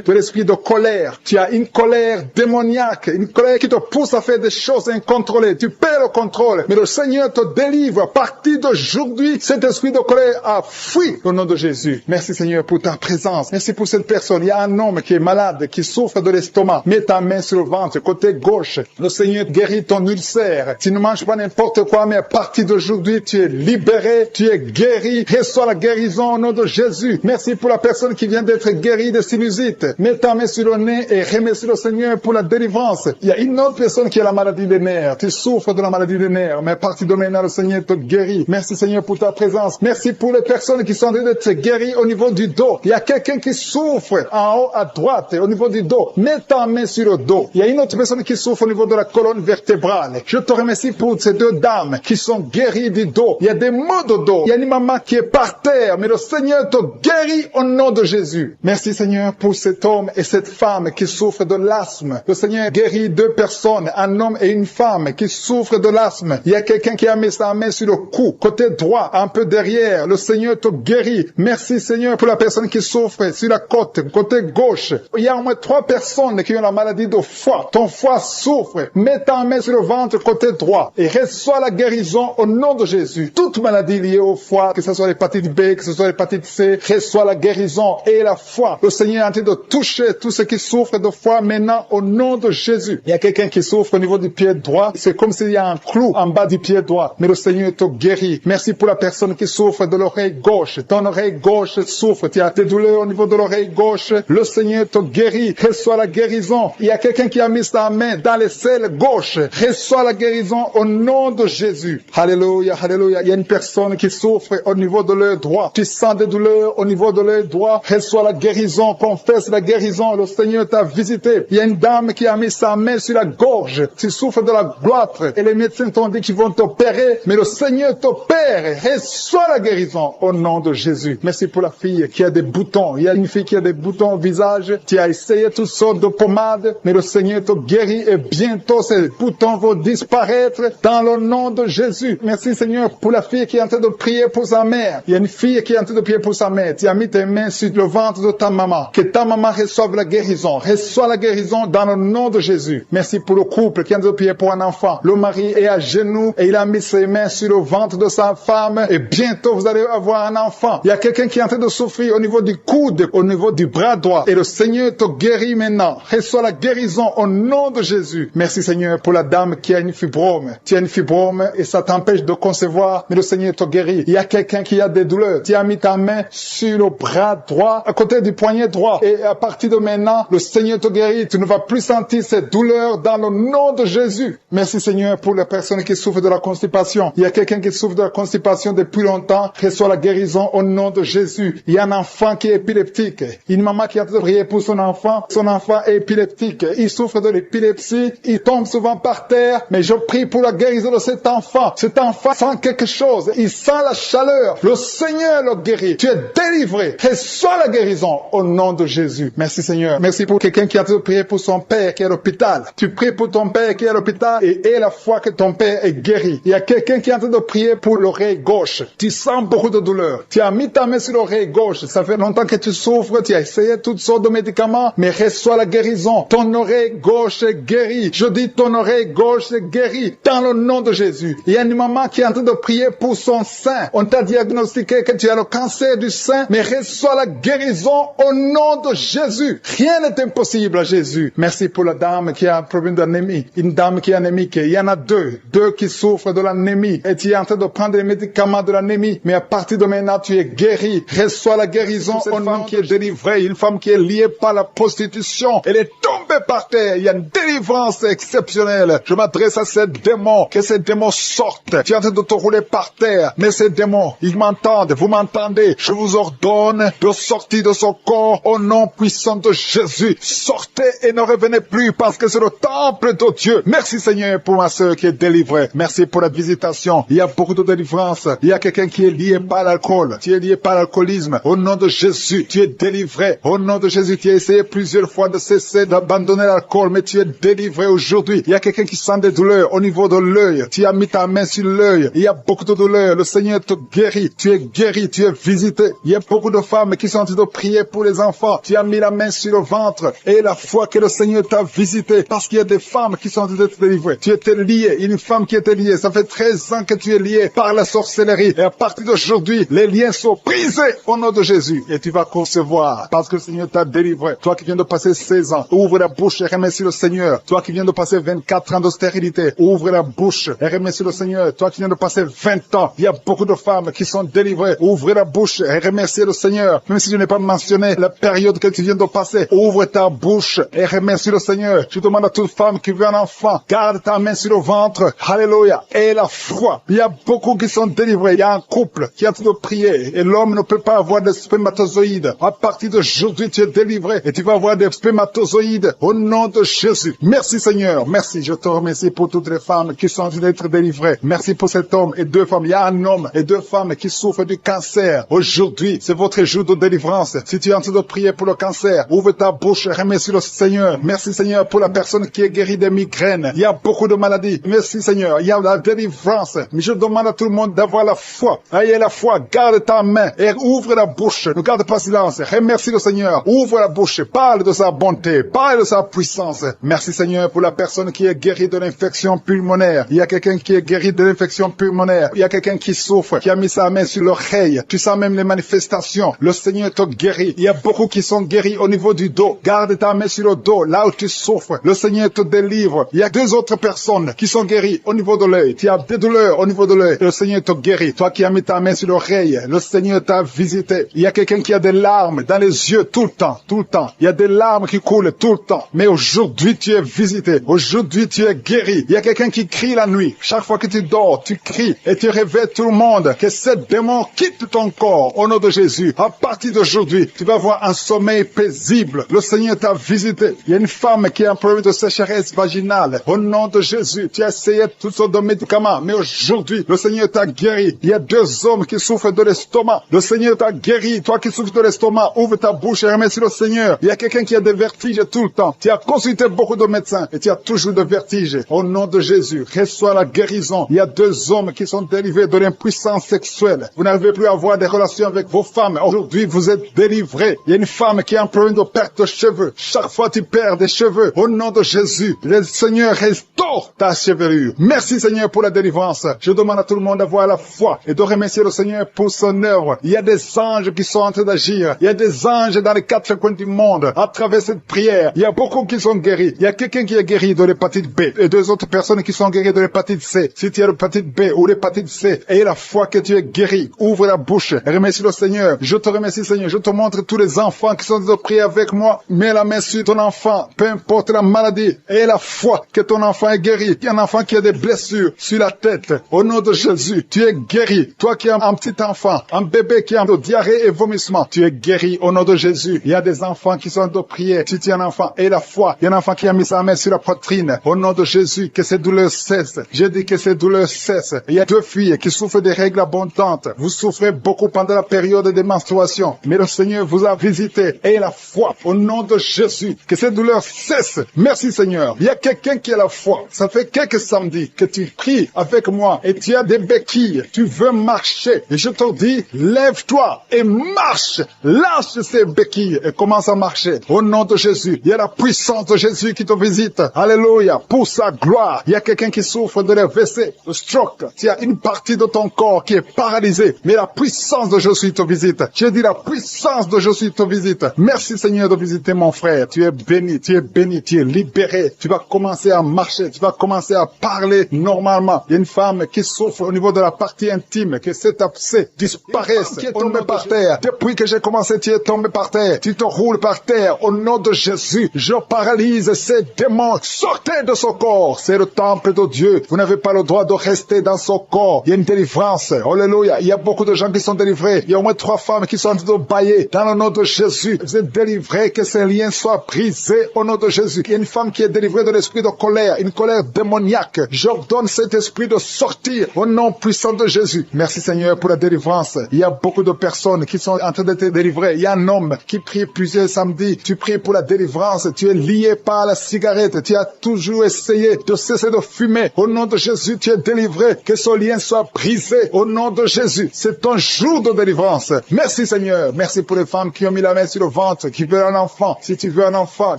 de l'esprit de colère. Tu as une colère démoniaque, une colère qui te pousse à faire des choses incontrôlées. Tu perds le contrôle. Mais le Seigneur te délivre. À partir d'aujourd'hui, cet esprit de colère a fui au nom de Jésus. Merci Seigneur pour ta présence. Merci pour cette personne. Il y a un homme qui est malade, qui souffre de l'estomac. Mets ta main sur le ventre, côté gauche. Le Seigneur guérit ton ulcère. Tu ne manges pas n'importe quoi, mais à partir d'aujourd'hui, tu es libéré, tu es guéri. Reçois la guérison au nom de Jésus. Merci pour la personne qui vient d'être guérie de sinusite. Mets ta main sur le nez et remercie le Seigneur pour la délivrance. Il y a une autre personne qui a la maladie des nerfs. Tu souffres de la maladie des nerfs, mais à partir de maintenant, le Seigneur te guérit. Merci Seigneur pour ta présence. Merci pour les personnes qui sont en train d'être guéries au niveau du dos. Il y a quelqu'un qui souffre en haut à droite, au niveau du dos. Mets ta main sur le dos. Il y a une autre personne qui souffre au niveau de la colonne vertébrale. Je te remercie pour ces 2 dames qui sont guéries du dos. Il y a des maux de dos. Il y a une maman qui est par terre, mais le Seigneur te guérit au nom de Jésus. Merci Seigneur pour cet homme et cette femme qui souffrent de l'asthme. Le Seigneur guérit 2 personnes, un homme et une femme qui souffrent de l'asthme. Il y a quelqu'un qui a mis sa main sur le cou, côté droit, un peu derrière. Le Seigneur te guérit. Merci Seigneur pour la personne qui souffre sur la côte, côté gauche. Il y a au moins 3 personnes qui ont la maladie de foie. Ton foie souffre. Mets ta main sur le ventre, côté droit, et reçois la guérison au nom de Jésus. Toute maladie liée au foie, que ce soit l'hépatite B, que ce soit l'hépatite C, reçois la guérison et la foi. Le Seigneur est en train de toucher tous ceux qui souffrent de foie maintenant au nom de Jésus. Il y a quelqu'un qui souffre au niveau du pied droit. C'est comme s'il y a un clou en bas du pied droit. Mais le Seigneur te guérit. Merci pour la personne qui souffre de l'oreille gauche. Ton oreille gauche souffre. Tu as des douleurs au niveau de l'oreille gauche. Le Seigneur te guérit. Reçois la guérison. Il y a quelqu'un qui a mis sa main dans les selles gauche. Reçois la guérison au nom de Jésus. Alléluia, alléluia. Il y a une personne qui souffre au niveau de l'œil droit. Tu sens des douleurs au niveau de l'œil droit. Reçois la guérison. Confesse la guérison. Le Seigneur t'a visité. Il y a une dame qui a mis sa main sur la gorge. Tu souffres de la gloître. Et les médecins t'ont dit qu'ils vont t'opérer. Mais le Seigneur t'opère. Reçois la guérison au nom de Jésus. Merci pour la fille qui a des boutons. Il y a une fille qui a des boutons au visage. Tu as essayé toutes sortes de pommades. Mais le Seigneur te guérit. Et bientôt ces boutons vont disparaître dans le nom de Jésus. Merci Seigneur pour la fille qui est en train de prier pour sa mère. Il y a une fille qui est en train de prier pour sa mère. Tu as mis tes mains sur le ventre de ta maman. Que ta maman reçoive la guérison. Reçois la guérison dans le nom de Jésus. Merci pour le couple qui est en train de prier pour un enfant. Le mari est à genoux et il a mis ses mains sur le ventre de sa femme. Et bientôt vous allez avoir un enfant. Il y a quelqu'un qui est en train de souffrir au niveau du coude, au niveau du bras droit. Et le Seigneur te guérit maintenant. Reçois la guérison au nom de Jésus. Merci Seigneur pour la dame qui a une fibrome. Tu as une fibrome et ça t'empêche de concevoir, mais le Seigneur te guérit. Il y a quelqu'un qui a des douleurs. Tu as mis ta main sur le bras droit, à côté du poignet droit. Et à partir de maintenant, le Seigneur te guérit. Tu ne vas plus sentir cette douleur dans le nom de Jésus. Merci Seigneur pour les personnes qui souffrent de la constipation. Il y a quelqu'un qui souffre de la constipation depuis longtemps. Reçois la guérison au nom de Jésus. Il y a un enfant qui est épileptique. Une maman qui a prié pour son enfant. Son enfant est épileptique. Il souffre de l'épilepsie. Il tombe souvent par terre. Mais je prie pour la guérison de cet enfant. Cet enfant sent quelque chose. Il sent la chaleur. Le Seigneur le guérit. Tu es délivré. Reçois la guérison au nom de Jésus. Merci Seigneur. Merci pour quelqu'un qui a prié pour son père qui est à l'hôpital. Tu pries pour ton père qui est à l'hôpital et aie la foi que ton père est guéri. Il y a quelqu'un qui est en train de prier pour l'oreille gauche. Tu sens beaucoup de douleur. Tu as mis ta main sur l'oreille gauche. Ça fait longtemps que tu souffres. Tu as essayé toutes sortes de médicaments, mais reçois la guérison. Ton oreille gauche est guérie. Je dis ton oreille gauche est guérie dans le nom de Jésus. Il y a une maman qui est en train de prier pour son sein. On t'a diagnostiqué que tu as le cancer du sein, mais reçois la guérison au nom de Jésus. Rien n'est impossible à Jésus. Merci pour la dame qui a un problème d'anémie. Une dame qui est anémique. Il y en a deux qui souffrent de l'anémie. Et tu es en train de prendre les médicaments de l'anémie, mais à partir de maintenant, tu es guéri. Reçois la guérison au nom qui est délivrée. Une femme qui est liée par la prostitution. Elle est tombée par terre. Il y a une délivrance exceptionnelle. Je m'adresse à ces démons. Que ces démons sortent. Tu es en train de te rouler par terre. Mais ces démons, ils m'entendent. Vous m'entendez. Je vous ordonne de sortir de son corps au nom puissant de Jésus. Sortez et ne revenez plus parce que c'est le temple de Dieu. Merci Seigneur pour ma sœur qui est délivrée. Merci pour la visitation. Il y a beaucoup de délivrance. Il y a quelqu'un qui est lié par l'alcool. Tu es lié par l'alcoolisme. Au nom de Jésus, tu es délivré. Au nom de Jésus, tu as essayé plusieurs fois de cesser d'abandonner l'alcool, mais tu es délivré aujourd'hui. Il y a quelqu'un qui sent des douleurs au niveau de l'œil. Tu as mis ta main sur l'œil. Il y a beaucoup de douleurs. Le Seigneur te guérit. Tu es guéri. Tu es visité. Il y a beaucoup de femmes qui sont en train de prier pour les enfants. Tu as mis la main sur le ventre et la foi que le Seigneur t'a visité parce qu'il y a des femmes qui sont en train d'être délivrées. Tu étais lié. Une femme qui était liée. Ça fait 13 ans que tu es lié par la sorcellerie. Et à partir d'aujourd'hui, les liens sont brisés au nom de Jésus. Et tu vas concevoir parce que le Seigneur t'a délivré. Toi qui viens de passer 16 ans, ouvre la bouche et remercie le Seigneur. Toi qui viens de passer 24 ans de stérilité, ouvre la bouche et remercie le Seigneur. Toi qui viens de passer 20 ans, il y a beaucoup de femmes qui sont délivrées. Ouvre la bouche et remercie le Seigneur. Même si je n'ai pas mentionné la période que tu viens de passer, ouvre ta bouche et remercie le Seigneur. Je demande à toute femme qui veut un enfant, garde ta main sur le ventre. Alléluia. Et la foi. Il y a beaucoup qui sont délivrés. Il y a un couple qui est en train de prier et l'homme ne peut pas avoir de spermatozoïdes. À partir d'aujourd'hui, tu es délivré et tu vas avoir des spermatozoïdes au nom de Jésus. Merci Seigneur. Merci. Je te remercie pour toutes les femmes qui sont en train d'être délivrées. Merci pour cet homme et deux femmes. Il y a un homme et deux femmes qui souffrent du cancer. Aujourd'hui, c'est votre jour de délivrance. Si tu es en train de prier pour le cancer, ouvre ta bouche et remercie le Seigneur. Merci Seigneur pour la personne qui est guérie des migraines. Il y a beaucoup de maladies. Merci Seigneur. Il y a la délivrance. Mais je demande à tout le monde d'avoir la foi. Ayez la foi. Garde ta main et ouvre la bouche. Ne garde pas silence. Remercie le Seigneur. Ouvre la bouche. Parle de sa bonté. Parle de sa puissance. Merci Seigneur pour la personne qui est guérie de l'infection pulmonaire. Il y a quelqu'un qui est guéri de l'infection pulmonaire. Il y a quelqu'un qui souffre, qui a mis sa main sur l'oreille. Tu sens même les manifestations. Le Seigneur te guérit. Il y a beaucoup qui sont guéris au niveau du dos. Garde ta main sur le dos, là où tu souffres. Le Seigneur te délivre. Il y a deux autres personnes qui sont guéries au niveau de l'œil. Tu as des douleurs au niveau de l'œil. Le Seigneur te guérit. Toi qui as mis ta main sur l'oreille, le Seigneur t'a visité. Il y a quelqu'un qui a des larmes dans les yeux tout le temps, tout le temps. Il y a des larmes qui coulent tout le temps. Mais aujourd'hui, tu es visité. Aujourd'hui, tu es guéri. Il y a quelqu'un qui crie la nuit. Chaque fois que tu dors, tu cries et tu réveilles tout le monde. Que ce démon quitte ton corps au nom de Jésus. À partir d'aujourd'hui, tu vas avoir un sommeil paisible. Le Seigneur t'a visité. Il y a une femme qui a un problème de sécheresse vaginale. Au nom de Jésus, tu as essayé toutes sortes de médicaments. Mais aujourd'hui, le Seigneur t'a guéri. Il y a deux hommes qui souffrent de l'estomac. Le Seigneur t'a guéri. Toi qui souffres de l'estomac, ouvre ta bouche et remercie le Seigneur. Il y a quelqu'un qui a des vertiges tout le temps. Tu as consulté beaucoup de médecins et tu as toujours des vertiges. Au nom de Jésus, reçois la guérison. Il y a deux hommes qui sont délivrés de l'impuissance sexuelle. Vous n'arrivez plus à avoir des relations avec vos femmes. Aujourd'hui, vous êtes délivrés. Il y a une femme qui a un problème de perte de cheveux. Chaque fois tu perds des cheveux. Au nom de Jésus, le Seigneur restaure ta chevelure. Merci Seigneur pour la délivrance. Je demande à tout le monde d'avoir la foi et de remercier le Seigneur pour son œuvre. Il y a des anges qui sont en train d'agir. Il y a des anges dans les quatre coins du monde. À travers cette prière, il y a beaucoup qui sont guéris. Il y a quelqu'un qui est guéri de l'hépatite B et deux autres personnes qui sont guéries de l'hépatite C. Si tu as l'hépatite B ou l'hépatite C, aie la foi que tu es guéri. Ouvre la bouche et remercie le Seigneur. Je te remercie Seigneur. Je te montre tous les enfants qui sont en train de prier avec moi. mets la main sur ton enfant, peu importe la maladie, et la foi que ton enfant est guéri. Il y a un enfant qui a des blessures sur la tête. Au nom de Jésus, tu es guéri. Toi qui as un petit enfant, un bébé qui a de diarrhée et vomissement, tu es guéri au nom de Jésus. Il y a des enfants qui sont en train de prier. Si tu es un enfant, et la foi. Il y a un enfant qui a mis sa main sur la poitrine. Au nom de Jésus, que ces douleurs cessent. Je dis que ces douleurs cessent. Il y a 2 filles qui souffrent des règles abondantes. Vous souffrez beaucoup pendant la période des menstruations. Mais le Seigneur vous a visité. Et la foi, au nom de Jésus, que ces douleurs cessent. Merci Seigneur. Il y a quelqu'un qui a la foi. Ça fait quelques samedis que tu pries avec moi et tu as des béquilles. Tu veux marcher. Et je te dis, lève-toi et marche. Lâche ces béquilles et commence à marcher. Au nom de Jésus, il y a la puissance de Jésus qui te visite. Alléluia. Pour sa gloire. Il y a quelqu'un qui souffre de l'AVC, de stroke. Il y a une partie de ton corps qui est paralysée. Mais la puissance de Jésus te visite. Je dis la puissance de Jésus te visite. Merci Seigneur de visiter mon frère. Tu es béni, tu es libéré. Tu vas commencer à marcher. Tu vas commencer à parler normalement. Il y a une femme qui souffre au niveau de la partie intime, que cet abcès disparaisse. Qui est tombé par terre. Depuis que j'ai commencé, tu es tombé par terre. Tu te roules par terre. Au nom de Jésus, je paralyse ces démons. Sortez de ce corps. C'est le temple de Dieu. Vous n'avez pas le droit de rester dans ce corps. Il y a une délivrance. Alléluia. Il y a beaucoup de gens qui sont délivrés. Il y a au moins 3 femmes qui sont en train de bailler. Dans le nom de Jésus, vous êtes délivrés. Que ces liens soient brisés au nom de Jésus. Il y a une femme qui est délivrée de l'esprit de colère, une colère démoniaque. J'ordonne cet esprit de sortir au nom puissant de Jésus. Merci Seigneur pour la délivrance. Il y a beaucoup de personnes qui sont en train d'être délivrées. Il y a un homme qui prie plusieurs samedis. Tu pries pour la délivrance. Tu es lié par la cigarette. Tu as toujours essayé de cesser de fumer. Au nom de Jésus, tu es délivré. Que ce lien soit brisé. Au nom de Jésus, c'est ton jour de délivrance. Merci Seigneur. Merci pour les femmes qui ont mis la main sur le ventre, qui veulent un enfant. Si tu veux un enfant,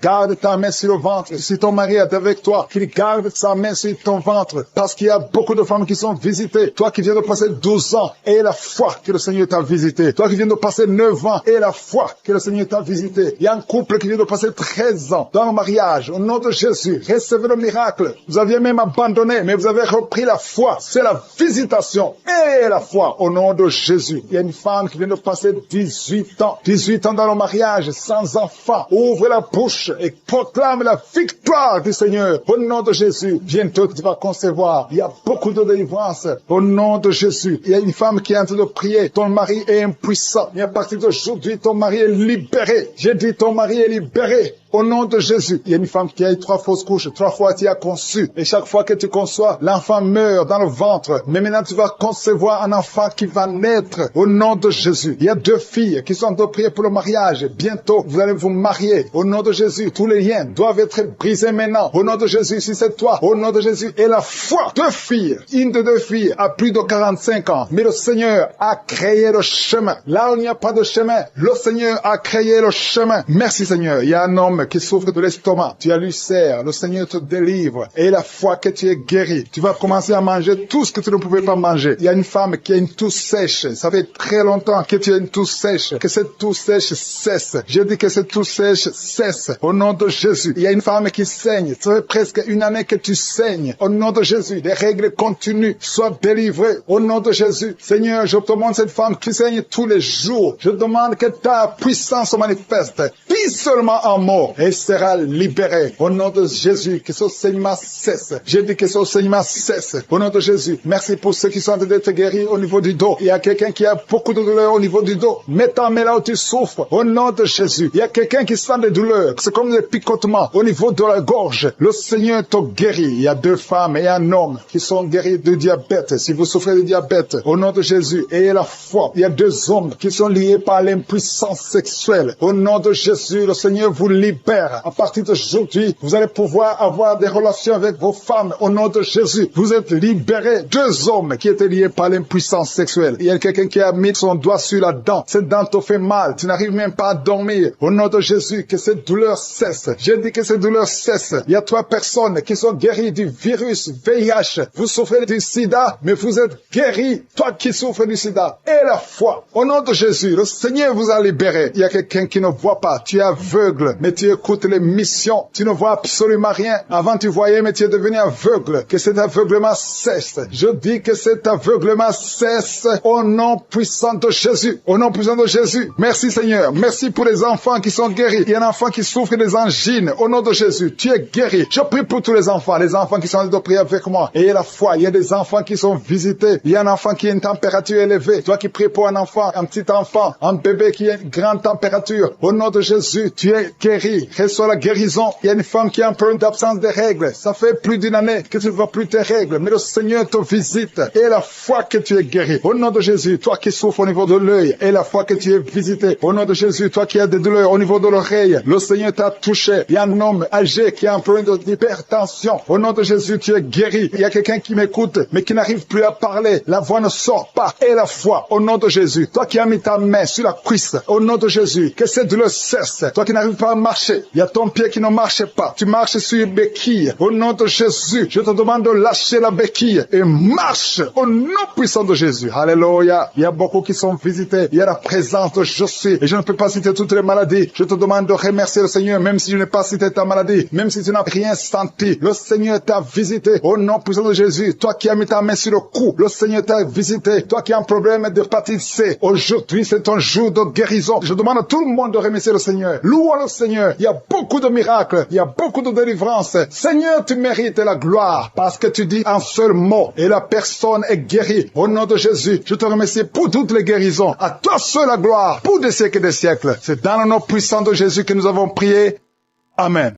garde ta main sur le ventre. Si ton mari est avec toi, qu'il garde sa main sur ton ventre. Parce qu'il y a beaucoup de femmes qui sont visitées. Toi qui viens de passer 12 ans, et la foi que le Seigneur t'a visité. Toi qui viens de passer 9 ans, et la foi que le Seigneur t'a visité. Il y a un couple qui vient de passer 13 ans dans le mariage. Au nom de Jésus, recevez le miracle. Vous aviez même abandonné, mais vous avez repris la foi. C'est la visitation et la foi au nom de Jésus. Il y a une femme qui vient de passer 18 ans. 18 ans dans le mariage, sans enfant. Ouvre la bouche et proclame la victoire du Seigneur. Au nom de Jésus, bientôt tu vas concevoir. Il y a beaucoup de délivrance. Au nom de Jésus, il y a une femme qui est en train de prier. Ton mari est impuissant. Mais à partir d'aujourd'hui, ton mari est libéré. J'ai dit ton mari est libéré. Au nom de Jésus, il y a une femme qui a eu 3 fausses couches. 3 fois tu as conçu. Et chaque fois que tu conçois, l'enfant meurt dans le ventre. Mais maintenant tu vas concevoir un enfant qui va naître. Au nom de Jésus. Il y a 2 filles qui sont en train de prier pour le mariage. Bientôt, vous allez vous marier. Au nom de Jésus, tous les liens doivent être brisés maintenant. Au nom de Jésus, si c'est toi. Au nom de Jésus. Et la foi. 2 filles. Une de 2 filles a plus de 45 ans. Mais le Seigneur a créé le chemin. Là où il n'y a pas de chemin, le Seigneur a créé le chemin. Merci Seigneur. Il y a un homme qui souffre de l'estomac, tu as l'ulcère, le Seigneur te délivre, et la foi que tu es guéri, tu vas commencer à manger tout ce que tu ne pouvais pas manger. Il y a une femme qui a une toux sèche, ça fait très longtemps que tu as une toux sèche, que cette toux sèche cesse. Je dis que cette toux sèche cesse, au nom de Jésus. Il y a une femme qui saigne, ça fait presque 1 année que tu saignes, au nom de Jésus. Des règles continues, sois délivré, au nom de Jésus. Seigneur, je te demande cette femme qui saigne tous les jours, je demande que ta puissance se manifeste, puis seulement en mort, et sera libéré. Au nom de Jésus, que ce saignement cesse. J'ai dit que ce saignement cesse. Au nom de Jésus, merci pour ceux qui sont en train d'être guéris au niveau du dos. Il y a quelqu'un qui a beaucoup de douleurs au niveau du dos. Mets ta main là où tu souffres. Au nom de Jésus, il y a quelqu'un qui sent des douleurs. C'est comme des picotements au niveau de la gorge. Le Seigneur te guérit. Il y a 2 femmes et un homme qui sont guéris du diabète. Si vous souffrez de diabète, au nom de Jésus, ayez la foi. Il y a 2 hommes qui sont liés par l'impuissance sexuelle. Au nom de Jésus, le Seigneur vous libère. À partir d'aujourd'hui, vous allez pouvoir avoir des relations avec vos femmes. Au nom de Jésus, vous êtes libérés. 2 hommes qui étaient liés par l'impuissance sexuelle. Il y a quelqu'un qui a mis son doigt sur la dent. Cette dent te fait mal. Tu n'arrives même pas à dormir. Au nom de Jésus, que cette douleur cesse. J'ai dit que cette douleur cesse. Il y a 3 personnes qui sont guéries du virus VIH. Vous souffrez du sida, mais vous êtes guéris. Toi qui souffres du sida. Et la foi. Au nom de Jésus, le Seigneur vous a libéré. Il y a quelqu'un qui ne voit pas. Tu es aveugle, mais tu tu écoutes les missions. Tu ne vois absolument rien. Avant, tu voyais, mais tu es devenu aveugle. Que cet aveuglement cesse. Je dis que cet aveuglement cesse au nom puissant de Jésus. Au nom puissant de Jésus. Merci Seigneur. Merci pour les enfants qui sont guéris. Il y a un enfant qui souffre des angines. Au nom de Jésus, tu es guéri. Je prie pour tous les enfants qui sont en train de prier avec moi. Ayez la foi. Il y a des enfants qui sont visités. Il y a un enfant qui a une température élevée. Toi qui pries pour un enfant, un petit enfant, un bébé qui a une grande température. Au nom de Jésus, tu es guéri. Reçois la guérison. Il y a une femme qui a un peu d'absence de règles. Ça fait plus d'une année que tu ne vois plus tes règles. Mais le Seigneur te visite. Et la foi que tu es guéri. Au nom de Jésus, toi qui souffres au niveau de l'œil. Et la foi que tu es visité. Au nom de Jésus, toi qui as des douleurs au niveau de l'oreille. Le Seigneur t'a touché. Il y a un homme âgé qui a un problème d'hypertension. Au nom de Jésus, tu es guéri. Il y a quelqu'un qui m'écoute, mais qui n'arrive plus à parler. La voix ne sort pas. Et la foi, au nom de Jésus. Toi qui as mis ta main sur la cuisse. Au nom de Jésus. Que cette douleur cesse. Toi qui n'arrives pas à marcher. Il y a ton pied qui ne marche pas. Tu marches sur une béquille. Au nom de Jésus, je te demande de lâcher la béquille et marche au nom puissant de Jésus. Alléluia. Il y a beaucoup qui sont visités. Il y a la présence de Jésus. Et je ne peux pas citer toutes les maladies. Je te demande de remercier le Seigneur, même si je n'ai pas cité ta maladie, même si tu n'as rien senti. Le Seigneur t'a visité au nom puissant de Jésus. Toi qui as mis ta main sur le cou, le Seigneur t'a visité. Toi qui as un problème d'hépatite C, aujourd'hui c'est ton jour de guérison. Je demande à tout le monde de remercier le Seigneur. Louons le Seigneur. Il y a beaucoup de miracles. Il y a beaucoup de délivrances. Seigneur, tu mérites la gloire parce que tu dis un seul mot et la personne est guérie. Au nom de Jésus, je te remercie pour toutes les guérisons. À toi seul la gloire pour des siècles et des siècles. C'est dans le nom puissant de Jésus que nous avons prié. Amen.